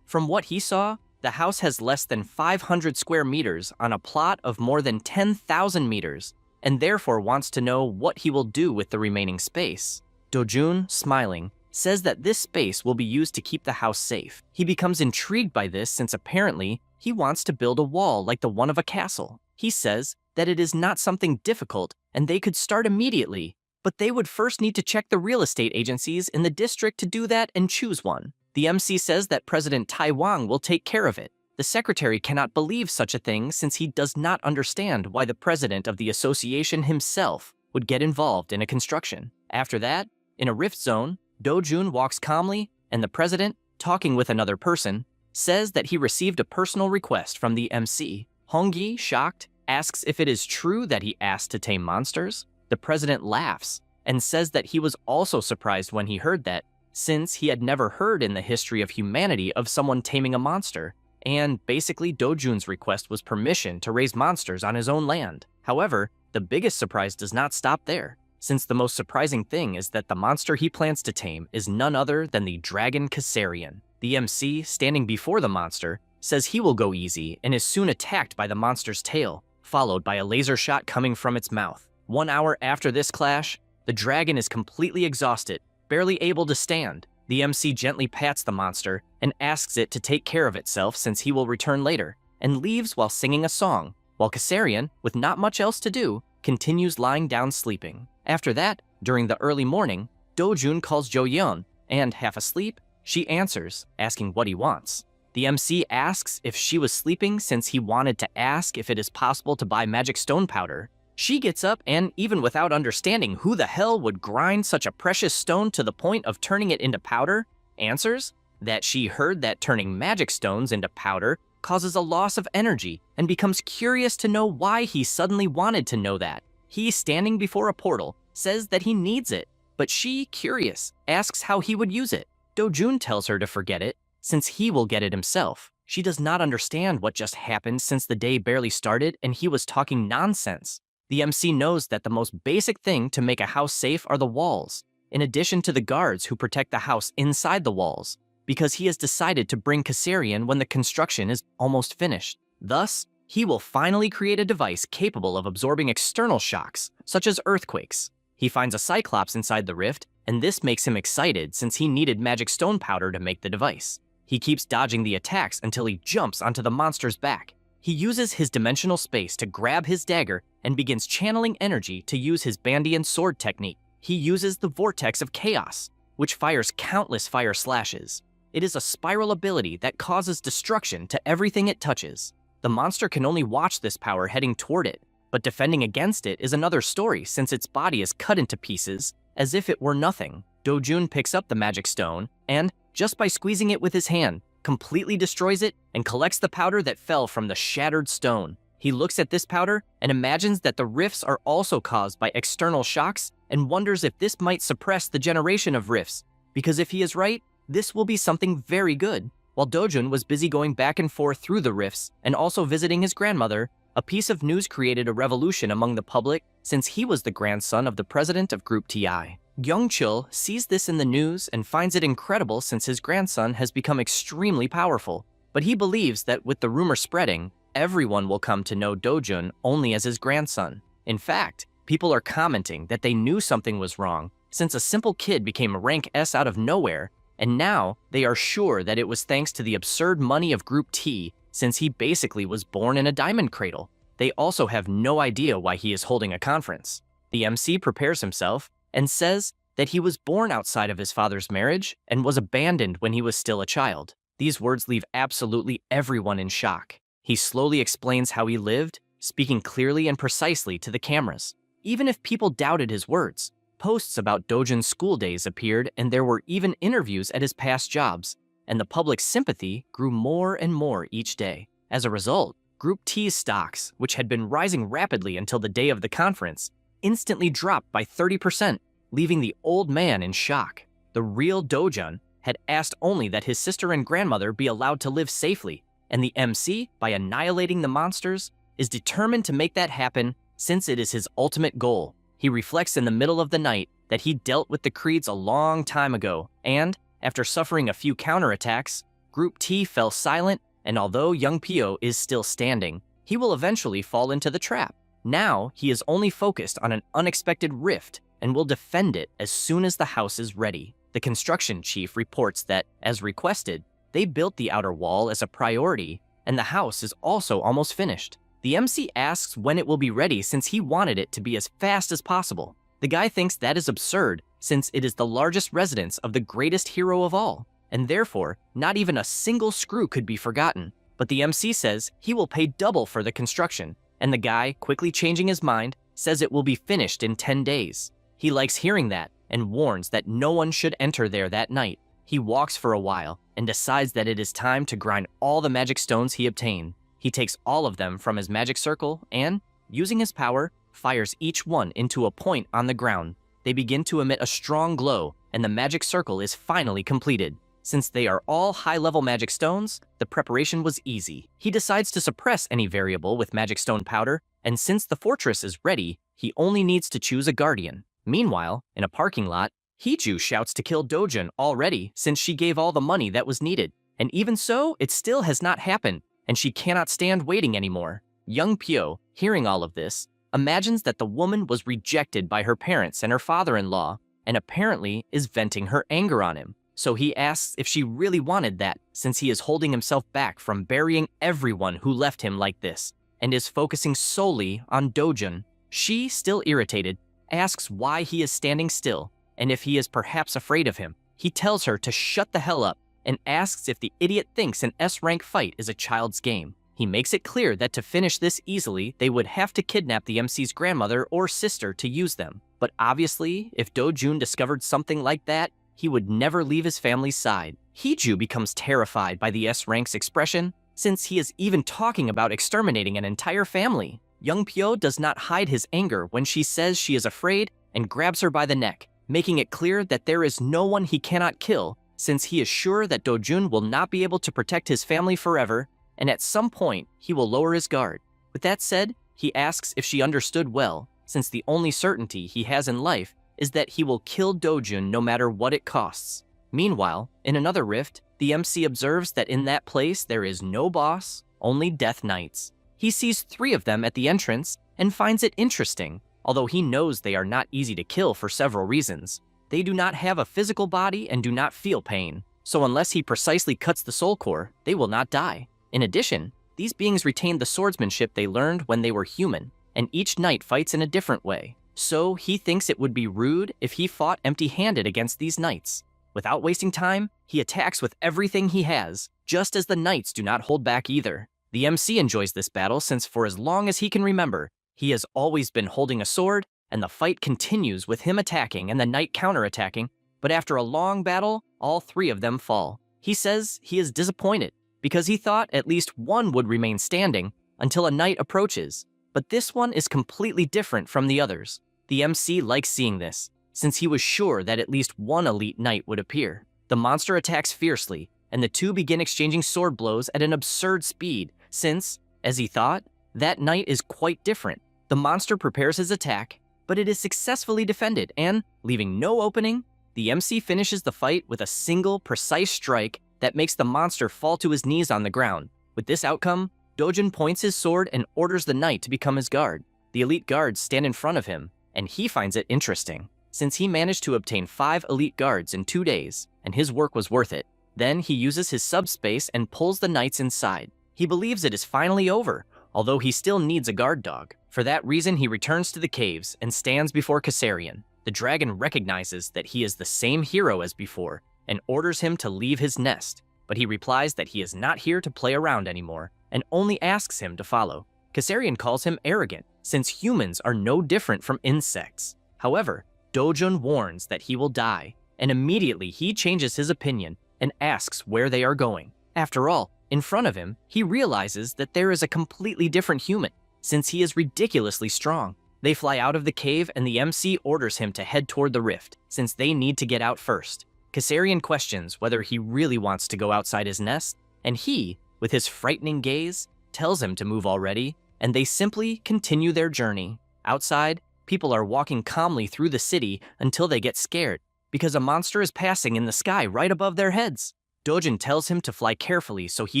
from what he saw, the house has less than 500 square meters on a plot of more than 10,000 meters, and therefore wants to know what he will do with the remaining space. Do-jun, smiling, says that this space will be used to keep the house safe. He becomes intrigued by this since apparently he wants to build a wall like the one of a castle. He says that it is not something difficult and they could start immediately, but they would first need to check the real estate agencies in the district to do that and choose one. The MC says that President Taiwan will take care of it. The secretary cannot believe such a thing since he does not understand why the president of the association himself would get involved in a construction. After that, in a rift zone, Do-jun walks calmly, and the president, talking with another person, says that he received a personal request from the MC. Hongyi, shocked, asks if it is true that he asked to tame monsters. The president laughs and says that he was also surprised when he heard that, since he had never heard in the history of humanity of someone taming a monster, and basically Do-jun's request was permission to raise monsters on his own land. However, the biggest surprise does not stop there, since the most surprising thing is that the monster he plans to tame is none other than the dragon Kassarian. The MC, standing before the monster, says he will go easy and is soon attacked by the monster's tail, followed by a laser shot coming from its mouth. 1 hour after this clash, the dragon is completely exhausted, barely able to stand. The MC gently pats the monster and asks it to take care of itself since he will return later, and leaves while singing a song, while Kassarian, with not much else to do, continues lying down sleeping. After that, during the early morning, Do-jun calls Jo-yeon, and half asleep, she answers, asking what he wants. The MC asks if she was sleeping since he wanted to ask if it is possible to buy magic stone powder. She gets up and, even without understanding who the hell would grind such a precious stone to the point of turning it into powder, answers that she heard that turning magic stones into powder causes a loss of energy and becomes curious to know why he suddenly wanted to know that. He, standing before a portal, says that he needs it, but she, curious, asks how he would use it. Do-jun tells her to forget it, since he will get it himself. She does not understand what just happened since the day barely started and he was talking nonsense. The MC knows that the most basic thing to make a house safe are the walls, in addition to the guards who protect the house inside the walls, because he has decided to bring Kassarian when the construction is almost finished. Thus, he will finally create a device capable of absorbing external shocks, such as earthquakes. He finds a Cyclops inside the rift, and this makes him excited since he needed magic stone powder to make the device. He keeps dodging the attacks until he jumps onto the monster's back. He uses his dimensional space to grab his dagger and begins channeling energy to use his Bandian sword technique. He uses the Vortex of Chaos, which fires countless fire slashes. It is a spiral ability that causes destruction to everything it touches. The monster can only watch this power heading toward it, but defending against it is another story since its body is cut into pieces as if it were nothing. Dojun picks up the magic stone and, just by squeezing it with his hand, completely destroys it and collects the powder that fell from the shattered stone. He looks at this powder and imagines that the rifts are also caused by external shocks and wonders if this might suppress the generation of rifts, because if he is right, this will be something very good. While Dojun was busy going back and forth through the rifts and also visiting his grandmother, a piece of news created a revolution among the public since he was the grandson of the president of Group TI. Young-chul sees this in the news and finds it incredible since his grandson has become extremely powerful, but he believes that with the rumor spreading, everyone will come to know Dojun only as his grandson. In fact, people are commenting that they knew something was wrong since a simple kid became rank S out of nowhere, and now they are sure that it was thanks to the absurd money of Group T since he basically was born in a diamond cradle. They also have no idea why he is holding a conference. The MC prepares himself and says that he was born outside of his father's marriage and was abandoned when he was still a child. These words leave absolutely everyone in shock. He slowly explains how he lived, speaking clearly and precisely to the cameras. Even if people doubted his words, posts about Dojun's school days appeared and there were even interviews at his past jobs, and the public's sympathy grew more and more each day. As a result, Group T's stocks, which had been rising rapidly until the day of the conference, instantly dropped by 30%, leaving the old man in shock. The real Dojun had asked only that his sister and grandmother be allowed to live safely, and the MC, by annihilating the monsters, is determined to make that happen since it is his ultimate goal. He reflects in the middle of the night that he dealt with the Creeds a long time ago, and, after suffering a few counterattacks, Group T fell silent, and although young Pio is still standing, he will eventually fall into the trap. Now, he is only focused on an unexpected rift and will defend it as soon as the house is ready. The construction chief reports that, as requested, they built the outer wall as a priority, and the house is also almost finished. The MC asks when it will be ready since he wanted it to be as fast as possible. The guy thinks that is absurd since it is the largest residence of the greatest hero of all, and therefore, not even a single screw could be forgotten. But the MC says he will pay double for the construction, and the guy, quickly changing his mind, says it will be finished in 10 days. He likes hearing that and warns that no one should enter there that night. He walks for a while and decides that it is time to grind all the magic stones he obtained. He takes all of them from his magic circle and, using his power, fires each one into a point on the ground. They begin to emit a strong glow, and the magic circle is finally completed. Since they are all high-level magic stones, the preparation was easy. He decides to suppress any variable with magic stone powder, and since the fortress is ready, he only needs to choose a guardian. Meanwhile, in a parking lot, Hiju shouts to kill Dojun already since she gave all the money that was needed. And even so, it still has not happened, and she cannot stand waiting anymore. Young Pio, hearing all of this, imagines that the woman was rejected by her parents and her father-in-law, and apparently is venting her anger on him. So he asks if she really wanted that, since he is holding himself back from burying everyone who left him like this, and is focusing solely on Dojun. She, still irritated, asks why he is standing still, and if he is perhaps afraid of him. He tells her to shut the hell up, and asks if the idiot thinks an S-rank fight is a child's game. He makes it clear that to finish this easily, they would have to kidnap the MC's grandmother or sister to use them. But obviously, if Dojun discovered something like that, he would never leave his family's side. Hiju becomes terrified by the S-rank's expression, since he is even talking about exterminating an entire family. Young Pio does not hide his anger when she says she is afraid and grabs her by the neck, making it clear that there is no one he cannot kill, since he is sure that Dojun will not be able to protect his family forever, and at some point, he will lower his guard. With that said, he asks if she understood well, since the only certainty he has in life is that he will kill Dojun no matter what it costs. Meanwhile, in another rift, the MC observes that in that place there is no boss, only Death Knights. He sees 3 of them at the entrance and finds it interesting, although he knows they are not easy to kill for several reasons. They do not have a physical body and do not feel pain, so unless he precisely cuts the soul core, they will not die. In addition, these beings retain the swordsmanship they learned when they were human. and each knight fights in a different way. So he thinks it would be rude if he fought empty-handed against these knights. Without wasting time, he attacks with everything he has, just as the knights do not hold back either. The MC enjoys this battle since for as long as he can remember, he has always been holding a sword, and the fight continues with him attacking and the knight counterattacking, but after a long battle, all three of them fall. He says he is disappointed because he thought at least one would remain standing until a knight approaches, but this one is completely different from the others. The MC likes seeing this, since he was sure that at least one elite knight would appear. The monster attacks fiercely, and the two begin exchanging sword blows at an absurd speed, since, as he thought, that knight is quite different. The monster prepares his attack, but it is successfully defended, and, leaving no opening, the MC finishes the fight with a single, precise strike that makes the monster fall to his knees on the ground. With this outcome, Dojun points his sword and orders the knight to become his guard. The elite guards stand in front of him, and he finds it interesting, since he managed to obtain 5 elite guards in 2 days, and his work was worth it. Then he uses his subspace and pulls the knights inside. He believes it is finally over, although he still needs a guard dog. For that reason, he returns to the caves and stands before Kassarian. The dragon recognizes that he is the same hero as before and orders him to leave his nest, but he replies that he is not here to play around anymore and only asks him to follow. Kassarian calls him arrogant, since humans are no different from insects. However, Dojun warns that he will die, and immediately he changes his opinion and asks where they are going. After all, in front of him, he realizes that there is a completely different human, since he is ridiculously strong. They fly out of the cave and the MC orders him to head toward the rift, since they need to get out first. Kassarian questions whether he really wants to go outside his nest, and he, with his frightening gaze, tells him to move already, and they simply continue their journey. Outside, people are walking calmly through the city until they get scared, because a monster is passing in the sky right above their heads. Dojun tells him to fly carefully so he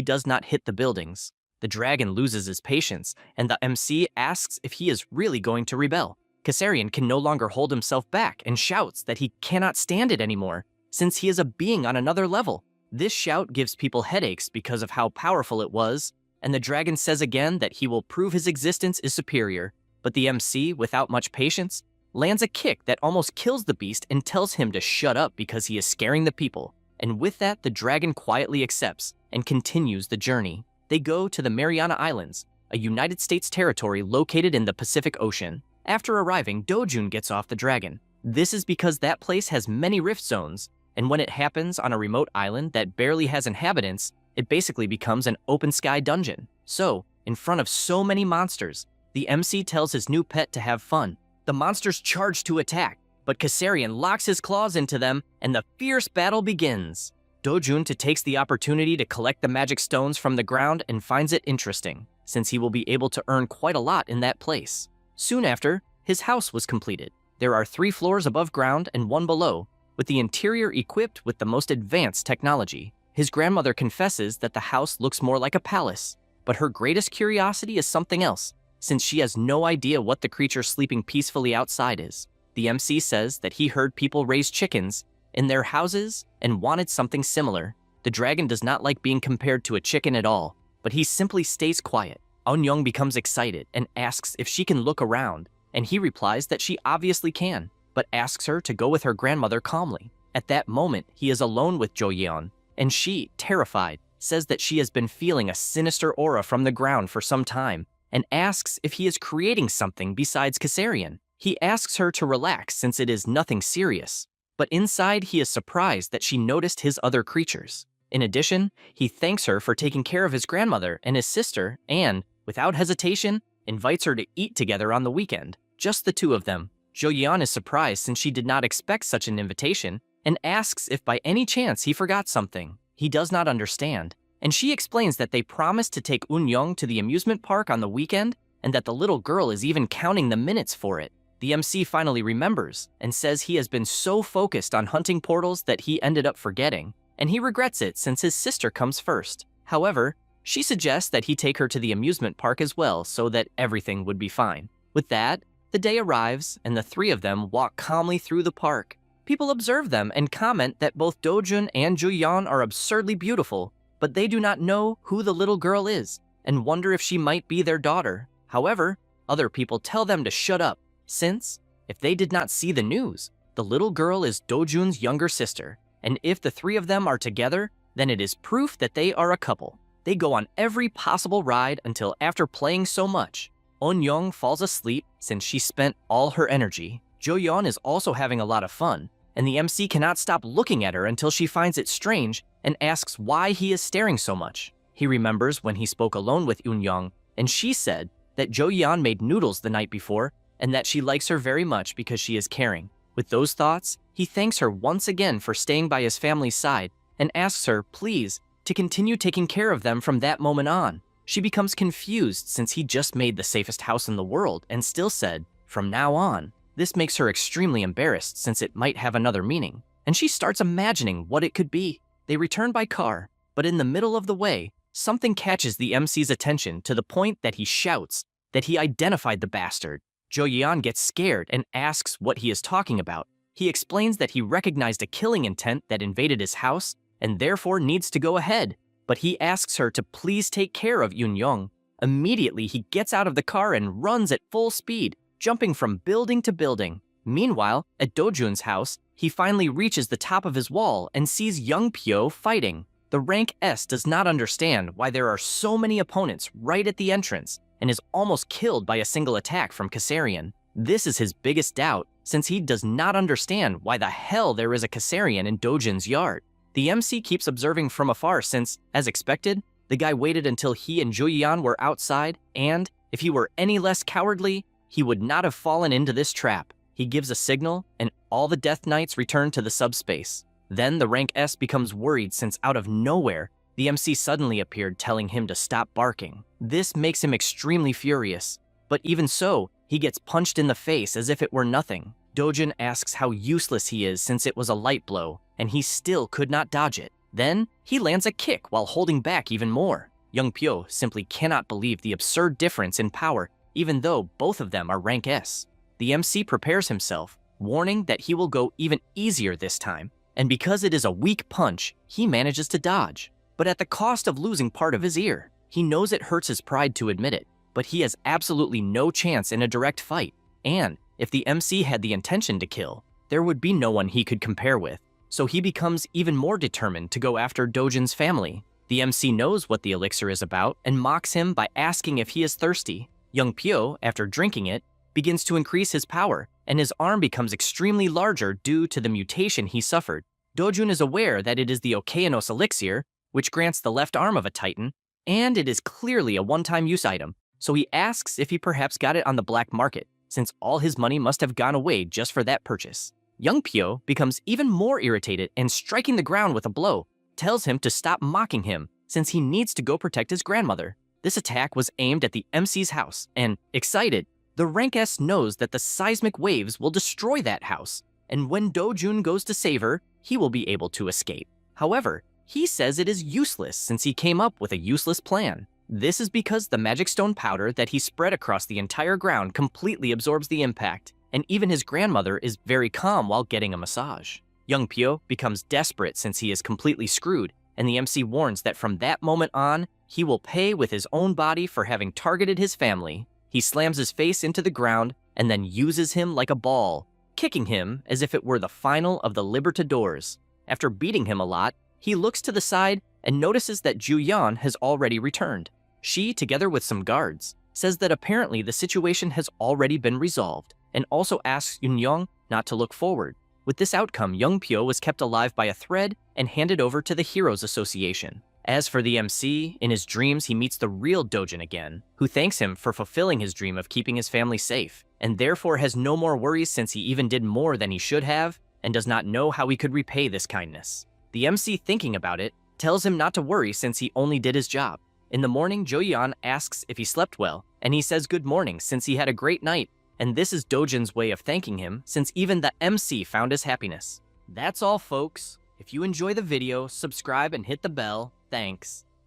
does not hit the buildings. The dragon loses his patience, and the MC asks if he is really going to rebel. Kassarian can no longer hold himself back and shouts that he cannot stand it anymore, since he is a being on another level. This shout gives people headaches because of how powerful it was, and the dragon says again that he will prove his existence is superior. But the MC, without much patience, lands a kick that almost kills the beast and tells him to shut up because he is scaring the people. And with that, the dragon quietly accepts and continues the journey. They go to the Mariana Islands, a United States territory located in the Pacific Ocean. After arriving, Dojun gets off the dragon. This is because that place has many rift zones, and when it happens on a remote island that barely has inhabitants, it basically becomes an open sky dungeon. So, in front of so many monsters, the MC tells his new pet to have fun. The monsters charge to attack, but Kassarian locks his claws into them, and the fierce battle begins. Dojun takes the opportunity to collect the magic stones from the ground and finds it interesting, since he will be able to earn quite a lot in that place. Soon after, his house was completed. There are 3 floors above ground and 1 below, with the interior equipped with the most advanced technology. His grandmother confesses that the house looks more like a palace, but her greatest curiosity is something else, since she has no idea what the creature sleeping peacefully outside is. The MC says that he heard people raise chickens in their houses and wanted something similar. The dragon does not like being compared to a chicken at all, but he simply stays quiet. Eun-young becomes excited and asks if she can look around, and he replies that she obviously can, but asks her to go with her grandmother calmly. At that moment, he is alone with Jo-yeon, and she, terrified, says that she has been feeling a sinister aura from the ground for some time, and asks if he is creating something besides Kassarian. He asks her to relax since it is nothing serious, but inside he is surprised that she noticed his other creatures. In addition, he thanks her for taking care of his grandmother and his sister and, without hesitation, invites her to eat together on the weekend, just the 2 of them. Jo-yeon is surprised since she did not expect such an invitation and asks if by any chance he forgot something. He does not understand, and she explains that they promised to take Eun-young to the amusement park on the weekend and that the little girl is even counting the minutes for it. The MC finally remembers and says he has been so focused on hunting portals that he ended up forgetting, and he regrets it since his sister comes first. However, she suggests that he take her to the amusement park as well so that everything would be fine. With that, the day arrives and the 3 of them walk calmly through the park. People observe them and comment that both Dojun and Jo-yeon are absurdly beautiful, but they do not know who the little girl is and wonder if she might be their daughter. However, Other people tell them to shut up, since, if they did not see the news, the little girl is Do-jun's younger sister, and if the three of them are together, then it is proof that they are a couple. They go on every possible ride until after playing so much, On-young falls asleep since she spent all her energy. Jo-yeon is also having a lot of fun, and the MC cannot stop looking at her until she finds it strange and asks why he is staring so much. He remembers when he spoke alone with Eun-young, and she said that Jo-yeon made noodles the night before and that she likes her very much because she is caring. With those thoughts, he thanks her once again for staying by his family's side and asks her, please, to continue taking care of them from that moment on. She becomes confused since he just made the safest house in the world and still said, from now on. This makes her extremely embarrassed since it might have another meaning, and she starts imagining what it could be. They return by car, but in the middle of the way, something catches the MC's attention to the point that he shouts that he identified the bastard. Jo-yeon gets scared and asks what he is talking about. He explains that he recognized a killing intent that invaded his house and therefore needs to go ahead, but he asks her to please take care of Eun-young. Immediately, he gets out of the car and runs at full speed, jumping from building to building. Meanwhile, at Do-jun's house, he finally reaches the top of his wall and sees Young Pyo fighting. The rank S does not understand why there are so many opponents right at the entrance and is almost killed by a single attack from Caesarion. This is his biggest doubt, since he does not understand why the hell there is a Caesarion in Do-jun's yard. The MC keeps observing from afar since, as expected, the guy waited until he and Jo-yeon were outside, and, if he were any less cowardly, he would not have fallen into this trap. He gives a signal, and all the Death Knights return to the subspace. Then the rank S becomes worried since out of nowhere, the MC suddenly appeared telling him to stop barking. This makes him extremely furious, but even so, he gets punched in the face as if it were nothing. Do-jun asks how useless he is since it was a light blow, and he still could not dodge it. Then, he lands a kick while holding back even more. Young Pyo simply cannot believe the absurd difference in power even though both of them are rank S. The MC prepares himself, warning that he will go even easier this time, and because it is a weak punch, he manages to dodge, but at the cost of losing part of his ear. He knows it hurts his pride to admit it, but he has absolutely no chance in a direct fight, and if the MC had the intention to kill, there would be no one he could compare with, so he becomes even more determined to go after Do-jun's family. The MC knows what the elixir is about and mocks him by asking if he is thirsty. Young Pyo, after drinking it, begins to increase his power, and his arm becomes extremely larger due to the mutation he suffered. Do-jun is aware that it is the Okeanos elixir, which grants the left arm of a titan, and it is clearly a one-time use item, so he asks if he perhaps got it on the black market, since all his money must have gone away just for that purchase. Young Pyo becomes even more irritated and, striking the ground with a blow, tells him to stop mocking him since he needs to go protect his grandmother. This attack was aimed at the MC's house, and, excited, the rank S knows that the seismic waves will destroy that house, and when Do-jun goes to save her, he will be able to escape. However, he says it is useless since he came up with a useless plan. This is because the magic stone powder that he spread across the entire ground completely absorbs the impact, and even his grandmother is very calm while getting a massage. Young Pyo becomes desperate since he is completely screwed, and the MC warns that from that moment on, he will pay with his own body for having targeted his family. He slams his face into the ground and then uses him like a ball, kicking him as if it were the final of the Libertadores. After beating him a lot, he looks to the side and notices that Ju-yeon has already returned. She, together with some guards, says that apparently the situation has already been resolved, and also asks Eun-young not to look forward. With this outcome, Young Pyo was kept alive by a thread and handed over to the Heroes Association. As for the MC, in his dreams he meets the real Do-jun again, who thanks him for fulfilling his dream of keeping his family safe, and therefore has no more worries since he even did more than he should have, and does not know how he could repay this kindness. The MC, thinking about it, tells him not to worry since he only did his job. In the morning, Jo-yeon asks if he slept well, and he says good morning since he had a great night, and this is Do-jun's way of thanking him since even the MC found his happiness. That's all, folks. If you enjoy the video, subscribe and hit the bell. Thanks.